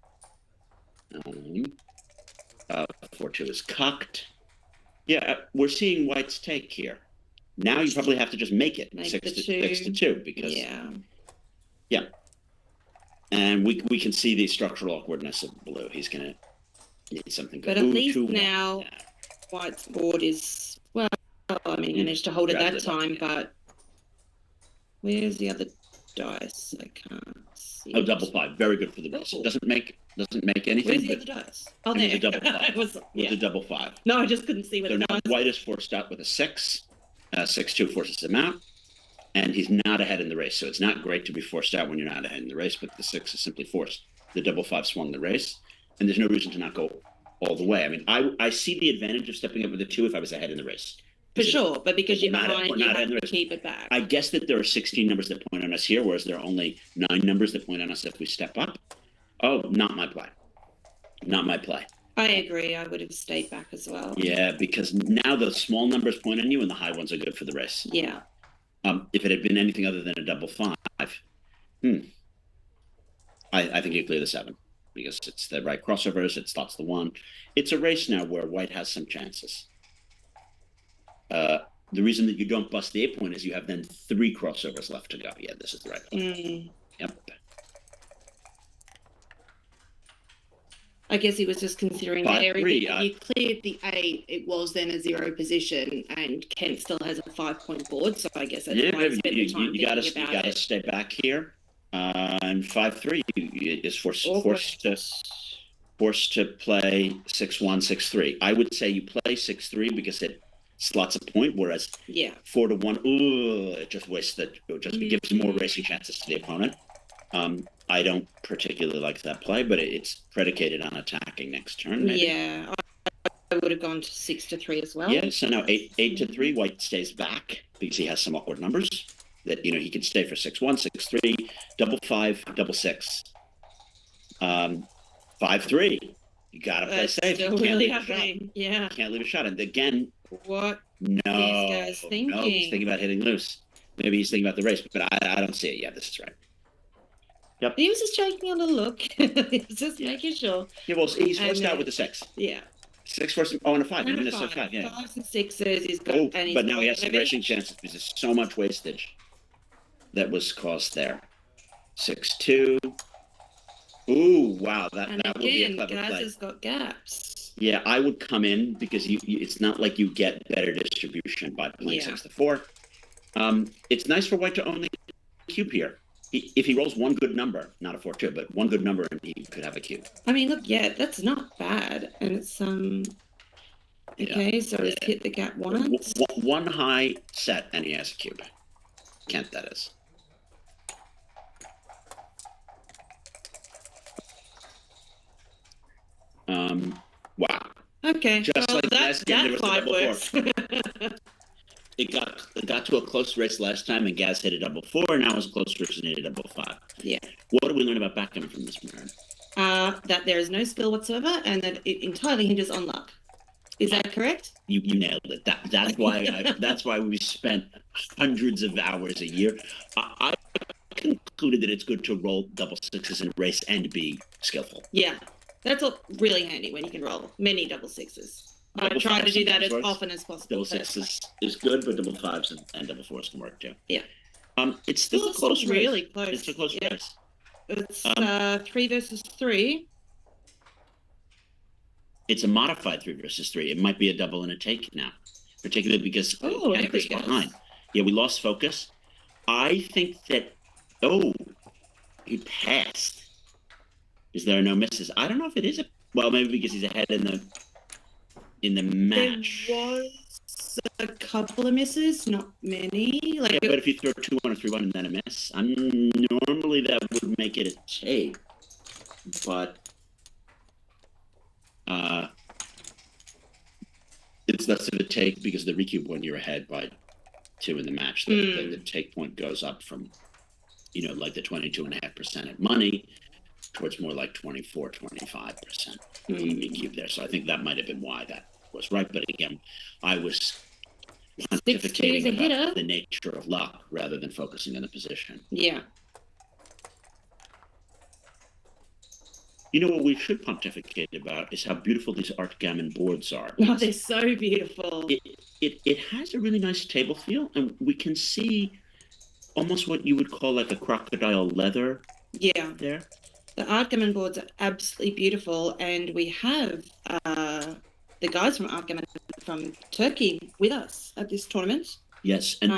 4-2 is cucked. Yeah, we're seeing white's take here. Now you probably have to just make it Make 6 the to 2 because yeah. And we can see the structural awkwardness of blue. He's gonna need something good. But at least 2-1. now Yeah. white's board is, well, I mean, managed to hold it that time, but where's the other dice? I can't see. Oh, double 5, very good for the race. It doesn't make anything. Where's the other dice? Oh, it there. was a double 5. It was, It was a double 5. No, I just couldn't see what So the now dice. white is forced out with a 6. 6-2 forces him out, and he's not ahead in the race. So it's not great to be forced out when you're not ahead in the race, but the 6 is simply forced. The double 5 swung the race, and there's no reason to not go all the way. I mean, I see the advantage of stepping up with a 2 if I was ahead in the race. For sure, but because you're behind, you have to race. keep it back. I guess that there are 16 numbers that point on us here, whereas there are only 9 numbers that point on us if we step up. Oh, not my play. Not my play. I agree. I would have stayed back as well. Yeah, because now the small numbers point on you and the high ones are good for the race. Yeah. If it had been anything other than a double 5, I think you clear the 7 because it's the right crossovers, it slots the 1. It's a race now where white has some chances. The reason that you don't bust the 8 point is you have then 3 crossovers left to go. Yeah, this is the right play. Yep. I guess he was just considering that 5-3, everything. You cleared the 8, it was then a 0 position, and Kent still has a 5-point board, so I guess that's why he spent the time you gotta thinking about it. stay back here. And 5-3 is forced to play 6-1, 6-3. I would say you play 6-3 because it slots a point, whereas 4-1, it just wastes it gives more racing chances to the opponent. I don't particularly like that play, but it's predicated on attacking next turn. Maybe. Yeah, I would have gone to 6-3 as well. Yeah, so now 8-3, white stays back because he has some awkward numbers that he can stay for 6-1, 6-3, double 5, double 6, 5-3. You gotta play safe. Still really happening. Yeah. Can't leave a shot. And again, what? No, these guys thinking? No, he's thinking about hitting loose. Maybe he's thinking about the race, but I don't see it. Yeah, this is right. Yep. He was just taking a look. He was just making sure. Yeah, well, he's forced out with a 6. Yeah. 6 forced. Oh, and a 5. And Even a a 5. Yeah. 5s and 6s. He's got. Oh, and he's but now he has got some racing chances because there's so much wastage that was caused there. 6-2. Ooh, wow, that would be a clever Gaz play. has got gaps. Yeah, I would come in because it's not like you get better distribution by playing 6-4. It's nice for white to own the cube here. If he rolls one good number, not a 4-2, but one good number, and he could have a cube. I mean, look, that's not bad, and it's okay. So he's hit the gap once. One high set, and he has a cube. Kent, that is. Wow. Okay. Just well, like last game, there was the double 4. works. It got to a close race last time, and Gaz hit a double 4. Now it's a close race and hit a double 5. Yeah. What do we learn about backgammon from this, Maren? That there is no skill whatsoever, and that it entirely hinges on luck. Is that correct? You nailed it. That's why that's why we spent hundreds of hours a year. I concluded that it's good to roll double 6s in a race and be skillful. Yeah, that's really handy when you can roll many double 6s. I try to do that as often as possible. Double 6s is good, but double 5s and double 4s can work too. Yeah. It's still a close race. Really close. It's a close race. It's 3 versus 3. It's a modified 3 versus 3. It might be a double and a take now, particularly because Kent is behind. Yeah, we lost focus. I think that. Oh, he passed. Is there no misses? I don't know if it is well, maybe because he's ahead in the match. There was a couple of misses, not many. Yeah, but if you throw 2-1 or 3-1 and then a miss, normally that would make it a take. But it's less of a take because the recube when you're ahead by 2 in the match, the take point goes up from like the 22.5% at money towards more like 24, 25% cube there. So I think that might have been why that was right. But again, I was pontificating about the nature of luck rather than focusing on the position. Yeah. What we should pontificate about is how beautiful these Art Gammon boards are. Oh, they're so beautiful. It has a really nice table feel, and we can see almost what you would call like a crocodile leather. Yeah. There. The Art Gammon boards are absolutely beautiful, and we have the guys from Art Gammon from Turkey with us at this tournament. Yes, and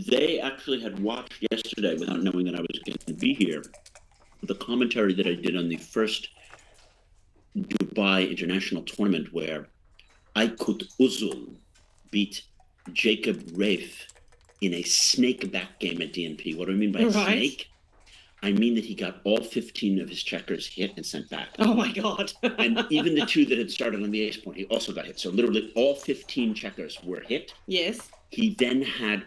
they actually had watched yesterday without knowing that I was going to be here. The commentary that I did on the first Dubai International Tournament where Aykut Uzul beat Jacob Rafe in a snake back game at DNP. What do I mean by snake? I mean that he got all 15 of his checkers hit and sent back. Oh my God. And even the 2 that had started on the ace point, he also got hit. So literally all 15 checkers were hit. Yes. He then had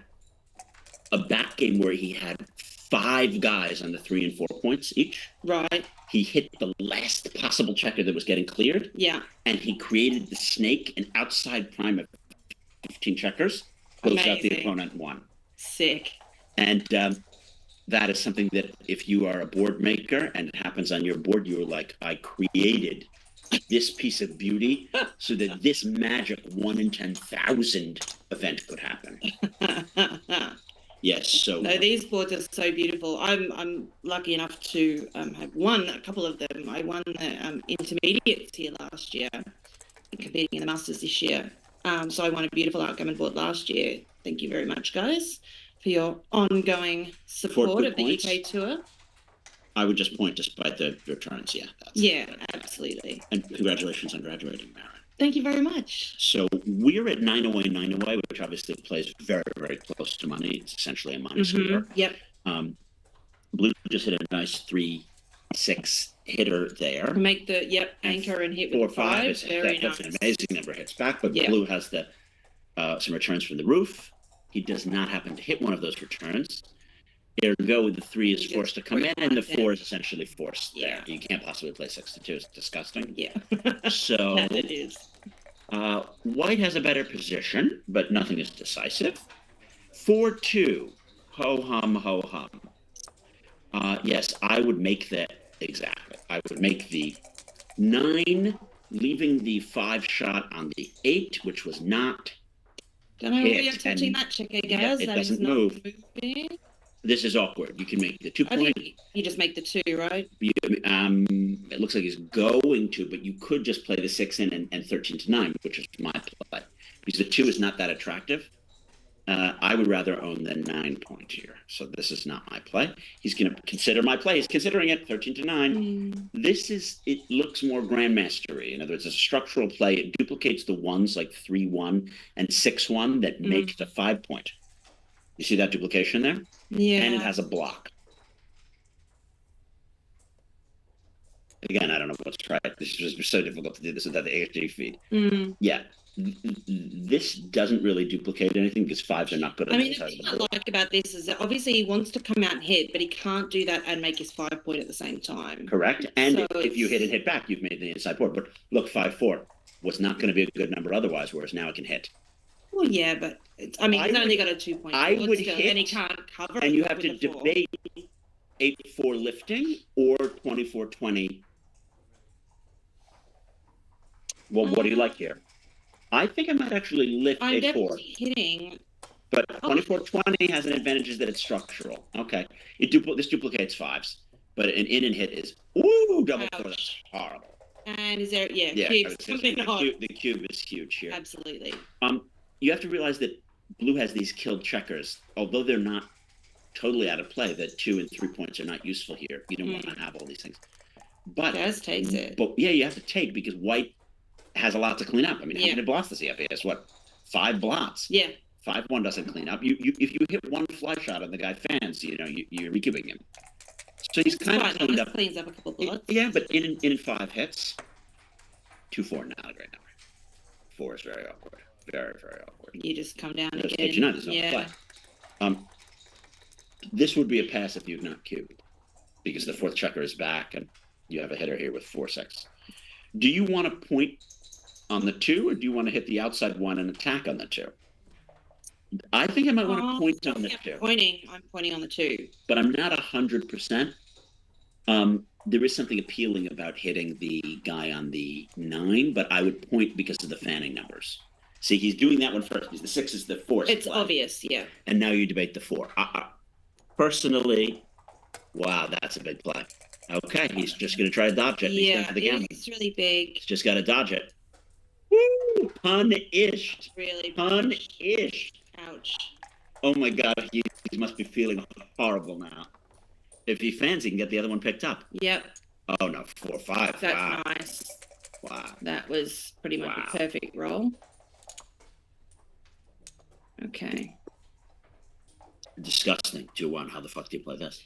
a back game where he had 5 guys on the 3 and 4 points each. Right. He hit the last possible checker that was getting cleared. Yeah. And he created the snake, an outside prime of 15 checkers, closed out the opponent, won. Sick. And that is something that if you are a board maker and it happens on your board, you're like, I created this piece of beauty so that this magic 1 in 10,000 event could happen. Yes, so no, these boards are so beautiful. I'm lucky enough to have won a couple of them. I won the intermediates here last year, competing in the Masters this year. So I won a beautiful Art Gammon board last year. Thank you very much, guys, for your ongoing support of the UK Tour. I would just point, despite the returns, absolutely. And congratulations on graduating, Mara. Thank you very much. So we're at 9away, 9away, which obviously plays very, very close to money. It's essentially a money sweeper. Yep. Blue just hit a nice 3-6 hitter there. Make the anchor and hit with 4-5. Very nice. That's an amazing number of hits back. But Blue has some returns from the roof. He does not happen to hit one of those returns. Ergo, the 3 is forced to come in, and the 4 is essentially forced there. You can't possibly play 6-2. It's disgusting. Yeah. So it is. White has a better position, but nothing is decisive. 4-2. Ho hum, ho hum. Yes, I would make that exactly. I would make the 9, leaving the 5 shot on the 8, which was not. Don't know why you're touching that checker, guys. It doesn't move. This is awkward. You can make the 2 point. You just make the 2, right? It looks like he's going to, but you could just play the 6 in and 13-9, which is my play. Because the 2 is not that attractive. I would rather own the 9 point here. So this is not my play. He's going to consider my play. He's considering it 13-9. It looks more grandmastery. In other words, it's a structural play. It duplicates the ones like 3-1 and 6-1 that make the 5 point. You see that duplication there? Yeah. And it has a block. Again, I don't know what's right. This is just so difficult to do this without the HD feed. Yeah. This doesn't really duplicate anything because 5s are not good. The thing I like about this is that obviously he wants to come out and hit, but he can't do that and make his 5 point at the same time. Correct. And if you hit and hit back, you've made the inside board. But look, 5-4 was not going to be a good number otherwise, whereas now it can hit. Well, yeah, but he's only got a 2 point. I would hit, and he can't cover. And you have to debate 8-4 lifting or 24-20. Well, what do you like here? I think I might actually lift 8-4. I'm definitely hitting. But 24-20 has an advantage is that it's structural. Okay, this duplicates 5s, but an in and hit is double 4. That's horrible. And is there cubes coming on? The cube is huge here. Absolutely. You have to realize that Blue has these killed checkers, although they're not totally out of play. That 2 and 3 points are not useful here. You don't want to have all these things. But Jazz takes it. But yeah, you have to take because White has a lot to clean up. I mean, how many blots does he have? He has 5 blots. Yeah. 5-1 doesn't clean up. If you hit one fly shot and the guy fans, you're recubing him. So he's kind of cleaned up. Cleans up a couple blots. Yeah, but in 5 hits, 2-4 not a great number. 4 is very awkward. Very, very awkward. You just come down again. There's no play. This would be a pass if you've not cubed, because the fourth checker is back and you have a hitter here with 4-6. Do you want to point on the 2, or do you want to hit the outside one and attack on the 2? I think I might want to point on the 2. I'm pointing on the 2. But I'm not 100%. There is something appealing about hitting the guy on the 9, but I would point because of the fanning numbers. See, he's doing that one first because the 6 is the force. It's play. obvious, yeah. And now you debate the 4. Personally, wow, that's a big play. Okay, he's just going to try to dodge it. He's Yeah, the gammon. it's really big. He's just got to dodge it. Woo! Punished. Really punished. Ouch. Oh my God, he must be feeling horrible now. If he fans, he can get the other one picked up. Yep. Oh no, 4-5. That's wow. nice. Wow. That was pretty much a perfect roll. Okay. Disgusting. 2-1. How the fuck do you play this?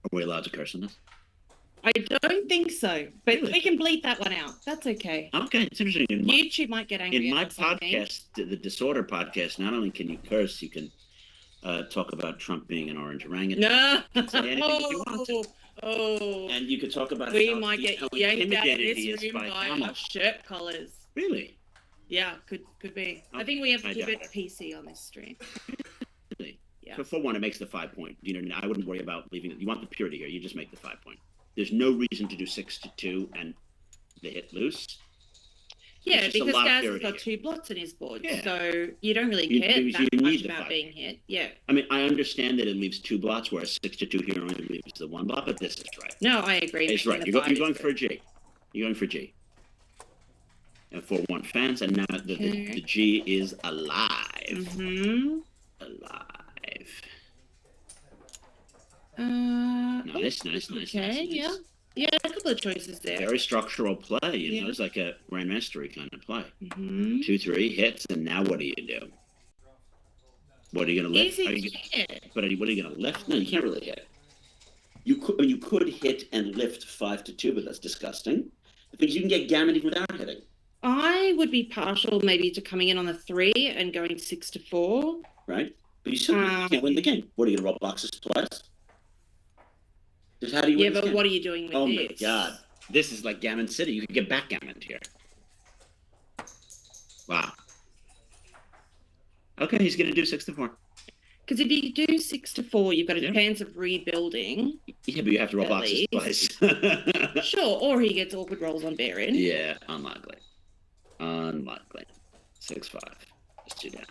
Are we allowed to curse on this? I don't think so, but Really? we can bleep that one out. That's okay. Okay, it's interesting. YouTube might get angry. In my at us, I think. podcast, the Disorder podcast, not only can you curse, you can talk about Trump being an orange orangutan. No. Say anything you want to. Oh. And you could talk about We how, might get how yanked out of intimidated he this is room by by our Donald. shirt collars. Really? Yeah, could be. Oh, I think we have to I keep doubt it PC on this stream. Really? Yeah. So for 1, it makes the 5 point. You know, I wouldn't worry about leaving it. You want the purity here. You just make the 5 point. There's no reason to do 6-2 and the hit loose. Yeah, There's just a because lot of Gaz has purity got here. 2 blots in his board, Yeah. so you don't really You- care you that need much the about 5 being hit. Yeah. I mean, I understand that it leaves 2 blots, whereas 6-2 here only leaves the 1 blot, but this is right. No, I agree. It's making right. the You're, five you're is going good. for a G. You're going for G. And 4-1 fans, and now the G is alive. Mm-hmm. Alive. Okay, Nice. yeah. Yeah, a couple of choices there. Very structural play, you Yeah. know, it's like a grandmastery kind of play. Mm-hmm. 2-3 hits, and now what do you do? What are you going to lift? Easy hit. But what are you going to lift? No, you can't really hit. You could hit and lift 5-2, but that's disgusting. Because you can get gammon even without hitting. I would be partial maybe to coming in on the 3 and going 6-4. Right? But you still can't win the game. What are you going to roll boxes twice? Just how do you Yeah, win this but game? what are you doing with Oh this? my God. This is like Gammon City. You could get backgammoned here. Wow. Okay, he's going to do 6-4. Because if you do 6-4, you've got a Yeah. chance of rebuilding. Yeah, but you have to roll At boxes least. twice. Sure, or he gets awkward rolls on bearing. Yeah, unlikely. Unlikely. 6-5. Just 2 down.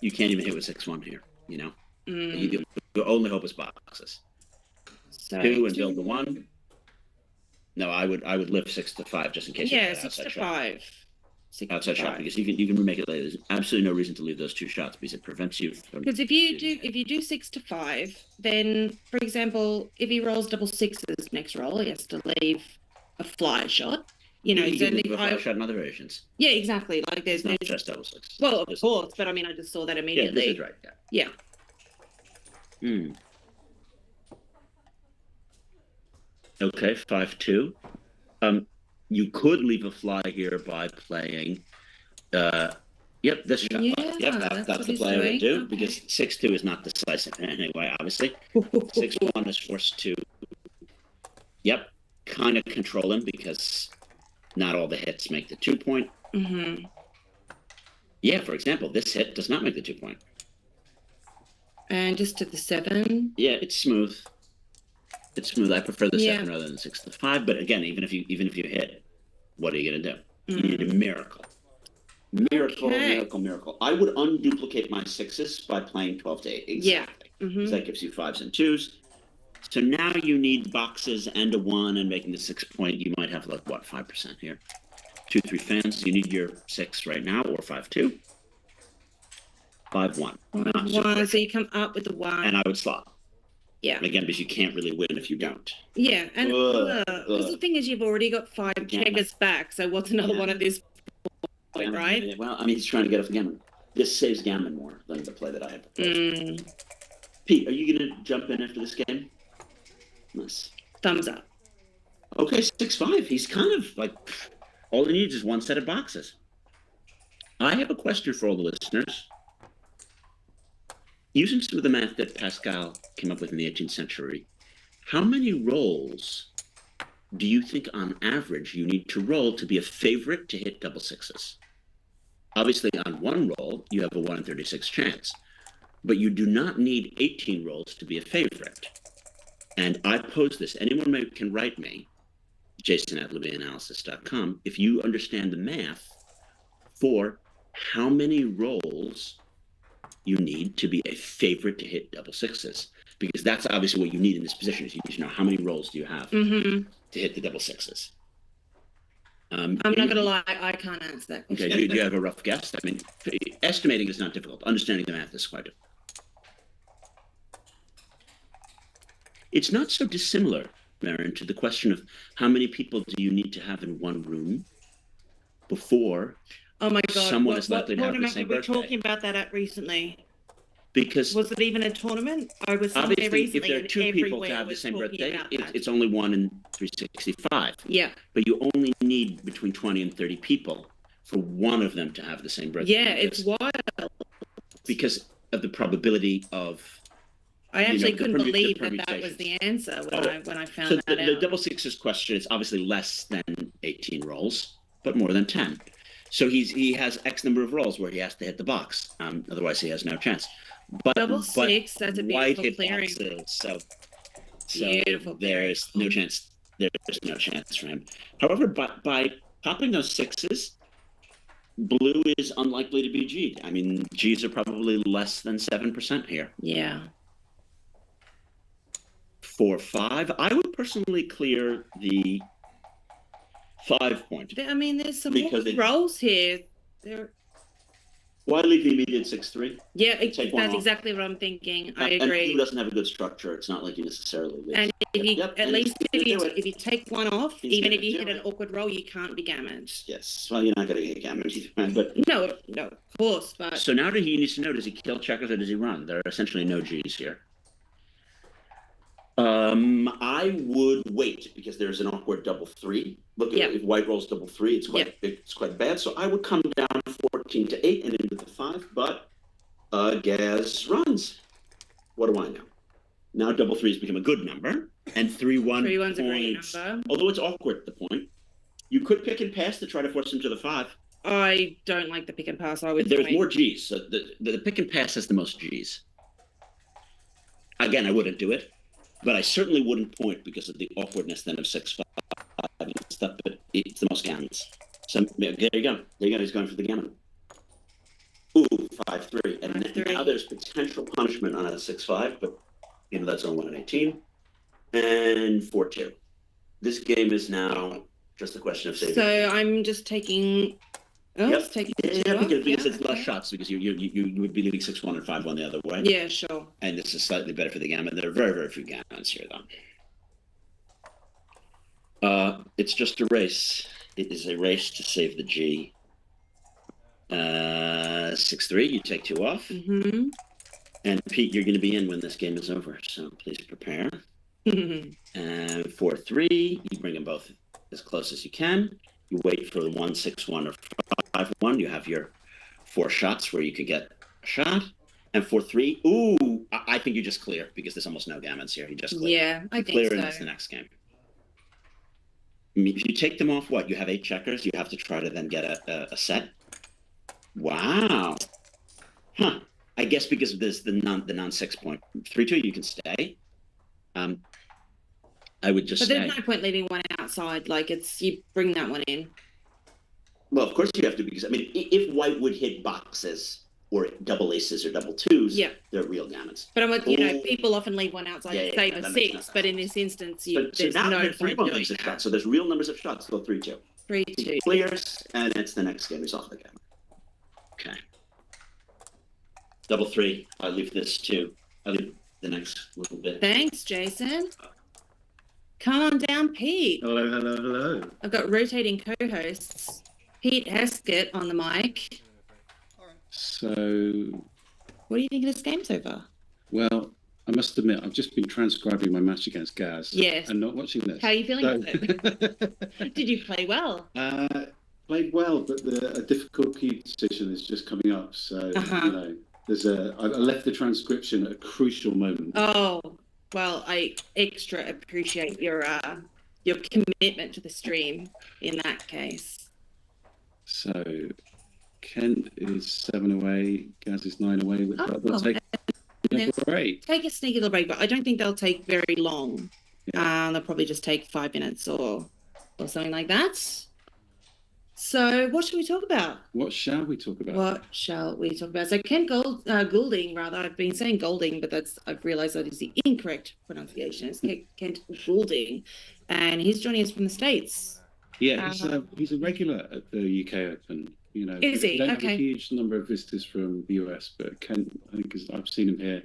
You can't even hit with 6-1 here, you know? Mm. Your only hope is boxes. So 2 and build the 1. No, I would lift 6-5 just in case. you yeah, had outside 6-5. shot. 6 Outside shot, because you can remake it later. There's absolutely no reason to leave those 2 shots because it prevents you from. Because if you do 6-5, then for example, if he rolls double 6s next roll, he has to leave a fly shot. You know, you so can leave a if fly shot in other variations. yeah, exactly. Like there's It's no not just double 6. well, of course, but I mean, I just saw that Yeah, immediately. this is right. Yeah. Yeah. Okay, 5-2. You could leave a fly here by playing. Yep, this shot. Yeah, Yep, that's that's what the he's play I would doing. do Okay. because 6-2 is not decisive anyway. Obviously, 6-1 is forced to. Yep, kind of control him because not all the hits make the 2 point. Mm-hmm. Yeah, for example, this hit does not make the 2 point. And just to the 7. Yeah, it's smooth. It's smooth. I prefer the Yeah. 7 rather than 6-5. But again, even if you hit, what are you gonna do? You need a miracle. Miracle, Okay. miracle. I would unduplicate my 6s by playing 12-8. Exactly. Yeah. Because that gives you 5s and 2s. So now you need boxes and a 1 and making the 6 point. You might have like what 5% here. 2-3 fans. You need your 6 right now or 5-2. 5-1. Not super. 1, so you come up with the 1. And I would slot. Yeah. Again, because you can't really win if you don't. Yeah, and Ugh, because the ugh. thing is, you've already got 5 checkers back, so what's another one at this point, right? Well, I mean, he's trying to get off Gammon. This saves Gammon more than the play that I had proposed. Pete, are you going to jump in after this game? Nice. Thumbs up. Okay, 6-5. He's kind of like, all he needs is 1 set of boxes. I have a question for all the listeners. using some of the math that Pascal came up with in the 18th century, how many rolls do you think on average you need to roll to be a favorite to hit double sixes? Obviously, on one roll, you have a 1 in 36 chance, but you do not need 18 rolls to be a favorite. And I pose this. Anyone can write me, jason@Levianalysis.com, if you understand the math for how many rolls you need to be a favorite to hit double sixes. Because that's obviously what you need in this position, is you need to know how many rolls do you have to hit the double sixes. I'm not going to lie, I can't answer that question. Okay, do you have a rough guess? I mean, estimating is not difficult. Understanding the math is quite difficult. It's not so dissimilar, Marin, to the question of how many people do you need to have in one room before someone is likely to have the same birthday? We were talking about that at recently. Because was it even a tournament? I was somewhere recently, if there are two people to have the same birthday, it's only 1 in 365. Yeah. But you only need between 20 and 30 people for one of them to have the same birthday. Yeah, it's wild. Because of the probability of... I actually couldn't believe that was the answer when I found that out. The double sixes question is obviously less than 18 rolls, but more than 10. So he has X number of rolls where he has to hit the box. Otherwise, he has no chance. But double six, that's a beautiful clearing. So beautiful there's no chance. There's no chance for him. However, by popping those sixes, blue is unlikely to be G'd. I mean, G's are probably less than 7% here. Yeah. 4-5. I would personally clear the 5 point. I mean, there's some more rolls here. Why leave the immediate 6-3? Yeah, that's exactly what I'm thinking. I agree. And blue doesn't have a good structure. It's not like you necessarily lose. And if you take one off, even if you hit an awkward roll, you can't be gammoned. Yes. Well, you're not going to get gammoned either. But no, of course. But so now he needs to know: does he kill checkers or does he run? There are essentially no G's here. I would wait because there's an awkward double 3. Look, if white rolls double 3, it's quite bad. So I would come down 14 to 8 and into the 5. But Gaz runs. What do I know? Now double 3 has become a good number, and 3-1 3-1's a great number. Although it's awkward at the point, you could pick and pass to try to force him to the 5. I don't like the pick and pass. There's more G's. So the pick and pass has the most G's. Again, I wouldn't do it. But I certainly wouldn't point because of the awkwardness then of 6-5 and stuff. But it's the most gammons. So there you go. There you go. He's going for the gammon. Ooh, 5-3. And now there's potential punishment on a 6-5, but that's only 1 in 18. And 4-2. This game is now just a question of saving. So I'm just taking. Oh, yep. Because it's less okay. shots because you would be leaving 6-1 and 5-1 the other way. Yeah, sure. And this is slightly better for the gammon. There are very, very few gammons here, though. It's just a race. It is a race to save the G. 6-3, you take 2 off. Mm-hmm. And Pete, you're going to be in when this game is over, so please prepare. And 4-3, you bring them both as close as you can. You wait for the 1-6-1 or 5-1. You have your 4 shots where you could get a shot. And 4-3, ooh, I think you just clear because there's almost no gammons here. You just clear. Yeah, I think clear, so. And that's the next game. I mean, if you take them off, you have 8 checkers. You have to try to then get a set. Wow. Huh. I guess because there's the non-6 point. 3-2, you can stay. I would just. But there's no point leaving one outside. Like you bring that one in. Well, of course you have to, because I mean, if white would hit boxes or double aces or double 2s, they're real gammons. But people often leave one outside to save a 6. But in this instance, there's no point doing that. So there's real numbers of shots. So 3-2. 3-2. Clears, and it's the next game. He's off the gammon. Okay. Double 3. I leave this too. I leave the next little bit. Thanks, Jason. Come on down, Pete. Hello. I've got rotating co-hosts. Pete Heskett on the mic. So, what do you think of this game so far? Well, I must admit, I've just been transcribing my match against Gaz. Yes. And not watching this. How are you feeling with it? Did you play well? Played well, but a difficult key decision is just coming up. So, I left the transcription at a crucial moment. Oh, well, I extra appreciate your commitment to the stream in that case. So Kent is 7 away, Gaz is 9 away. They'll take a break. Take a sneaky little break, but I don't think they'll take very long. Yeah. They'll probably just take 5 minutes or something like that. So what should we talk about? What shall we talk about? What shall we talk about? So Kent Goulding, rather. I've been saying Golding, but I've realised that is the incorrect pronunciation. It's Kent Goulding, and he's joining us from the States. Yeah, he's a regular at the UK Open. You know, is he? We don't have Okay. a huge number of visitors from the US, but Kent, I think, I've seen him here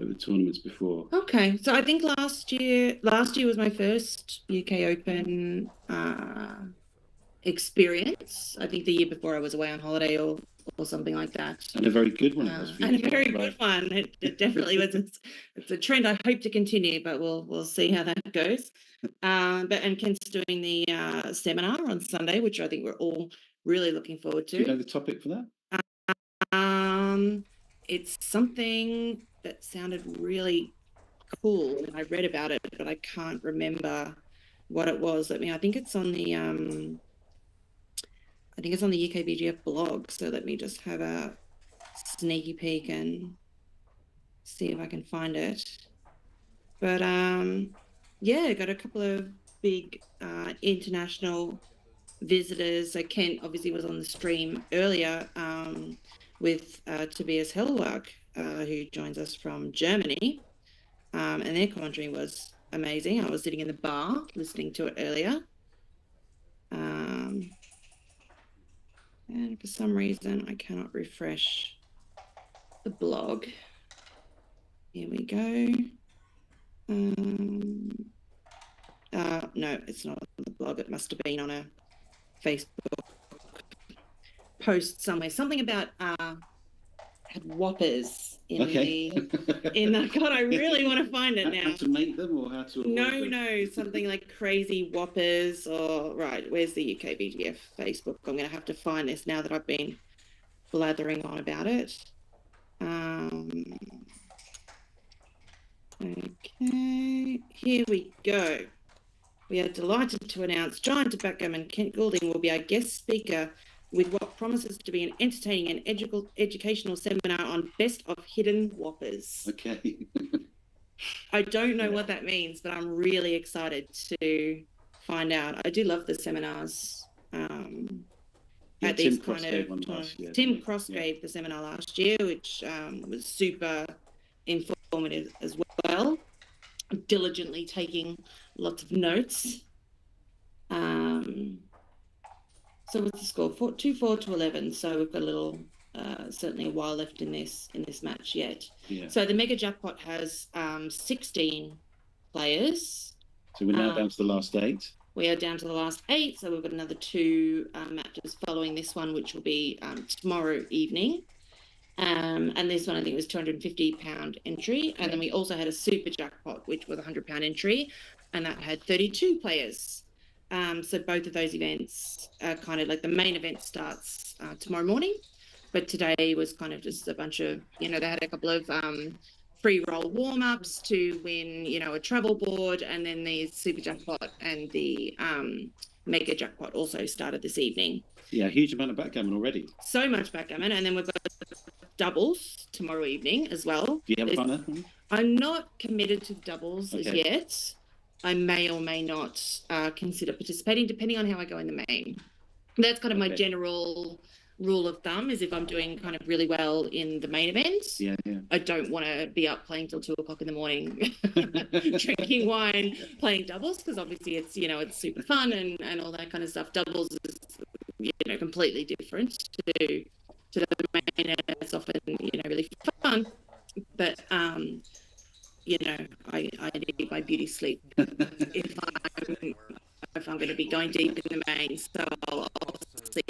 at the tournaments before. Okay, so I think last year was my first UK Open experience. I think the year before I was away on holiday or something like that. And a very good one it was for you. And a very good one. It definitely was. It's a trend I hope to continue, but we'll see how that goes. And Kent's doing the seminar on Sunday, which I think we're all really looking forward to. Do you know the topic for that? It's something that sounded really cool, and I read about it, but I can't remember what it was. I think it's on the UKBGF blog. So let me just have a sneaky peek and see if I can find it. But yeah, got a couple of big international visitors. So Kent obviously was on the stream earlier with Tobias Hellwag, who joins us from Germany. And their commentary was amazing. I was sitting in the bar listening to it earlier. And for some reason, I cannot refresh the blog. Here we go. No, it's not on the blog. It must have been on a Facebook post somewhere. Something about had whoppers in the God, I really want to find it now. How to make them or how to avoid them? No, something like crazy whoppers or right. Where's the UKBGF Facebook? I'm going to have to find this now that I've been blathering on about it. Okay, here we go. We are delighted to announce Giant of Backgammon Kent Goulding will be our guest speaker with what promises to be an entertaining and educational seminar on best of hidden whoppers. Okay. I don't know what that means, but I'm really excited to find out. I do love the seminars at these kind of tournaments. Tim Cross gave the seminar last year, which was super informative as well. Diligently taking lots of notes. So what's the score? 2-4 to 11. So we've got a little, certainly a while left in this match yet. Yeah. So the mega jackpot has 16 players. So we're now down to the last 8. We are down to the last 8. So we've got another 2 matches following this one, which will be tomorrow evening. And this one, I think, was £250 entry. And then we also had a super jackpot, which was a £100 entry, and that had 32 players. So both of those events are kind of like the main event starts tomorrow morning, but today was kind of just a bunch of, they had a couple of free roll warm-ups to win, a travel board, and then the super jackpot and the mega jackpot also started this evening. Yeah, a huge amount of backgammon already. So much backgammon, and then we've got doubles tomorrow evening as well. Do you have a partner? I'm not committed to doubles as yet. I may or may not consider participating, depending on how I go in the main. That's kind of my general rule of thumb, is if I'm doing kind of really well in the main event, I don't want to be up playing till 2 o'clock in the morning, drinking wine, playing doubles, because obviously it's, it's super fun and all that kind of stuff. Doubles is, completely different to the main. It's often, really fun, but I need my beauty sleep if I'm going to be going deep in the main. So I'll see.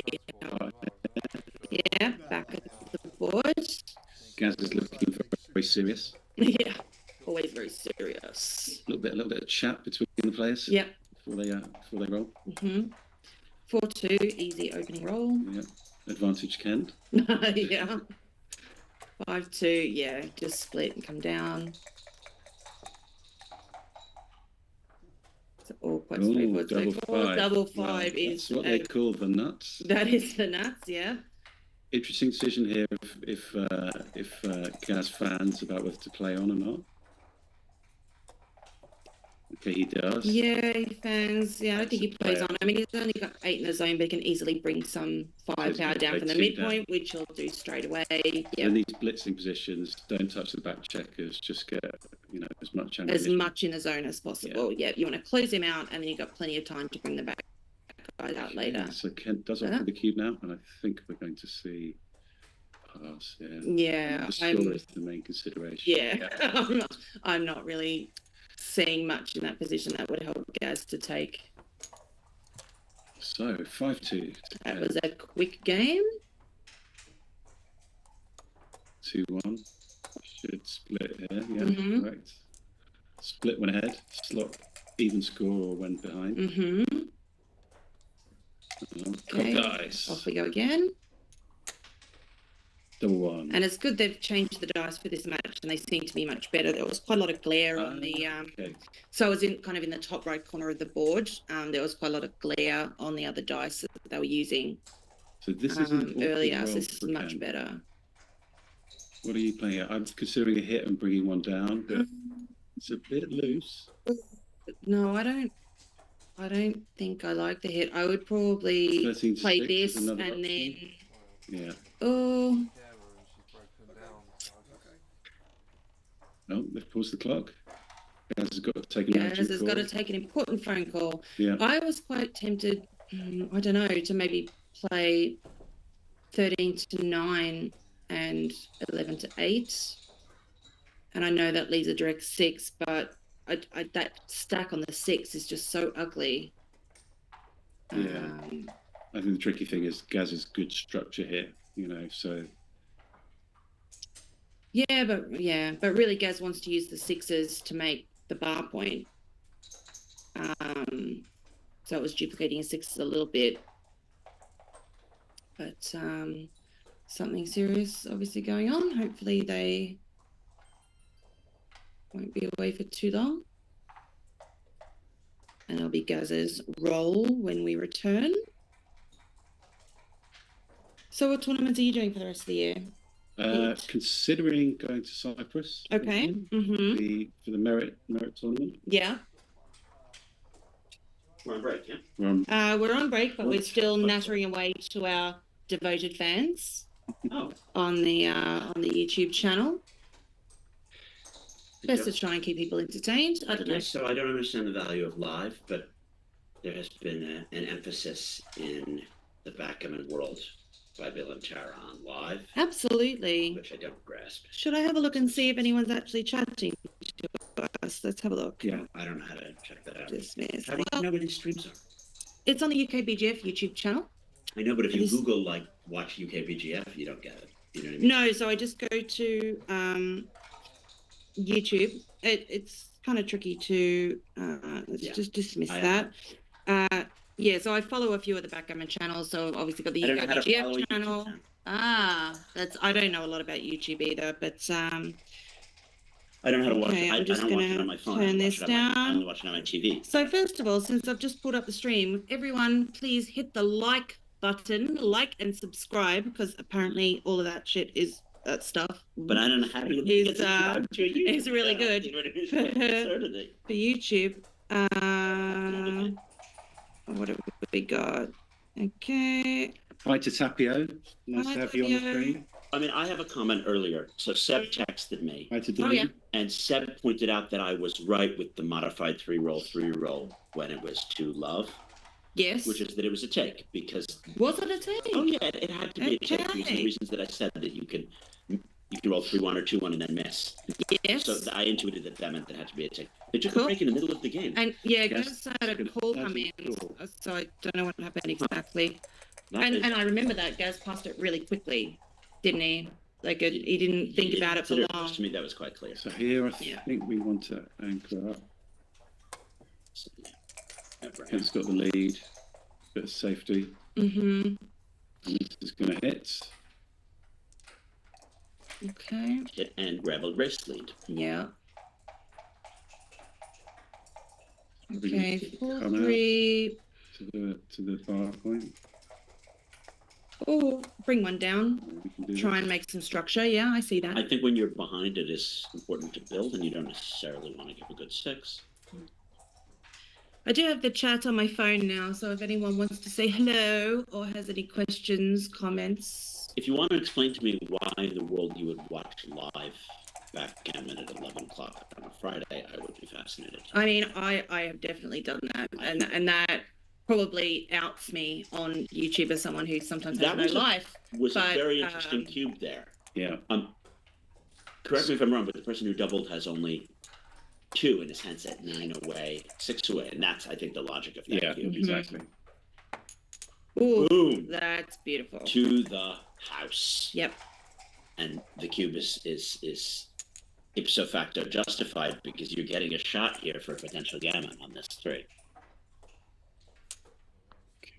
Yeah, back at the board. Gaz is looking very serious. Yeah, always very serious. A little bit of chat between the players. Yep. Before they roll. 4-2, easy opening roll. Yeah. Advantage Kent. Yeah. 5-2, yeah, just split and come down. It's all quite straightforward. Double five. Double five is that's what they call the nuts. That is the nuts, yeah. Interesting decision here if Gaz fans about whether to play on or not. Okay, he does. Yeah, he fans. Yeah, I don't think he plays on. I mean, he's only got 8 in the zone, but he can easily bring some firepower down from the midpoint, which he'll do straight away. Yeah. In these blitzing positions, don't touch the back checkers. Just get as much ammunition. As much in the zone as possible. Yeah, you want to close him out, and then you've got plenty of time to bring the back guys out later. So Kent does offer the cube now, and I think we're going to see pass. Yeah, the score is the main consideration. Yeah. I'm not really seeing much in that position that would help Gaz to take. So 5-2. That was a quick game. 2-1. Should split here. Yeah, correct. Split went ahead. Slot even score or went behind. Okay. Dice. Off we go again. Double one. And it's good they've changed the dice for this match, and they seem to be much better. There was quite a lot of glare on the. So I was in the top right corner of the board. There was quite a lot of glare on the other dice that they were using. So this is earlier. So this is much better. What are you playing at? I'm considering a hit and bringing one down, but it's a bit loose. No, I don't think I like the hit. I would probably play this and then. Yeah. Oh. No, they've paused the clock. Gaz has got to take an important phone call. Yeah. I was quite tempted, I don't know, to maybe play 13-9 and 11-8. And I know that leaves a direct 6, but that stack on the 6 is just so ugly. Yeah. I think the tricky thing is Gaz's good structure here, so. Yeah, but really Gaz wants to use the 6s to make the bar point. So it was duplicating his 6s a little bit. But something serious obviously going on. Hopefully they won't be away for too long. And it'll be Gaz's roll when we return. So what tournaments are you doing for the rest of the year? Considering going to Cyprus. Okay. For the merit tournament. Yeah. We're on break, yeah? We're on break, but we're still nattering away to our devoted fans on the YouTube channel. Best to try and keep people entertained. I don't know. So I don't understand the value of live, but there has been an emphasis in the backgammon world by Bill and Tara on live. Absolutely. Which I don't grasp. Should I have a look and see if anyone's actually chatting to us? Let's have a look. Yeah, I don't know how to check that out. Dismiss. How do you know where these streams are? It's on the UKBGF YouTube channel. I know, but if you Google watch UKBGF, you don't get it. You know what I mean? No, so I just go to YouTube. It's kind of tricky to let's just dismiss that. So I follow a few of the backgammon channels. So obviously got the UKBGF channel. I don't know a lot about YouTube either, but I don't know how to watch it. I'm just going to turn this down. I only watch it on my TV. So first of all, since I've just put up the stream, everyone please hit the like button, like and subscribe, because apparently all of that shit is that stuff. But I don't know how to get subscribed to a YouTube. It's really good for YouTube. What have we got? Okay. Hi to Tapio. Nice to have you on the screen. I mean, I have a comment earlier. So Seb texted me. Hi to Dave. And Seb pointed out that I was right with the modified 3-roll when it was 2 love. Yes. Which is that it was a take because. Was it a take? Oh yeah, it had to be a take because of the reasons that I said that you can roll 3-1 or 2-1 and then miss. Yes. So I intuited that meant that it had to be a take. They took a break in the middle of the game. And Gaz had a call come in, so I don't know what happened exactly. And I remember that Gaz passed it really quickly, didn't he? Like he didn't think about it for long. To me, that was quite clear. So here, I think we want to anchor up. Kent's got the lead, bit of safety. And this is going to hit. Okay. Hit and grab a race lead. Yeah. Probably Okay, gonna come 4-3. to the bar point. Oh, bring one down. We can do Try this. and make some structure. Yeah, I see that. I think when you're behind, it is important to build, and you don't necessarily want to give a good 6. I do have the chat on my phone now, so if anyone wants to say hello or has any questions, comments. If you want to explain to me why in the world you would watch live backgammon at 11 o'clock on a Friday, I would be fascinated. I mean, I have definitely done that, and that probably outs me on YouTube as someone who sometimes has no life. Was a very interesting cube there. Yeah. Correct me if I'm wrong, but the person who doubled has only 2 in his handset, 9 away, 6 away, and that's, I think, the logic of that cube. Exactly. Ooh, Boom. That's beautiful. To the house. Yep. And the cube is ipso facto justified because you're getting a shot here for a potential gammon on this 3.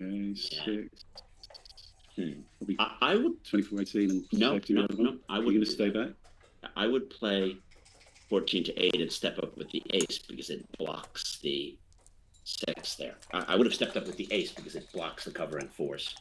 Okay, 6. I would 24-18 and no. I would going to stay back. I would play 14 to 8 and step up with the ace because it blocks the 6 there. I would have stepped up with the ace because it blocks the covering 4s.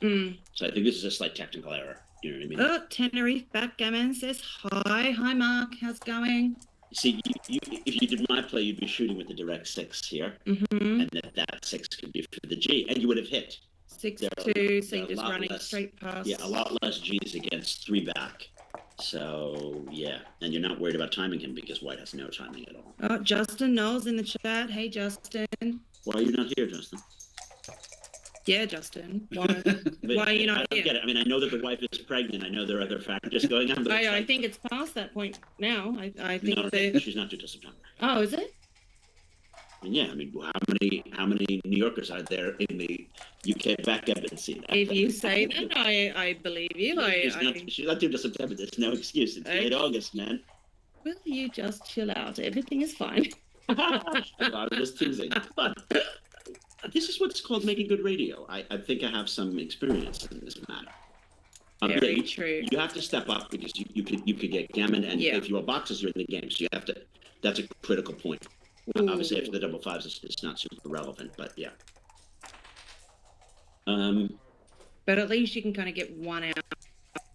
So I think this is a slight technical error. You know what I mean? Oh, Tenerife Backgammon says hi. Hi, Mark. How's it going? See, if you did my play, you'd be shooting with the direct 6 here, and that 6 could be for the G, and you would have hit. 6-2, so you're just running straight past. Yeah, a lot less G's against 3 back. So, yeah, and you're not worried about timing him because White has no timing at all. Oh, Justin Knowles in the chat. Hey, Justin. Why are you not here, Justin? Yeah, Justin. Why are you not I don't here? get it. I mean, I know that the wife is pregnant. I know there are other factors going on. But I think it's past that point now. I think no, she's not due till September. Oh, is it? And yeah, I mean, how many New Yorkers are there in the UK backgammon scene? If you say that, I believe you. She's not due till September. There's no excuse. It's late August, man. Will you just chill out? Everything is fine. I was just teasing. But this is what's called making good radio. I think I have some experience in this matter. Very true. You have to step up because you could get gammon, and if you are boxes, you're in the game. So you have to. That's a critical point. Obviously, after the double 5s, it's not super relevant, but yeah. But at least you can kind of get one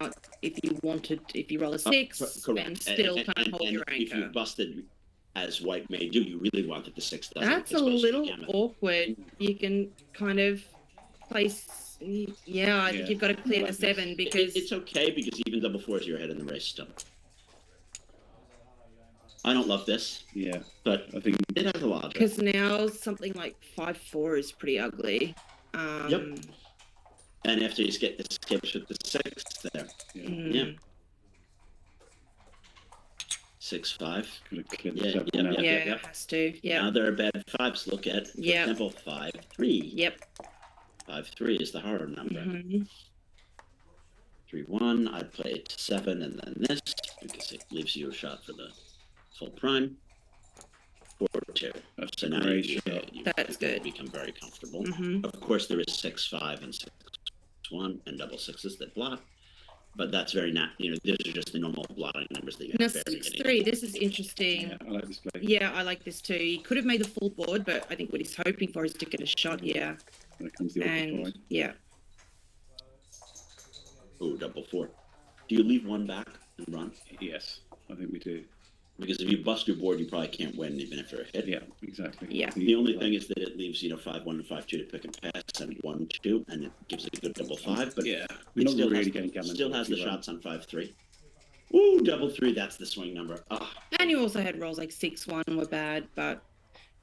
out if you wanted. If you roll a 6, correct. and still kind of hold your anchor. If you busted, as White may do, you really wanted the 6. That's a little awkward. You can kind of place. Yeah, I think you've got to clear the 7 because it's okay because even double 4s, you're ahead in the race still. I don't love this. Yeah, but I think it has a logic. Because now something like 5-4 is pretty ugly. Yep. And after you escapes with the 6 there. Yeah. 6-5. Yeah, it has to. Yeah. Now there are bad 5s. Look at, for example, 5-3. Yep. 5-3 is the horror number. 3-1. I'd play it to 7 and then this because it leaves you a shot for the full prime. 4-2. So now you that's good. Become very comfortable. Of course, there is 6-5 and 6-1 and double 6s that block, but that's very not. These are just the normal blotting numbers that you now have. 6-3. This is interesting. Yeah, I like this play. Yeah, I like this too. He could have made the full board, but I think what he's hoping for is to get a shot. Yeah. There comes the and yeah. Oh, double 4. Do you leave 1 back and run? Yes, I think we do. Because if you bust your board, you probably can't win, even if you're a hit. Yeah, exactly. Yeah. The only thing is that it leaves 5-1 and 5-2 to pick and pass, and 1-2, and it gives it a good double 5. But yeah, it still has the shots on 5-3. Ooh, double 3. That's the swing number. And you also had rolls like 6-1 were bad, but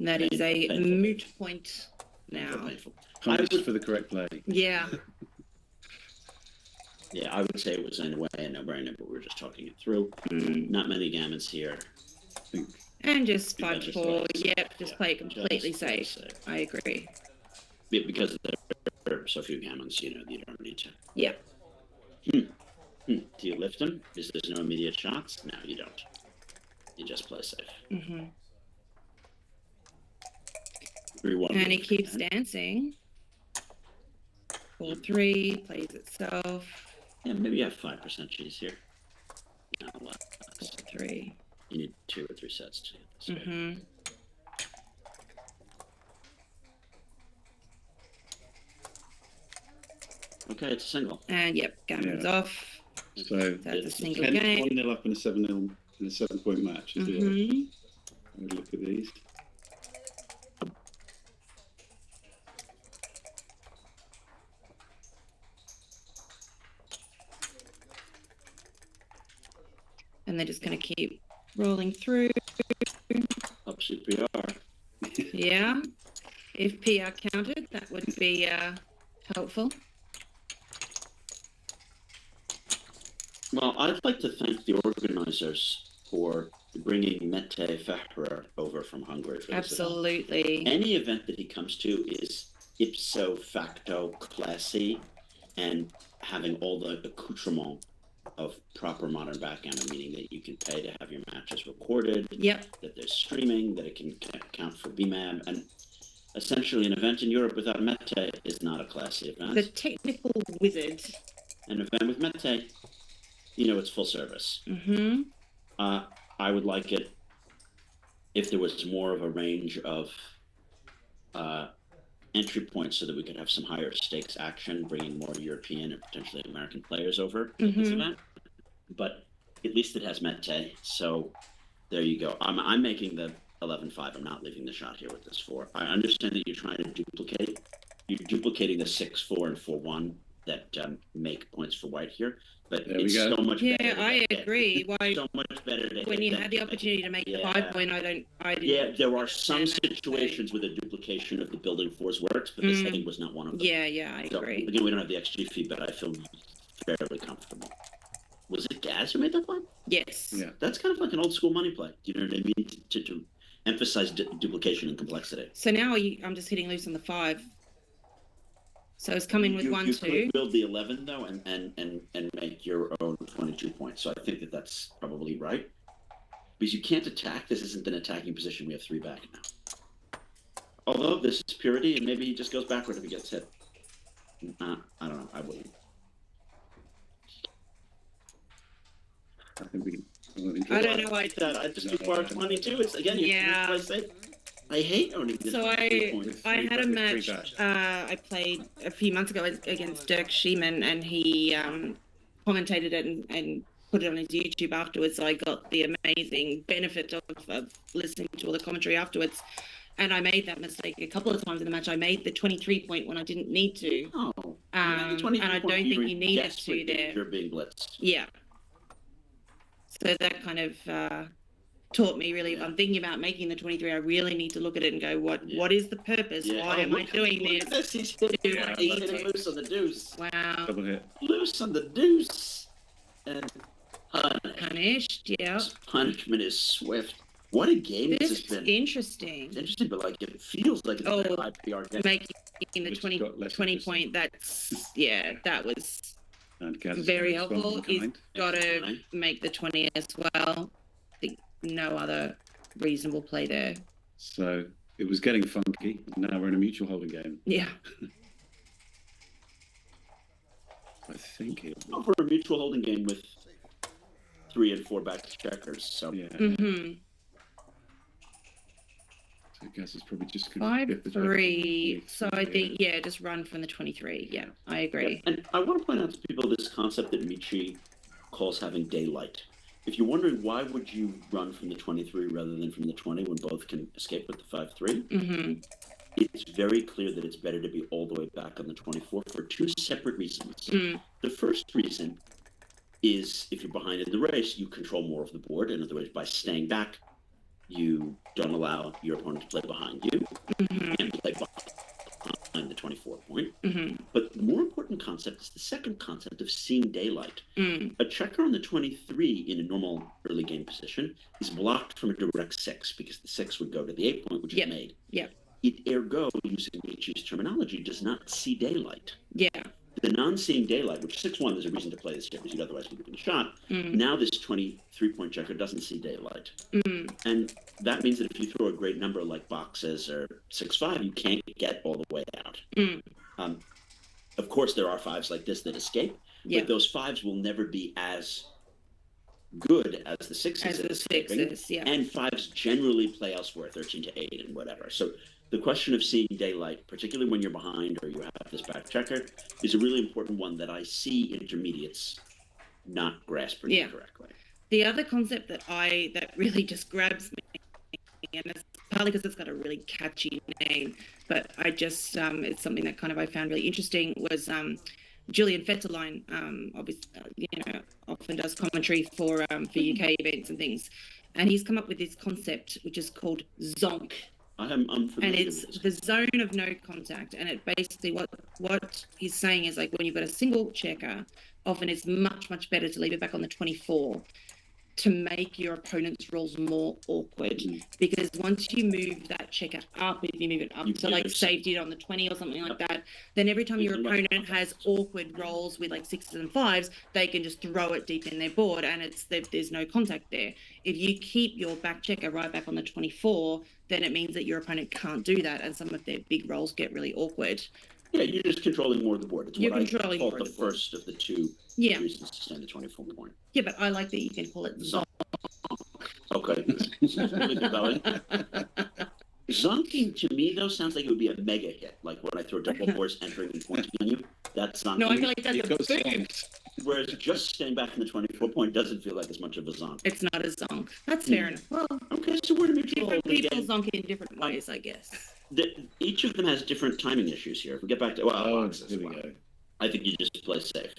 that is a moot point now. Punished for the correct play. Yeah. Yeah, I would say it was in a way a no-brainer, but we were just talking it through. Not many gammons here. And just 5-4. Yep, just play it completely safe. I agree. Because there are so few gammons, you don't need to. Yeah. Do you lift them? Is there no immediate shots? No, you don't. You just play safe. 3-1. And he keeps dancing. 4-3 plays itself. Yeah, maybe you have 5% cheese here. No, 3. You need 2 or 3 sets to get this. Mm-hmm. Okay, it's a single. And yep, Gammon's off. So That's a single Kent's game. 1-0 up in a 7-0 in a 7-point match. Is Mhm. Have a look at these. And they're just going to keep rolling through. Upsuit PR. Yeah. If PR counted, that would be helpful. Well, I'd like to thank the organizers for bringing Mete Fehrer over from Hungary for this Absolutely. event. Any event that he comes to is ipso facto classy and having all the accoutrement of proper modern backgammon, meaning that you can pay to have your matches recorded, yep, that there's streaming, that it can count for BMAB, and essentially an event in Europe without Mete is not a classy event. The technical wizard. An event with Mete, you know, it's full service. Mm-hmm. I would like it if there was more of a range of entry points so that we could have some higher stakes action, bringing more European and potentially American players over to this event. But at least it has Mete, so there you go. I'm making the 11-5. I'm not leaving the shot here with this 4. I understand that you're trying to duplicate. You're duplicating the 6-4 and 4-1 that make points for white here. But it's so much better. Yeah, I agree. Why? So much better. When you had the opportunity to make the 5-point, I didn't. Yeah, there are some situations where the duplication of the building 4s works, but this heading was not one of them. Yeah, I agree. Again, we don't have the XG feed, but I feel fairly comfortable. Was it Gaz who made that play? Yes. Yeah, that's kind of like an old school money play. You know what I mean? To emphasize duplication and complexity. So now I'm just hitting loose on the 5. So it's coming with 1, 2. You could build the 11 though, and make your own 22 points. So I think that that's probably right, because you can't attack. This isn't an attacking position. We have 3 back now. Although this is purity, and maybe he just goes backward if he gets hit. I don't know. I wouldn't. I think we. I don't know. I thought I just do bar 22. It's again. Yeah. I hate owning this. So I had a match I played a few months ago against Dirk Schiemann, and he commentated it and put it on his YouTube afterwards. So I got the amazing benefit of listening to all the commentary afterwards. And I made that mistake a couple of times in the match. I made the 23 point when I didn't need to. Oh. And I don't think you needed to there. You're being blitzed. Yeah. So that kind of taught me really, if I'm thinking about making the 23, I really need to look at it and go, what is the purpose? Why am I doing this? He's hitting loose on the deuce. Wow. Double hit. Loose on the deuce. And punished, yeah. Punishment is swift. What a game this has been. Interesting. It's interesting, but like it feels like it's a high PR game. Making the 20 point, that was very helpful. He's got to make the 20 as well. I think no other reasonable play there. So it was getting funky. Now we're in a mutual holding game. Yeah. I think it was for a mutual holding game with 3 and 4 back checkers. So yeah. So I guess it's probably just going to 5-3. So I think just run from the 23. Yeah, I agree. Yeah. And I want to point out to people this concept that Michi calls having daylight. If you're wondering why would you run from the 23 rather than from the 20 when both can escape with the 5-3, it's very clear that it's better to be all the way back on the 24 for 2 separate reasons. The first reason is if you're behind in the race, you control more of the board. In other words, by staying back, you don't allow your opponent to play behind you and play behind the 24 point. But the more important concept is the second concept of seeing daylight. A checker on the 23 in a normal early game position is blocked from a direct 6 because the 6 would go to the 8 point, which is made. Yeah. It ergo, using Michi's terminology, does not see daylight. Yeah. The non-seeing daylight, which 6-1, there's a reason to play this here because you'd otherwise be giving a shot. Now this 23-point checker doesn't see daylight. And that means that if you throw a great number like boxes or 6-5, you can't get all the way out. Of course, there are 5s like this that escape, but those 5s will never be as good as the sixes. As the sixes, yeah. And fives generally play elsewhere, 13 to 8 and whatever. So the question of seeing daylight, particularly when you're behind or you have this back checker, is a really important one that I see intermediates not grasping correctly. The other concept that really just grabs me, and it's partly because it's got a really catchy name, but I just it's something that kind of I found really interesting, was Julian Fetterline, obviously, often does commentary for UK events and things, and he's come up with this concept which is called zonk. I'm familiar and it's with the zone of no contact, and it basically what he's saying is, like, when you've got a single checker, often it's much better to leave it back on the 24 to make your opponent's rolls more awkward, because once you move that checker up, if you move it up to like safety on the 20 or something like that, then every time your opponent has awkward rolls with like sixes and fives, they can just throw it deep in their board, and there's no contact there. If you keep your back checker right back on the 24, then it means that your opponent can't do that, and some of their big rolls get really awkward. Yeah, you're just controlling more of the board. It's You're what controlling I call more of the the board. first of the two Yeah. reasons to stand a 24 point. Yeah, but I like that you can call it zonk. Okay. Really compelling. Zonking to me though sounds like it would be a mega hit, like when I throw double fours entering and points on you. That's zonking. No, I feel like that's a boom. Whereas just staying back in the 24 point doesn't feel like as much of a zonk. It's not a zonk. That's fair enough. Well, okay, so we're neutral. Different people zonk in different ways, I guess. Each of them has different timing issues here. If we get back to here we go. I think you just play safe.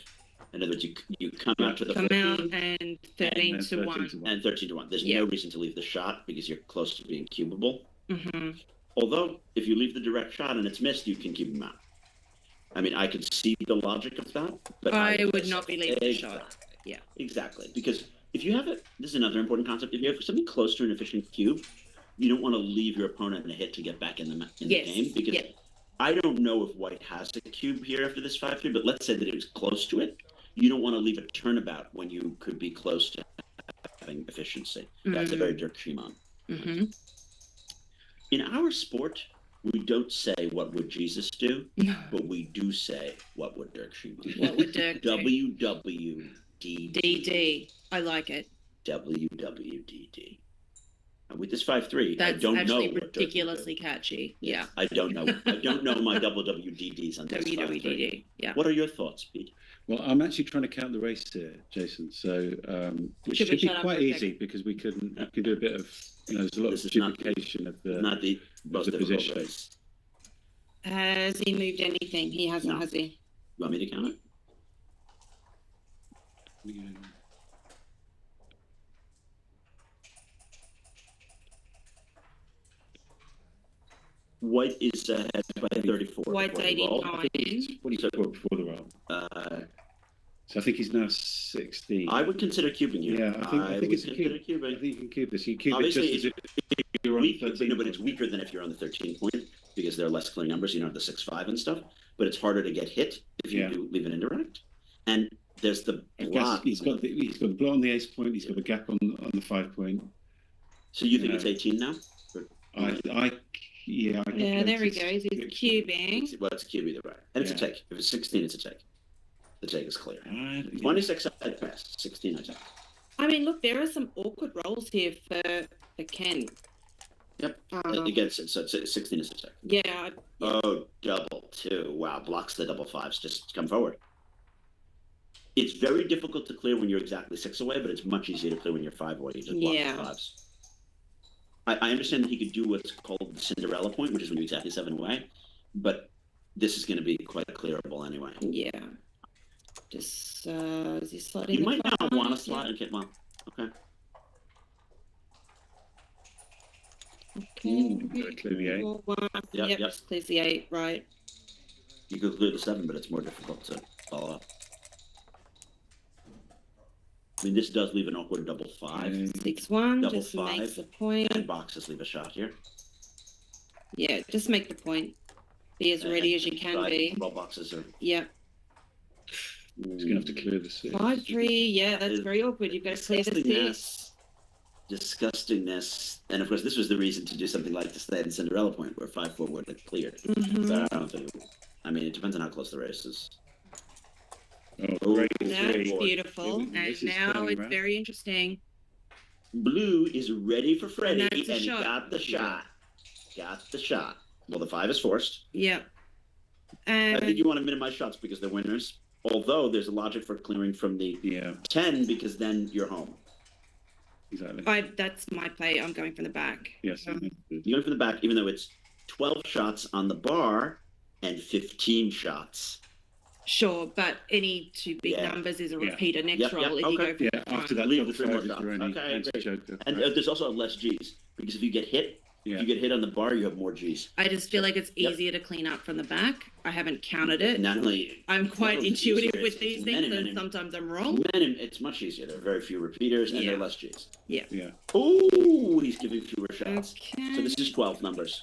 In other words, you come out to the 14 and 13 to 1. And 13 to 1. There's no reason to leave the shot because you're close to being cubable. Mm-hmm. Although, if you leave the direct shot and it's missed, you can cube them out. I mean, I could see the logic of that, but I would not be leaving the shot. Yeah. Exactly. Because if you have this is another important concept. If you have something close to an efficient cube, you don't want to leave your opponent in a hit to get back in the game, because I don't know if white has a cube here after this 5-3, but let's say that it was close to it. You don't want to leave a turnabout when you could be close to having efficiency. That's a very Dirk Shimon. Mm-hmm. In our sport, we don't say what would Jesus do, but we do say what would Dirk Shimon do. What would Dirk do? WWDD. I like it. WWDD. And with this 5-3, that's I don't know. That's actually ridiculously catchy. Yeah. I don't know. I don't know my WWDDs on this 5-3. Yeah. What are your thoughts, Pete? Well, I'm actually trying to count the race here, Jason. So which should be quite easy because we could do a bit of, there's a lot of duplication of the position. Race. Has he moved anything? He hasn't, has he? You want me to count it? White is ahead by 34. White's 89. What he said before the roll. So I think he's now 16. I would consider cubing here. Yeah, I think it's a cube. Cubing. I think you can cube this. You cube Obviously, it just as if you're on 13. But it's weaker than if you're on the 13 point because there are less clear numbers. You don't have the 6-5 and stuff. But it's harder to get hit if you do leave an indirect. And there's the block. He's got the blot on the ace point. He's got the gap on the 5 point. So you think it's 18 now? Yeah, there he goes. He's cubing. Well, it's a cube either way. And it's a take. If it's 16, it's a take. The take is clear. 26, I pass. 16, I take. I mean, look, there are some awkward rolls here for Ken. Yep. Again, so 16 is a take. Yeah. Oh, double 2. Wow, blocks the double 5s. Just come forward. It's very difficult to clear when you're exactly 6 away, but it's much easier to clear when you're 5 away. You just block the 5s. I understand that he could do what's called the Cinderella point, which is when you're exactly 7 away, but this is going to be quite clearable anyway. Yeah. Just, is he slotting? You might not want to slot and get, well, okay. Okay. Clear the 8. Yep, clears the 8, right. You could clear the 7, but it's more difficult to follow up. I mean, this does leave an awkward double 5. 6-1, double just 5, makes the point. And boxes leave a shot here. Yeah, just make the point. Be as ready as you can be. Roll boxes are. Yep. He's going to have to clear the 6. 5-3, yeah, that's very awkward. You've got to clear the 6. Disgustingness. And of course, this was the reason to do something like to stay at the Cinderella point, where 5-4 would have cleared. So I don't think. I mean, it depends on how close the race is. Oh, great. That's board. beautiful. This And is now turning it's around. very interesting. Blue is ready for Freddy, that's a and he shot. got the shot. Got the shot. Well, the 5 is forced. Yep. I think you want to minimize shots because they're winners. Although there's a logic for clearing from the 10 because then you're home. Exactly. That's my play. I'm going from the back. Yes. You're going from the back, even though it's 12 shots on the bar and 15 shots. Sure, but any two big numbers is a repeater next roll if you go for after that Leave double the 3 more five, is shots. there any Okay, great. joker? And there's also less G's because if you get hit, if you get hit on the bar, you have more G's. I just feel like it's easier to clean up from the back. I haven't counted it. Not only I'm quite not only intuitive easier, with it's these many, things, many- and sometimes I'm wrong. It's much easier. There are very few repeaters and there are less G's. Yeah. Ooh, he's giving fewer shots. Okay. So this is 12 numbers.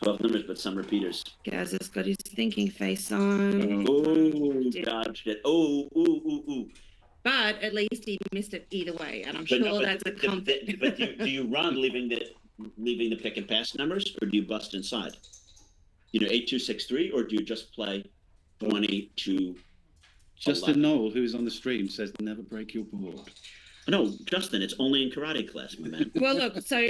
12 numbers, but some repeaters. Gaz has got his thinking face on. Oh, dodged it. Oh, ooh. But at least he missed it either way, and I'm But sure no, but that's a comfort. But do you run leaving the pick and pass numbers, or do you bust inside? 8, 2, 6, 3, or do you just play 20 to Justin Knoll, who's on the stream, says never break your board. No, Justin, it's only in karate class, my man. Well, look, so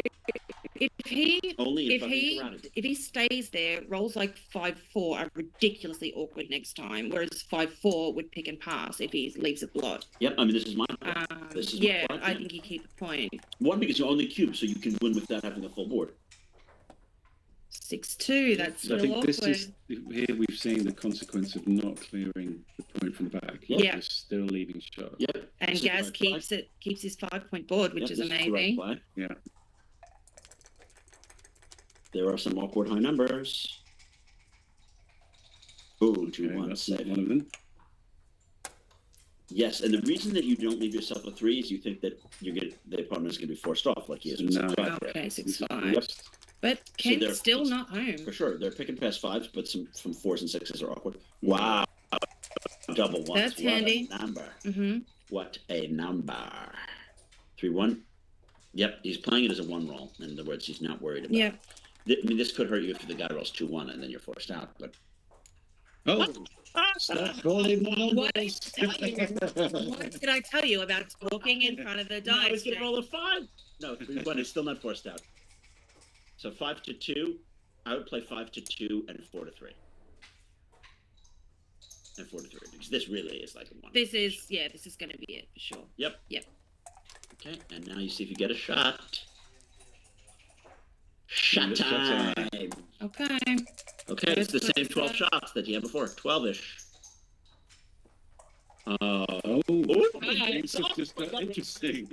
if Only in fucking karate. if he stays there, rolls like 5-4 are ridiculously awkward next time. Whereas 5-4 would pick and pass if he leaves a blot. Yep, I mean this is my play. This is my play, I think you keep the point. One, because you only cube, so you can win without having a full board. 6-2. That's So I real think awkward. this is here we've seen the consequence of not clearing the point from the back. Yeah. You're still leaving shots. Yep. And Gaz keeps his 5-point board, which is this the right amazing. play. Yeah. There are some awkward high numbers. Oh, 2, 1, That's 7. not one of them. Yes, and the reason that you don't leave yourself a 3 is you think that the opponent is going to be forced off like he is. with No. 6-5. Okay, This is 6-5. lost. But So Kent's they're- still not home. For sure, they're pick and pass 5s, but some from 4s and 6s are awkward. Wow, double 1s. That's handy. What a number. Mm-hmm. What a number. 3-1. Yep, he's playing it as a 1 roll. In other words, he's not worried about. Yep. I mean, this could hurt you if the guy rolls 2-1 and then you're forced out. But Stop calling one What did I tell you about talking in front of the no, dice? he's gonna roll a 5. No, 3-1. He's still not forced out. So 5-2. I would play 5-2 and 4-3. And 4-3 because this really is like a 1. This is going to be it for sure. Yep. Yep. Okay, and now you see if you get a shot. Shot Shot time. time. Okay. Okay, it's the same 12 shots that you had before. 12-ish. Oh, Okay. this is just interesting.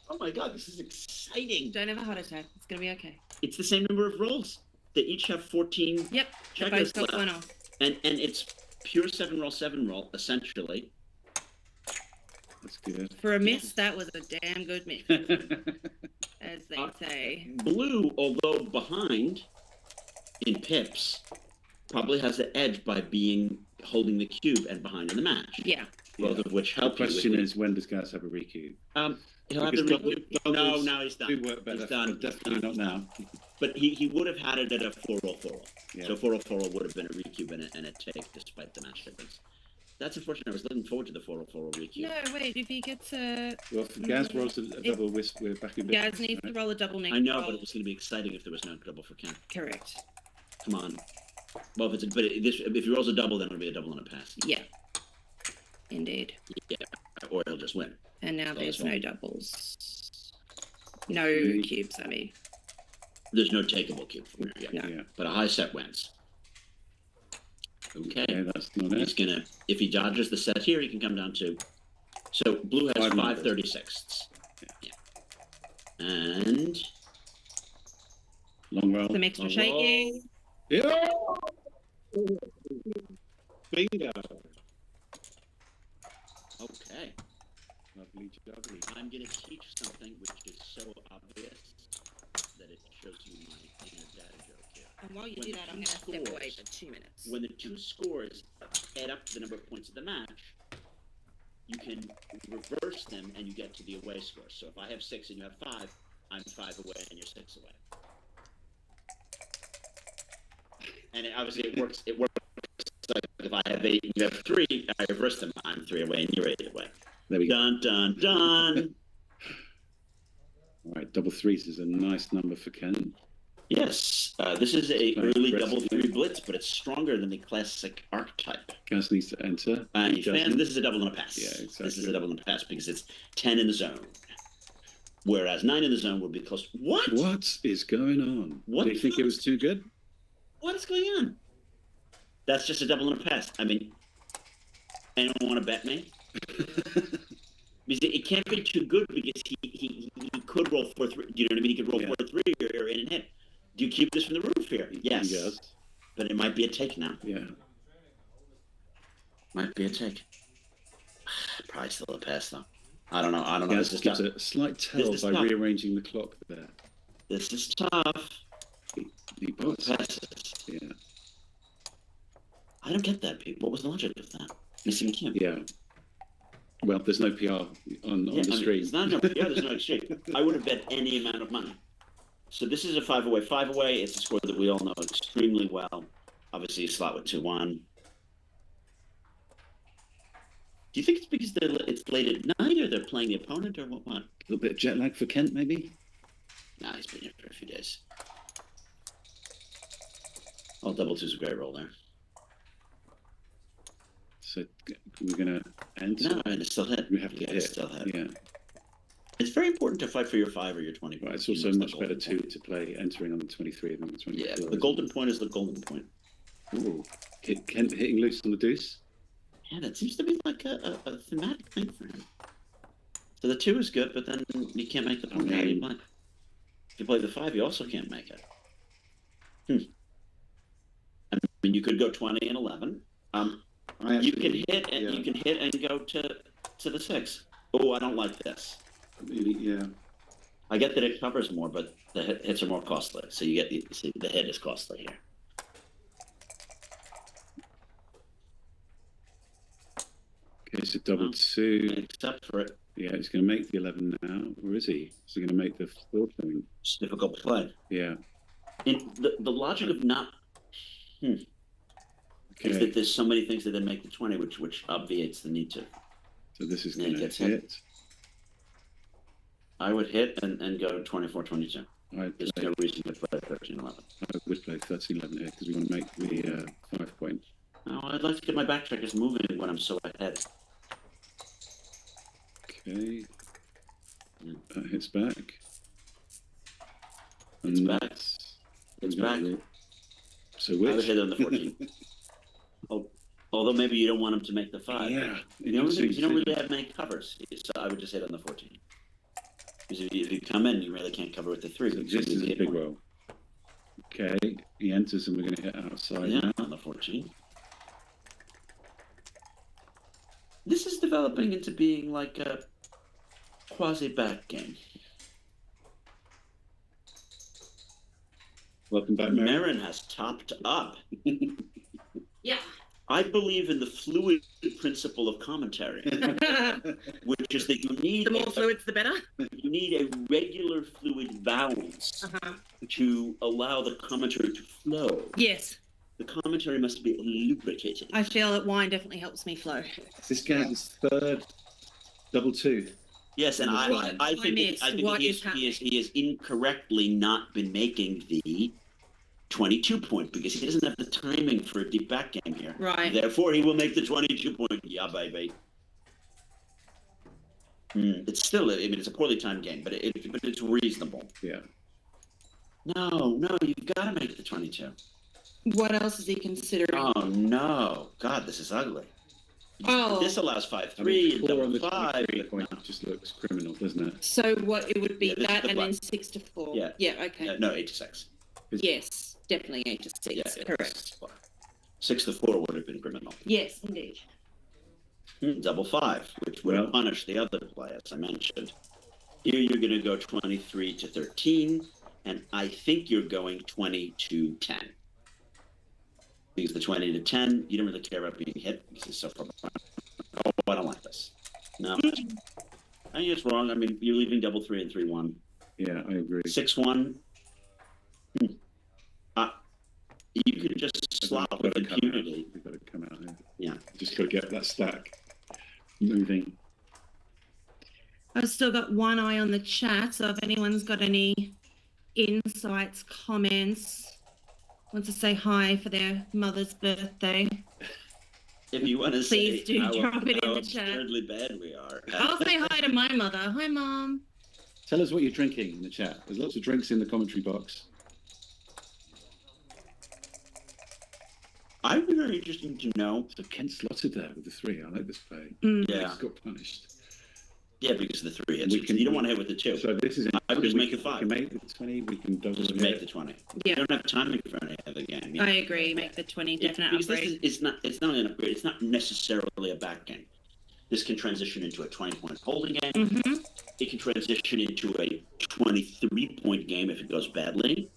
Oh my god, this is exciting. Don't have a heart attack. It's going to be okay. It's the same number of rolls. They each have 14 Yep. They checkers both got left. one off. And it's pure 7 roll, essentially. That's good. For a miss, that was a damn good miss, as they say. Blue, although behind in pips, probably has the edge by holding the cube and behind in the match. Yeah. Both of which The help you. question is, when does Gaz have a recube? He'll have the Because recube. No, now he's done. do work better. He's done. But definitely not now. But he would have had it at a 4-roll. Yeah. So 4-roll would have been a recube and a take despite the match difference. That's unfortunate. I was looking forward to the 4-roll recube. No, wait. If he gets a... Well, if Gaz rolls a double, we're back in business. Gaz needs to roll a double next I know, roll. but it was going to be exciting if there was no double for Ken. Correct. Come on. Well, if he rolls a double, then it'll be a double and a pass. Yeah. Indeed. Yeah, or he'll just win. And now So there's that's no fine. doubles. No cubes, I mean. There's no takeable cube from here yet. No. Yeah. But a high set wins. Okay. Okay, that's not He's it. gonna, if he dodges the set here, he can come down to. So blue has 5/36. Yeah. And Long roll. Some extra Long shaking. Yeah. Bingo. okay, Lovely, lovely. I'm gonna teach something which is so obvious that it shows you my inner data joke here. And while you When do the that, I'm two going to step away scores- for 2 minutes. When the two scores add up to the number of points of the match, you can reverse them and you get to the away score. So if I have 6 and you have 5, I'm 5 away and you're 6 away. And obviously it works. It works like if I have 8 and you have 3, I reverse them. I'm I'm 3 away and you're 8 away. There we go. Dun, dun, dun. All right, double threes is a nice number for Ken. Yes, this is a early double 3 blitz, but it's stronger than the classic archetype. Gaz needs to enter. This is a double and a pass. Yeah, exactly. This is a double and a pass because it's 10 in the zone. Whereas 9 in the zone would be close. What? What is going on? What? Do you think it was too good? What is going on? That's just a double and a pass. I mean, anyone want to bet me? Because it can't be too good because he could roll 4-3. Do you know what I mean? He could roll 4-3 or in and hit. Do you keep this from the roof here? Yes. Yes. But it might be a take now. Yeah. Might be a take. Probably still a pass though. I don't know. Gaz gives a slight tell by tough. rearranging the clock there. This is tough. He both passes. Yeah. I don't get that, Pete. What was the logic of that? Missing Kim. Yeah. Well, there's no PR on the stream. It's not no PR. There's no exchange. I would have bet any amount of money. So this is a 5 away. 5 away. It's a score that we all know extremely well. Obviously, a slot with 2-1. Do you think it's because it's late at night, or they're playing the opponent, or what? A little bit of jet lag for Kent, maybe? Nah, he's been here for a few days. Oh, double 2's a great roll there. So we're going to enter? No, and it's still hit. We have to hit. Still hit. Yeah. It's very important to fight for your 5 or your 20. Right, it's also much better to play entering on the 23 than the 24. Yeah, the golden point is the golden point. Ooh. Kent hitting loose on the deuce? Yeah, that seems to be like a thematic thing for him. So the 2 is good, but then you can't make the point. How do you play? If you play the 5, you also can't make it. I mean, you could go 20 and 11. You can hit and go to the 6. Oh, I don't like this. Yeah. I get that it covers more, but the hits are more costly. So you get the hit is costly here. Okay, so double 2. Except for it. Yeah, he's going to make the 11 now. Or is he? Is he going to make the 4 thing? It's difficult to play. Yeah. The logic of not... is that there's so many things that then make the 20, which obviates the need to. So this is going to hit. I would hit and go 24-22. There's no reason to play 13-11. I would play 13-11 here because we want to make the 5 point. No, I'd like to get my backtrackers moving when I'm so ahead. Okay. That hits back. It's back. It's back. So which? I would hit on the 14. Although maybe you don't want him to make the 5. Yeah. You don't really have many covers, so I would just hit on the 14. Because if you come in, you really can't cover with the 3. So this is a big roll. Okay, he enters and we're going to hit outside now. On the 14. This is developing into being like a quasi-back game. Welcome back, Marin has topped up. Yeah. I believe in the fluid principle of commentary, which is that you need... The more fluids, the better? You need a regular fluid balance to allow the commentary to flow. Yes. The commentary must be lubricated. I feel that wine definitely helps me flow. This guy's third double 2. Yes, and I think he has incorrectly not been making the 22 point because he doesn't have the timing for a deep back game here. Right. Therefore, he will make the 22 point. Yeah, baby. It's still, I mean, it's a poorly timed game, but it's reasonable. Yeah. No, you've got to make the 22. What else is he considering? Oh no, God, this is ugly. Oh. This allows 5-3 and double 5. Point just looks criminal, doesn't it? So what it would be that and black. then 6 to 4. Yeah. Yeah. Okay. No, 8 to 6. Yes, definitely 8 to 6. Yeah, correct. 6 to 4 would have been criminal. Yes, indeed. Double 5, which would have punished the other play, as I mentioned. Here you're going to go 23 to 13, and I think you're going 20 to 10. Because the 20 to 10, you don't really care about being hit because it's so far behind. Oh, I don't like this. No. I think it's wrong. I mean, you're leaving double 3 and 3-1. Yeah, I agree. 6-1. You could just slot with impunity. We've got to come out here. Yeah. Just got to get that stack. moving. I've still got one eye on the chat, so if anyone's got any insights, comments, wants to say hi for their mother's birthday, If you want to please say do drop it in how the chat. absurdly bad we are. I'll say hi to my mother. Hi, Mom. Tell us what you're drinking in the chat. There's lots of drinks in the commentary box. I'd be very interesting to know. So Kent slotted there with the 3. I like this play. Yeah. He's got punished. Yeah, because the 3 hits. You don't want to hit with the 2. So this is. I would just make the 5. We can make the 20. We can double just make the 20. Yeah. You don't have timing for any other game. Yeah. I agree. Make the 20 definite because upgrade. It's not an upgrade. It's not necessarily a back game. This can transition into a 20-point holding game. Mm-hmm. It can transition into a 23-point game if it goes badly.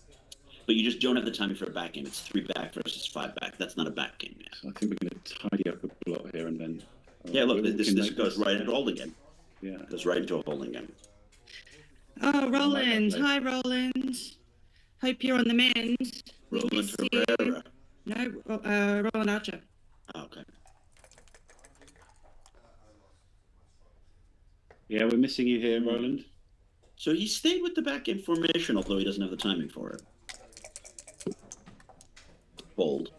But you just don't have the timing for a back game. It's 3 back versus 5 back. That's not a back game yet. So I think we're going to tidy up a lot here and then. Yeah, look, this goes right into holding game. Yeah. It goes right into a holding game. Oh, Roland. Hi, Roland. Hope you're on the mend. Roland Herrera. No, Roland Archer. Oh, okay. Yeah, we're missing you here, Roland. So he stayed with the back game formation, although he doesn't have the timing for it. Bold.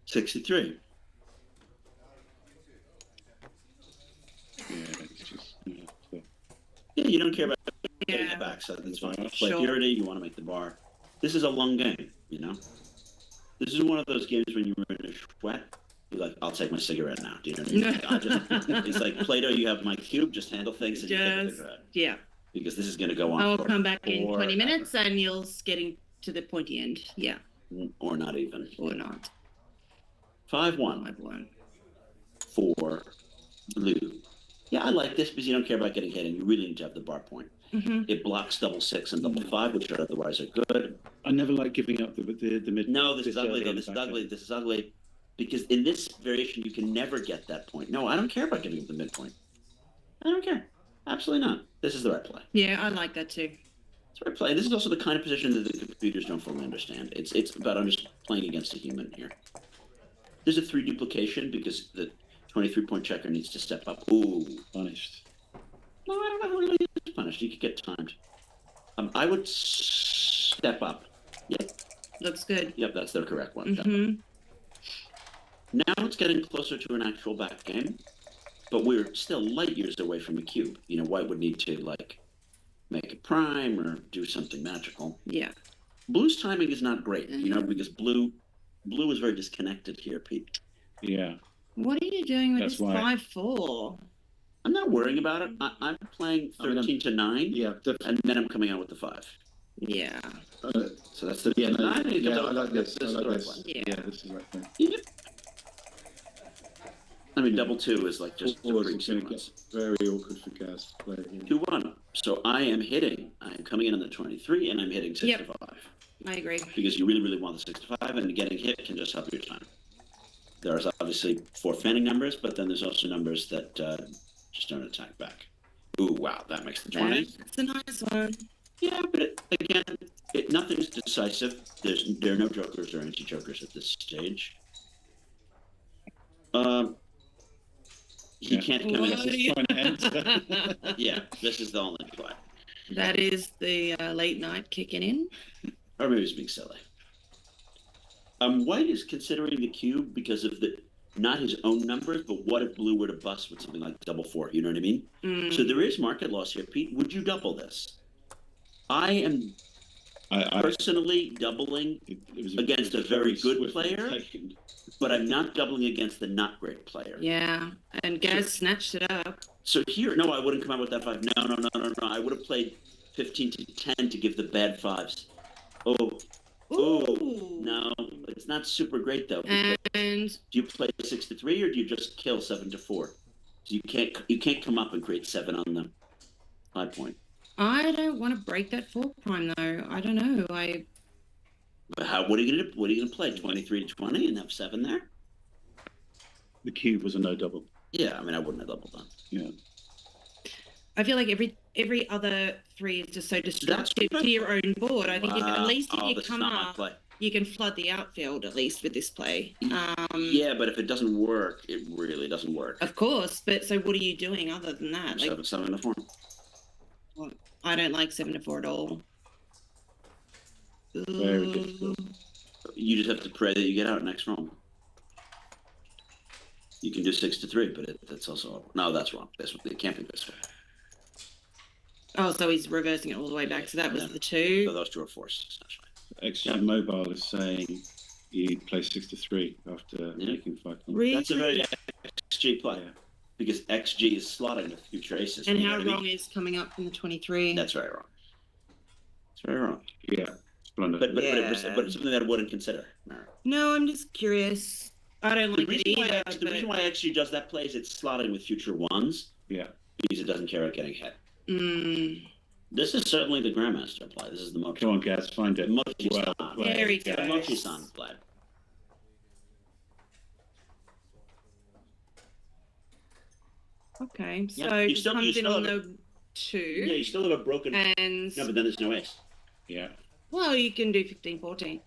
$63. Yeah, you don't care about getting it back, so that's fine. Play purity, you want to make the bar. This is a long game, you know? This is one of those games when you're in a sweat, you're like, I'll take my cigarette now. Do you know what I mean? It's like Play-Doh, you have my cube, just handle things and you take the cigarette. Yeah. Because this is going to go on. I'll come back in 20 minutes and you're getting to the pointy end. Yeah. Or not even. Or not. 5-1. 5-1. For blue. Yeah, I like this because you don't care about getting hit and you really need to have the bar point. Mm-hmm. It blocks double 6 and double 5, which are otherwise are good. I never like giving up the mid. No, this is ugly though. This is ugly. This is ugly. Because in this variation, you can never get that point. No, I don't care about giving up the midpoint. I don't care. Absolutely not. This is the right play. Yeah, I like that too. It's the right play. This is also the kind of position that the computers don't fully understand. It's about just playing against a human here. There's a 3 duplication because the 23-point checker needs to step up. Ooh, punished. No, I don't know how really is punished. You could get timed. I would step up. Yep. Looks good. Yep, that's the correct one. Mm-hmm. Now it's getting closer to an actual back game, but we're still light years away from a cube. You know, White would need to, like, make a prime or do something magical. Yeah. Blue's timing is not great, you know, because blue is very disconnected here, Pete. Yeah. What are you doing with this 5-4? I'm not worrying about it. I'm playing 13 to 9. Yeah. And then I'm coming out with the 5. Yeah. So that's the 9. I like this. This is the right one. Yeah. This is the right thing. Yep. I mean, double 2 is like just very awkward for Gaz to play here. 2-1. So I am hitting. I am coming in on the 23, and I'm hitting 6 to 5. I agree. Because you really, really want the 6 to 5, and getting hit can just help your time. There's obviously 4 fanning numbers, but then there's also numbers that just don't attack back. Ooh, wow, that makes the 20. That's a nice one. Yeah, but again, nothing's decisive. There are no jokers or anti-jokers at this stage. He can't come in. Yeah, this is the only play. That is the late night kicking in. Or maybe he's being silly. White is considering the cube because of not his own numbers, but what if blue were to bust with something like double 4? You know what I mean? Mm. So there is market loss here, Pete. Would you double this? I am personally doubling against a very good player, but I'm not doubling against the not great player. Yeah, and Gaz snatched it up. So here, no, I wouldn't come out with that 5. No. I would have played 15 to 10 to give the bad 5s. Oh, no, it's not super great though. And do you play 6 to 3 or do you just kill 7 to 4? So you can't come up and create 7 on the 5 point. I don't want to break that 4 prime though. I don't know. But what are you gonna do? What are you gonna play? 23 to 20 and have 7 there? The cube was a no double. Yeah, I mean I wouldn't have doubled that. Yeah. I feel like every other 3 is just so destructive to your own board. I think at least if you come up, you can flood the outfield at least with this play. Yeah, but if it doesn't work, it really doesn't work. Of course, but so what are you doing other than that? Like, 7-4. well, I don't like 7-4 at all. Very difficult. You just have to pray that you get out next round. You can do 6-3, but that's also no, that's wrong. It can't be this way. Oh, so he's reversing it all the way back. So that was the 2. So those 2 are forced, essentially. XG Mobile is saying you play 6-3 after making 5 points. Really? That's a very XG play because XG is slotting with future aces. And how wrong is coming up from the 23? That's very wrong. It's very wrong. Yeah. But it's something that I wouldn't consider. No, I'm just curious. I don't like it either. The reason why XG does that play is it's slotting with future 1s. Yeah. Because it doesn't care about getting hit. Mm. This is certainly the Grandmaster play. This is the Mochi. Come on, Gaz, find it. Mochi-san. There he goes. The Mochi-san play. Okay, so Yeah, it comes in on the 2. Yeah, you still have a broken... And... No, but then there's no ace. Yeah. Well, you can do 15-14.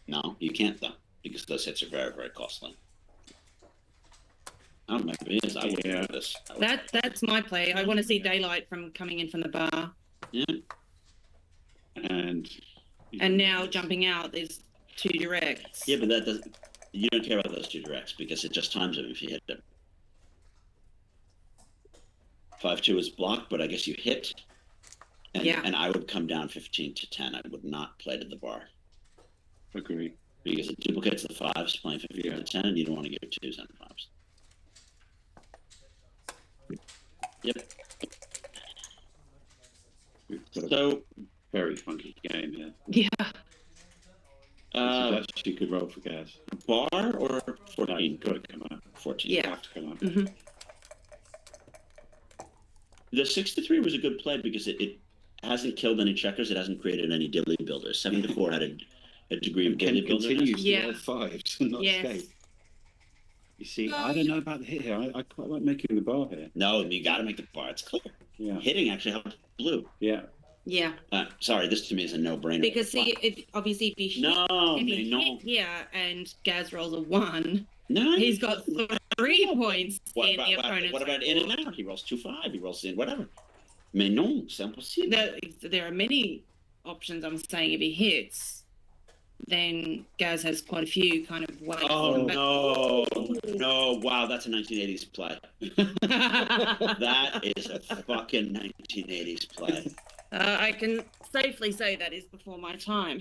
No, you can't, though, because those hits are very, very costly. I don't know, maybe it is. I wouldn't do this. That's my play. I want to see daylight from coming in from the bar. Yeah. And now jumping out, there's 2 directs. Yeah, but that doesn't... You don't care about those 2 directs, because it just times them if you hit them. 5-2 is blocked, but I guess you hit. And I would come down 15-10. I would not play to the bar. Agree. Because it duplicates the 5s, playing 15-10, and you don't want to give 2s and 5s. Yep. So very funky game here. Yeah. Actually could roll for Gaz. Bar or 14? No, got to come out. 14. Yeah. Have to come out. Mm-hmm. The 6-3 was a good play because it hasn't killed any checkers. It hasn't created any dilly builders. 7-4 had a degree of dilly builders. Continues to roll 5s and not Yes. escape. You see, I don't know about the hit here. I quite like making the bar here. No, you got to make the bar. It's clear. Yeah. Hitting actually helps blue. Yeah. Yeah. Sorry, this to me is a no-brainer. Because see, if you hit here and Gaz rolls a 1, he's got 3 points in the opponent's. What about in and out? He rolls 2-5. He rolls in whatever. Mais non, c'est impossible. There are many options. I'm saying if he hits, then Gaz has quite a few kind of ways. Oh no! Wow, that's a 1980s play. That is a fucking 1980s play. I can safely say that is before my time.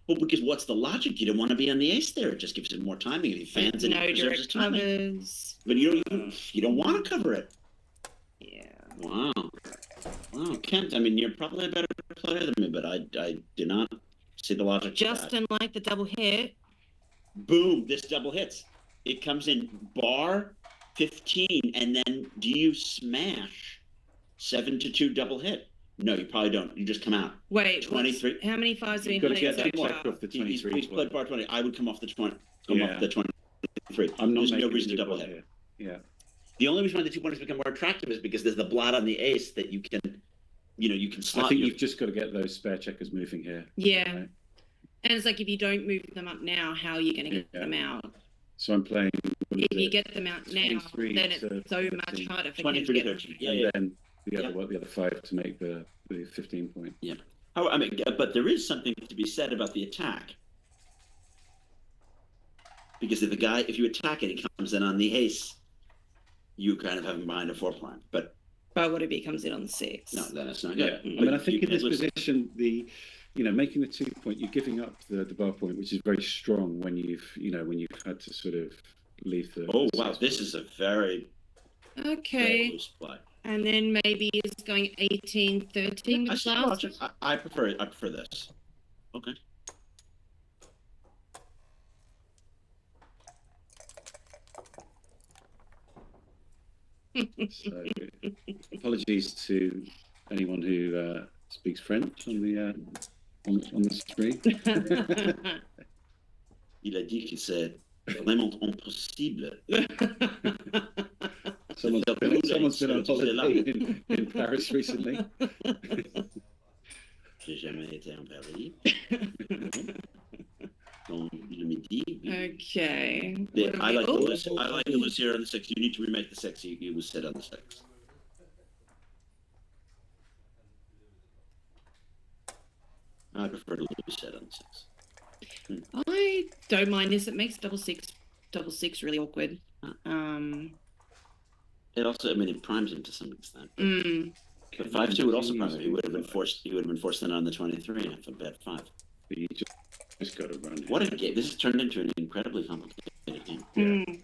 Well, because what's the logic? You don't want to be on the ace there. It just gives him more timing. If he fans it, no it preserves his direct timing. covers. But you don't want to cover it. Yeah. Wow, Kent. I mean, you're probably a better player than me, but I do not see the logic. Justin like the double hit. Boom! This double hits. It comes in bar 15, and then do you smash 7-2 double hit? No, you probably don't. You just come out. Wait, 23. How many 5s do we Got to play? get that so check far? off the 23. He's played bar 20. I would come off the 20. Yeah. Off the 23. I'm not There's no making reason to a double double hit. Yeah. The only reason why the 2 pointers become more attractive is because there's the blot on the ace that you can, you can slot. I think you've just got to get those spare checkers moving here. Yeah. Right? And it's like if you don't move them up now, how are you going to get them out? So I'm playing. If you get them out now, 23 then it's to so 15. much harder for 23 you to to get 13. them. Yeah, And then the other 5 to make the 15 point. Yeah. Oh, I mean, but there is something to be said about the attack. Because if you attack it, he comes in on the ace, you kind of have him behind a 4 plan. But what if he comes in on the 6? no, then it's not Yeah. good. I mean, I think in this position, making the 2 point, you're giving up the bar point, which is very strong when you've had to sort of leave the. Oh wow, this is a very Okay. loose play. And then maybe it's going 18-13 with last. I prefer this. Okay. So, apologies to anyone who speaks French on the stream. Il a dit que c'est vraiment impossible. Someone's been on holiday in Paris recently. J'ai jamais été en Paris. Dans le midi. Okay. I like to lose here on the 6. You need to remake the 6. You will sit on the 6. I prefer to lose set on the 6. I don't mind this. It makes double six really awkward. It also, I mean, it primes him to some extent. But 5-2 would also prime him. He would have been forced. He would have been forced in on the 23 and have a bet 5. But you just got to run. What a game! This has turned into an incredibly complicated game.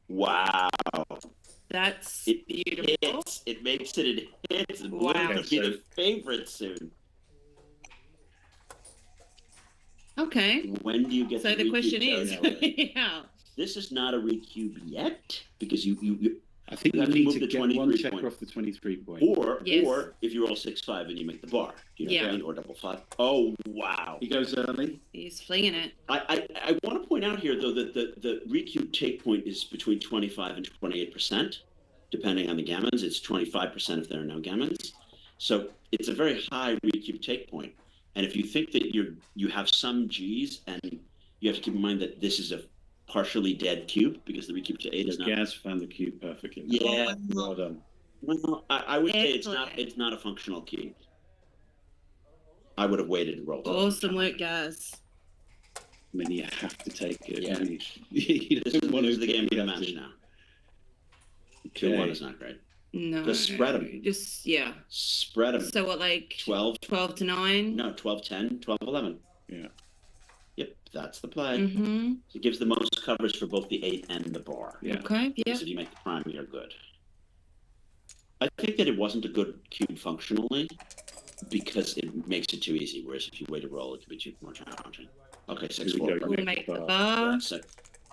Wow. That's beautiful. It makes it. It hits. And Blue could be the favorite soon. Okay. When do you get? So the question is, yeah. This is not a recube yet because you. I think you need to get one checker off the 23 point. Or if you roll 6-5 and you make the bar, or double 5. Oh wow! He goes early. He's flinging it. I want to point out here though that the recube take point is between 25 and 28%, depending on the gammons. It's 25% if there are no gammons, so it's a very high recube take point. And if you think that you have some G's, and you have to keep in mind that this is a partially dead cube because the recube to 8 is not. Gaz found the cube perfectly. Yeah, well done. Well, I would say it's not a functional cube. I would have waited and rolled. Awesome work, Gaz. I mean, you have to take it. Yeah. This is the game of the match now. 2-1 is not great. No. Just spread them. Just spread them. So what, like 12 to 9? No, 12-10, 12-11. Yeah. Yep, that's the play. Mm-hmm. It gives the most covers for both the 8 and the bar. Yeah. Okay. Yeah. Because if you make the prime, you're good. I think that it wasn't a good cube functionally because it makes it too easy. Whereas if you wait to roll, it could be too more challenging. Okay, 6-4. We'll make the bar.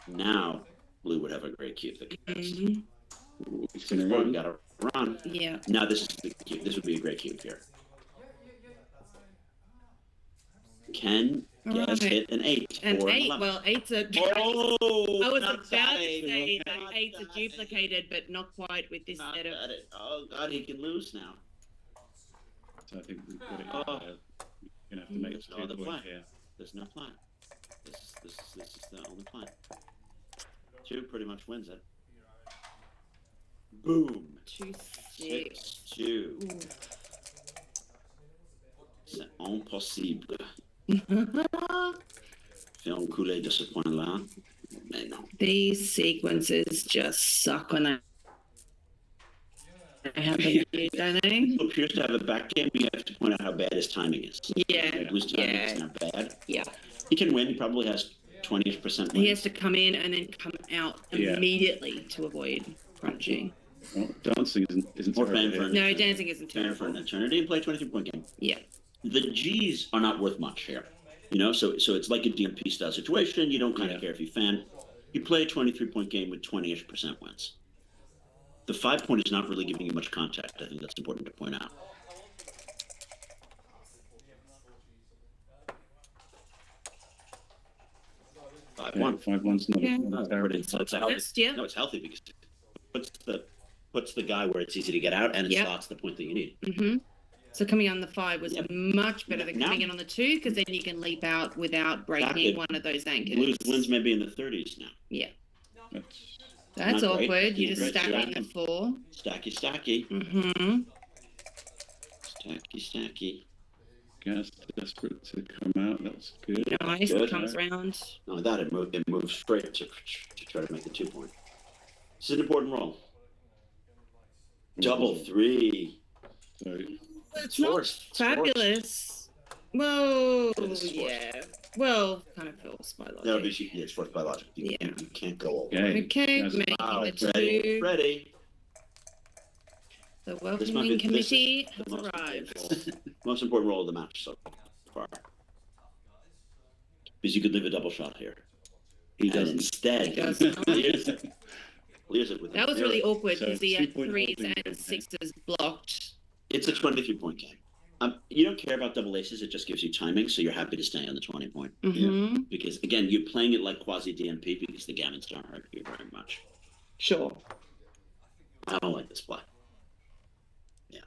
Now, blue would have a great cube that connects. 6-4, you got to run. Yeah. Now this is the cube. This would be a great cube here. Can hit an 8 an or 8. 11. Well, 8's a. Oh, I was about to say that 8's a duplicated, but not quite with this set of. Oh God, he can lose now. So I think we've got it. You're gonna have to make no other play. Here. There's no plan. This is the only plan. 2 pretty much wins it. Boom. 2-6. C'est impossible. Faire couler de ce point-là, mais non. These sequences just suck when they happen, don't they? It appears to have a back game. You have to point out how bad his timing is. Yeah. His timing is not bad. Yeah. He can win. He probably has 20% win. He has to come in and then come out immediately to avoid crunching. Well, dancing isn't or fan No, dancing isn't fan for an eternity and play a 23-point game. Yeah. The G's are not worth much here. So it's like a DMP style situation. You don't kind of care if you fan. You play a 23-point game with 20-ish% wins. The 5-point is not really giving you much contact. I think that's important to point out. Yeah, 5-1's not terrible. It's healthy. No, it's healthy because it puts the guy where it's easy to get out, and it slots the point that you need. Mm-hmm. So coming on the 5 was much better than coming in on the 2, because then you can leap out without breaking one of those anchors. Blues wins maybe in the 30s now. Yeah. That's awkward. Great. You just stack in the 4. Stacky. Mm-hmm. Stacky. Gaz desperate to come out. That's good. Nice. Good. Comes round. No, that it moves straight to try to make the 2-point. This is an important roll. Double 3. So it's forced. Fabulous. Whoa. Yeah. Well, kind of forced by logic. No, but it's forced by logic. You can't go over. Okay, making the 2. Ready. The welcoming committee has arrived. Most important roll of the match so far. Because you could leave a double shot here. He does instead. He does clears it with that was 0. really awkward because he had 3s and 6s blocked. It's a 23-point game. You don't care about double aces. It just gives you timing, so you're happy to stay on the 20-point. Mm-hmm. Because, again, you're playing it like quasi-DMP because the gammons don't hurt you very much. Sure. I don't like this play. Yeah.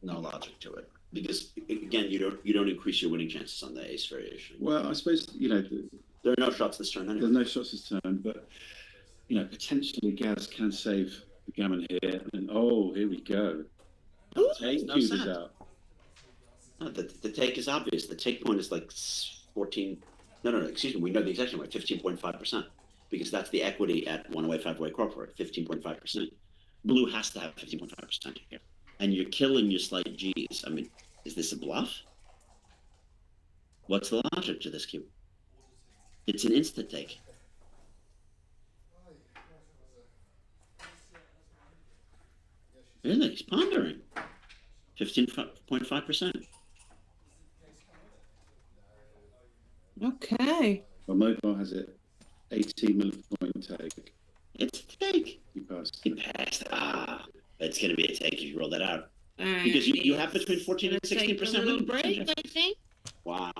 No logic to it. Because again, you don't increase your winning chances on the ace variation. Well, I suppose there are no shots this turn. Anyway. There's no shots this turn, but potentially Gaz can save the gammon here, and here we go. Take no cube is out. No, the take is obvious. The take point is like 14. No, excuse me. We know the exact number, 15.5%, because that's the equity at 1-away, 5-away Crawford, 15.5%. Blue has to have 15.5% here, and you're killing your slight G's. I mean, is this a bluff? What's the logic to this cube? It's an instant take. Really? He's pondering. 15.5%. Okay. Well, Mobile has it 18 minute point take. It's a take. He passed. It's going to be a take if you roll that out. Because you have between 14 and 16% winning break, I think. Wow.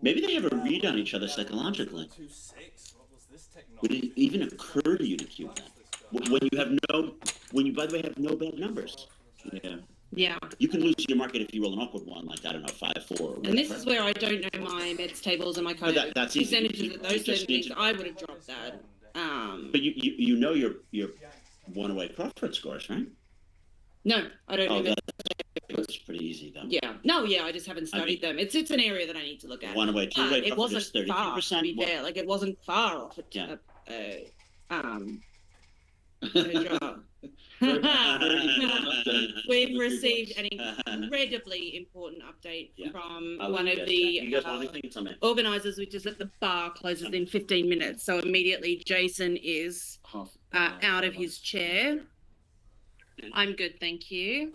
Maybe they have a read on each other psychologically. Would it even occur to you to cube that? When you, by the way, have no bad numbers. Yeah. You can lose your market if you roll an awkward one, like, I don't know, 5-4. And this is where I don't know my Mets tables and my code. That's easy. Percentages of those certain things, I would have dropped that. But you know your 1-away Crawford scores, right? No, I don't know. That's pretty easy, though. Yeah. No, yeah, I just haven't studied them. It's an area that I need to look at. 1-away, 2-away it wasn't is 32%. far, to be fair. Like, it wasn't far off We've received an incredibly important update from one of the organisers, which is that the bar closes in 15 minutes. So immediately Jason is out of his chair. I'm good, thank you.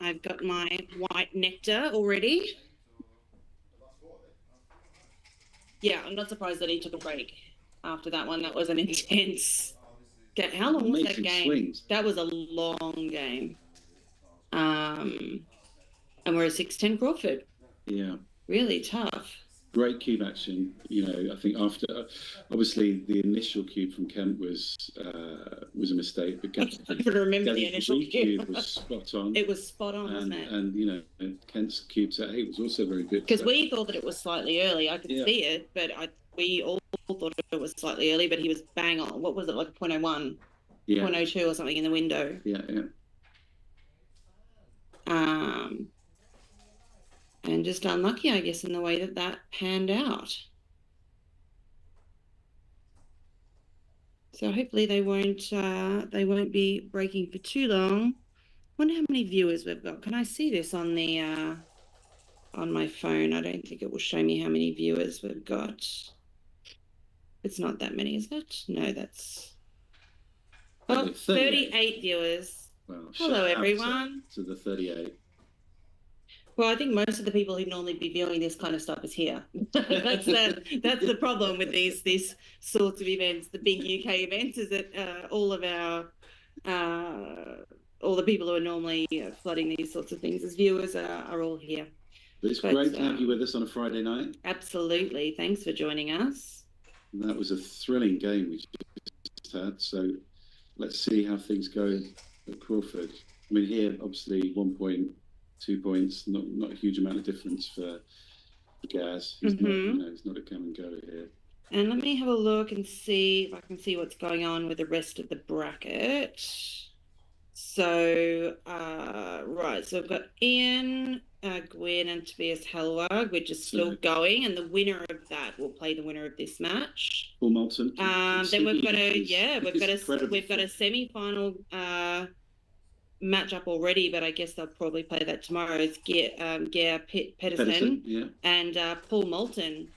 I've got my white nectar already. Yeah, I'm not surprised that he took a break after that one. That was an intense game. How long was that game? Swings. That was a long game. And we're a 6-10 Crawford. Yeah. Really tough. Great cube action. I think after, obviously, the initial cube from Kent was a mistake. But I can remember the initial cube. Was spot on. It was spot on, wasn't it? And Kent's cube set 8 was also very good. Because we thought that it was slightly early. I could see it, but we all thought it was slightly early. But he was bang on. What was it, like 0.01, 0.02 or something in the window? Yeah. And just unlucky, I guess, in the way that panned out. So hopefully they won't be breaking for too long. Wonder how many viewers we've got. Can I see this on the on my phone? I don't think it will show me how many viewers we've got. It's not that many, is it? No, that's 38 viewers. Well, hello everyone. To the 38. Well, I think most of the people who normally be viewing this kind of stuff is here. That's the problem with these sorts of events. The big UK events is that all the people who are normally flooding these sorts of things as viewers are all here. But it's great to have you with us on a Friday night. Absolutely. Thanks for joining us. And that was a thrilling game we just had. So let's see how things go at Crawford. I mean, here, obviously, 1 point. 2 points, not a huge amount of difference for Gaz. He's not a come and go here. And let me have a look and see if I can see what's going on with the rest of the bracket. So, right, so we've got Ian, Gwen and Tobias Helwag, which is still going, and the winner of that will play the winner of this match. Paul Moulton. Then we've got a semi-final match up already, but I guess they'll probably play that tomorrow. It's Pedersen and Paul Moulton,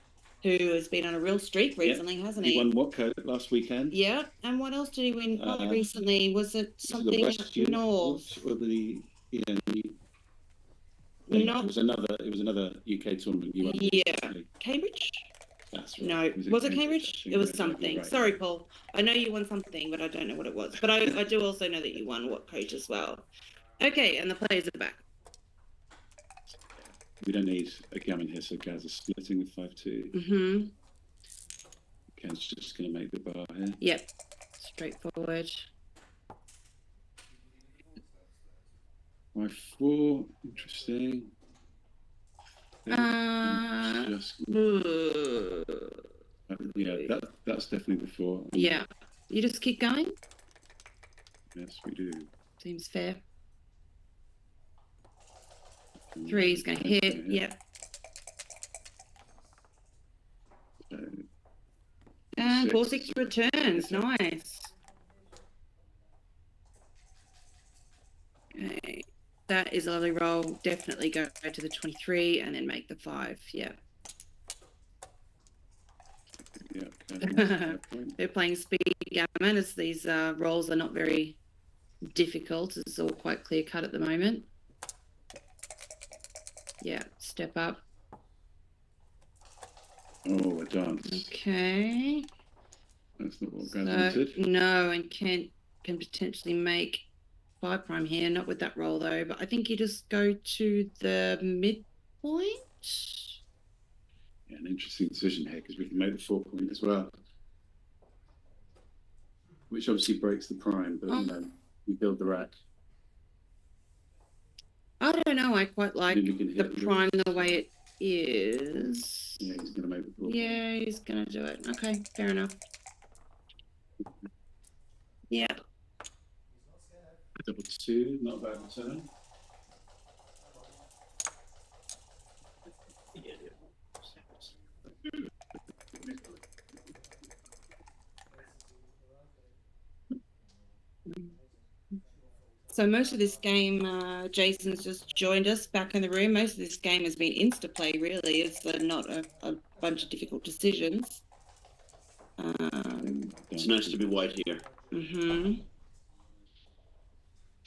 who has been on a real streak recently, hasn't he? He won Watco last weekend. Yeah, and what else did he win quite recently? Was it something up north? Or the it was another UK tournament. He won recently. Cambridge. That's right. No, was it Cambridge? It was something. Right. Sorry, Paul. I know you won something, but I don't know what it was. But I do also know that you won what coach as well. Okay, and the players are back. We don't need a gammon here, so Gaz is splitting with 5-2. Mm-hmm. Ken's just going to make the bar here. Yep, straightforward. 5-4, interesting. Just, yeah, that's definitely the 4. Yeah, you just keep going. Yes, we do. Seems fair. 3 is going to hit. Yep. So, and 4-6 returns. Nice. Okay. That is a lovely roll. Definitely go to the 23 and then make the 5. Yeah. They're playing speed gammon as these rolls are not very difficult. It's all quite clear cut at the moment. Yeah, step up. Oh, a dance. Okay. That's not what Gaz wanted. No, and can potentially make 5 prime here. Not with that roll though. But I think you just go to the midpoint. Yeah, an interesting decision here because we can make the 4 point as well, which obviously breaks the prime, but you know, we build the rack. I don't know. I quite like the prime the way it is. Yeah, he's going to make the 4 point. Yeah, he's going to do it. Okay, fair enough. Yeah. Double 2, not a bad return. So most of this game, Jason's just joined us back in the room. Most of this game has been insta-play, really. It's not a bunch of difficult decisions. It's nice to be white here. Mm-hmm.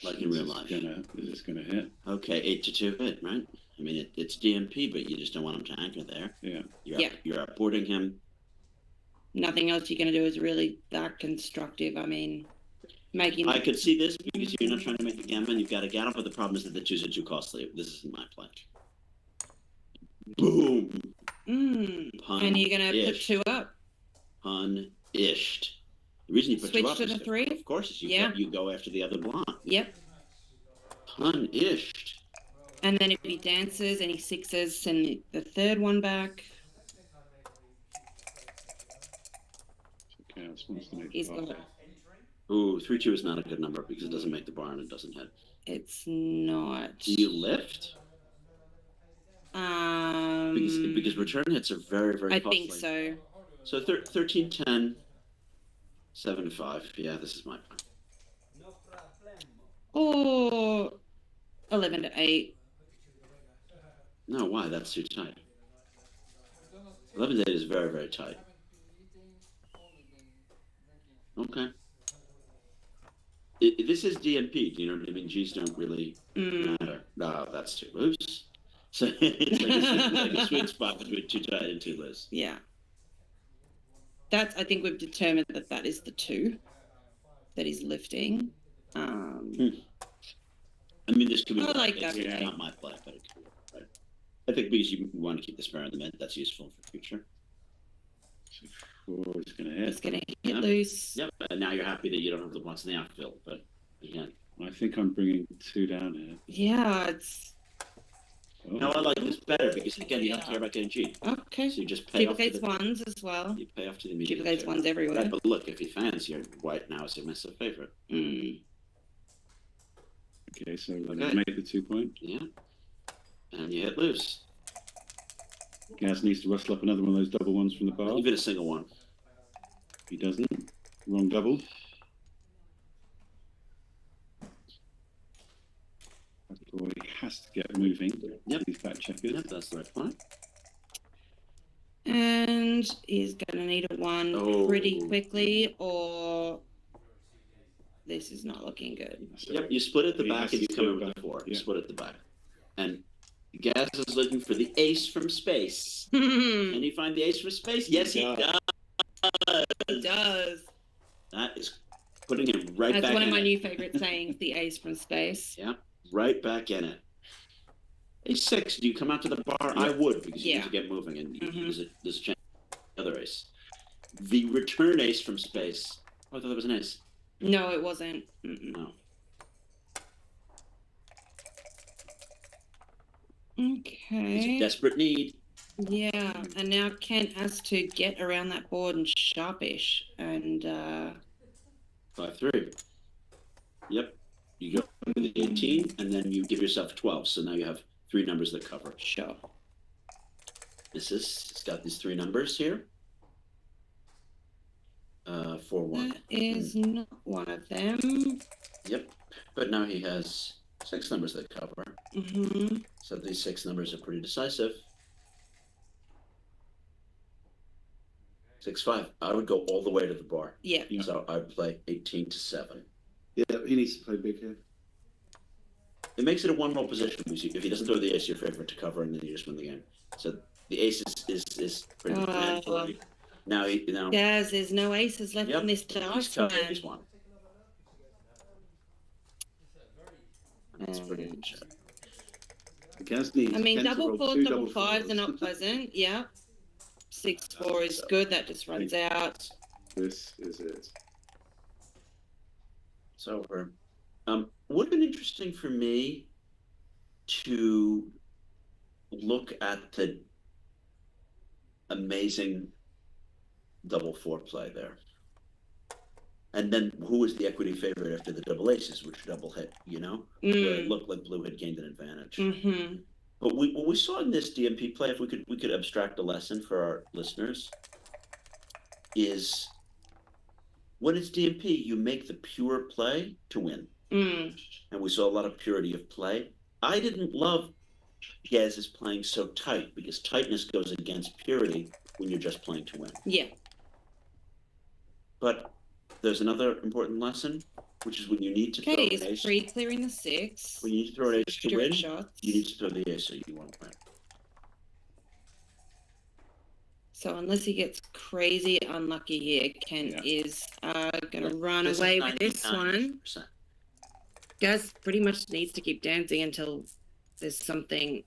Like in real life. Is this going to hit? Okay, 8-2 hit, right? I mean, it's DMP, but you just don't want him to anchor there. Yeah. You're outboarding him. Nothing else you're going to do is really that constructive. I mean, making... I could see this because you're not trying to make a gammon. You've got a gammon, but the problem is that the 2s are too costly. This isn't my play. Boom! And you're going to put 2 up? Punished. The reason you put 2 up Switch to the 3? Of course, is you go after the other block. Yep. Punished. And then if he dances and he 6s, send the 3rd one back. Okay, I just wants to make He's got it. Ooh, 3-2 is not a good number because it doesn't make the bar and it doesn't hit. It's not. Do you lift? Because return hits are very, very costly. I think so. So 13-10, 7-5. Yeah, this is my plan. Or 11-8. No, why? That's too tight. 11-8 is very, very tight. Okay. This is DMP. Do you know what I mean? G's don't really matter. No, that's too loose. So it's like a sweet spot between too tight and too loose. Yeah. I think we've determined that is the 2 that he's lifting. I mean, this could be that not my play, but it could be right. I think because you want to keep the spare in the mid, that's useful for future. It's going to hit. It's going to hit loose. Yep, and now you're happy that you don't have the blocks in the outfield, but again. I think I'm bringing 2 down here. Yeah, it's... Oh. No, I like this better because, again, you don't care about getting cheap. Okay. So you just pay off to the... ones as well. You pay off to the immediate. Duplicates ones everywhere. Right, but look, if he fans your white now, it's a massive favorite. Okay, so make the 2 point. Yeah. And you hit loose. Gaz needs to rustle up another one of those double ones from the bar. Even a single one. He doesn't. Wrong double. That boy has to get moving. Yep. He's back checkers. Yep, that's the right point. And he's going to need a 1 pretty quickly, or this is not looking good. Yep, you split at the back and you come in with the 4. Yeah. You split at the back. And Gaz is looking for the ace from space. Can he find the ace from space? Yes, he does. He does. That is putting him right back in it. That's one of my new favorite sayings, the ace from space. Yeah, right back in it. Ace 6, do you come out to the bar? Yeah. I would, because you need to get moving, and there's a chance the other ace. The return ace from space. Oh, I thought that was an ace. No, it wasn't. No. It's a Okay. desperate need. Yeah, and now Kent has to get around that board and sharpish and 5-3. Yep. You go with the 18, and then you give yourself 12. So now you have 3 numbers that cover. Sure. It's got these 3 numbers here. 4-1. That is not one of them. Yep. But now he has 6 numbers that cover. Mm-hmm. So these 6 numbers are pretty decisive. 6-5. I would go all the way to the bar. Yeah. So I'd play 18-7. Yeah, he needs to play big here. It makes it a 1-roll position. If he doesn't throw the ace, your favorite to cover, and then you just win the game. So the ace is pretty mandatory. Now Guys, there's no aces left in this dice man. That's pretty good shot. I mean, double 4s, double 5s are not pleasant. Yeah. 6-4 is good. That just runs out. This is it. It's over. Would have been interesting for me to look at the amazing double 4 play there. And then who was the equity favorite after the double aces, which double hit, where it looked like blue had gained an advantage. Mm-hmm. But what we saw in this DMP play, if we could abstract a lesson for our listeners, is when it's DMP, you make the pure play to win. Mm. And we saw a lot of purity of play. I didn't love Gaz's playing so tight, because tightness goes against purity when you're just playing to win. Yeah. But there's another important lesson, which is when you need to throw an ace. He's pre-clearing the 6. When you need to throw an ace to win, shots. you need to throw the ace so you won't win. So unless he gets crazy unlucky here, Kent is going to run away with this one. Gaz pretty much needs to keep dancing until there's something.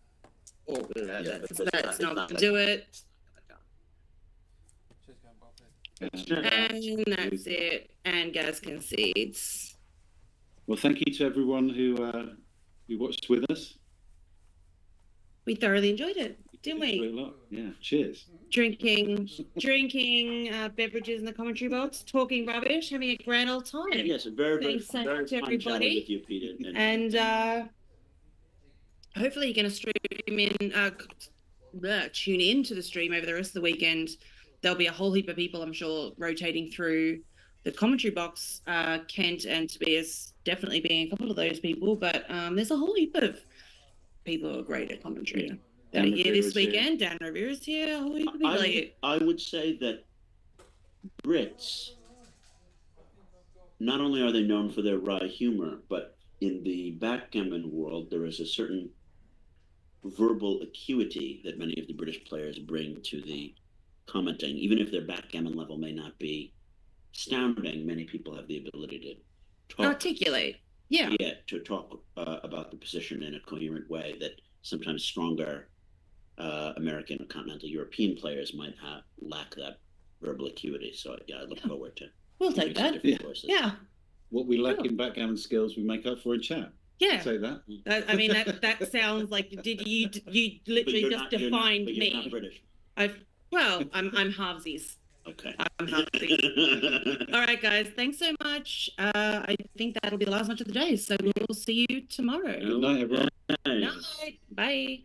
Oh, that's not going to do it. And that's it. And Gaz concedes. Well, thank you to everyone who watched with us. We thoroughly enjoyed it, didn't we? Enjoyed a lot. Yeah. Cheers. Drinking beverages in the commentary box, talking rubbish, having a grand old time. Yes, very Thanks so very much, fun chatting everybody. with you, Peter. And hopefully you're going to stream in, tune in to the stream over the rest of the weekend. There'll be a whole heap of people, I'm sure, rotating through the commentary box. Kent and Tobias definitely being a couple of those people, but there's a whole heap of people who are great at commentary. Yeah. That are here this weekend. Dan Rivera's here. A whole heap of people are here. I would say that Brits, not only are they known for their wry humor, but in the backgammon world, there is a certain verbal acuity that many of the British players bring to the commenting. Even if their backgammon level may not be astounding, many people have the ability to talk. Articulate. Yeah. Yeah, to talk about the position in a coherent way that sometimes stronger American or continental European players might lack that verbal acuity. So yeah, I look forward to. We'll take that. Yeah. What we lack in backgammon skills, we make up for in chat. Yeah. Say that. I mean, that sounds like you literally just defined me. You're not British. I'm halvesies. Okay. I'm halvesies. All right, guys. Thanks so much. I think that'll be the last match of the day. So we'll see you tomorrow. Good night, everyone. Night. Bye.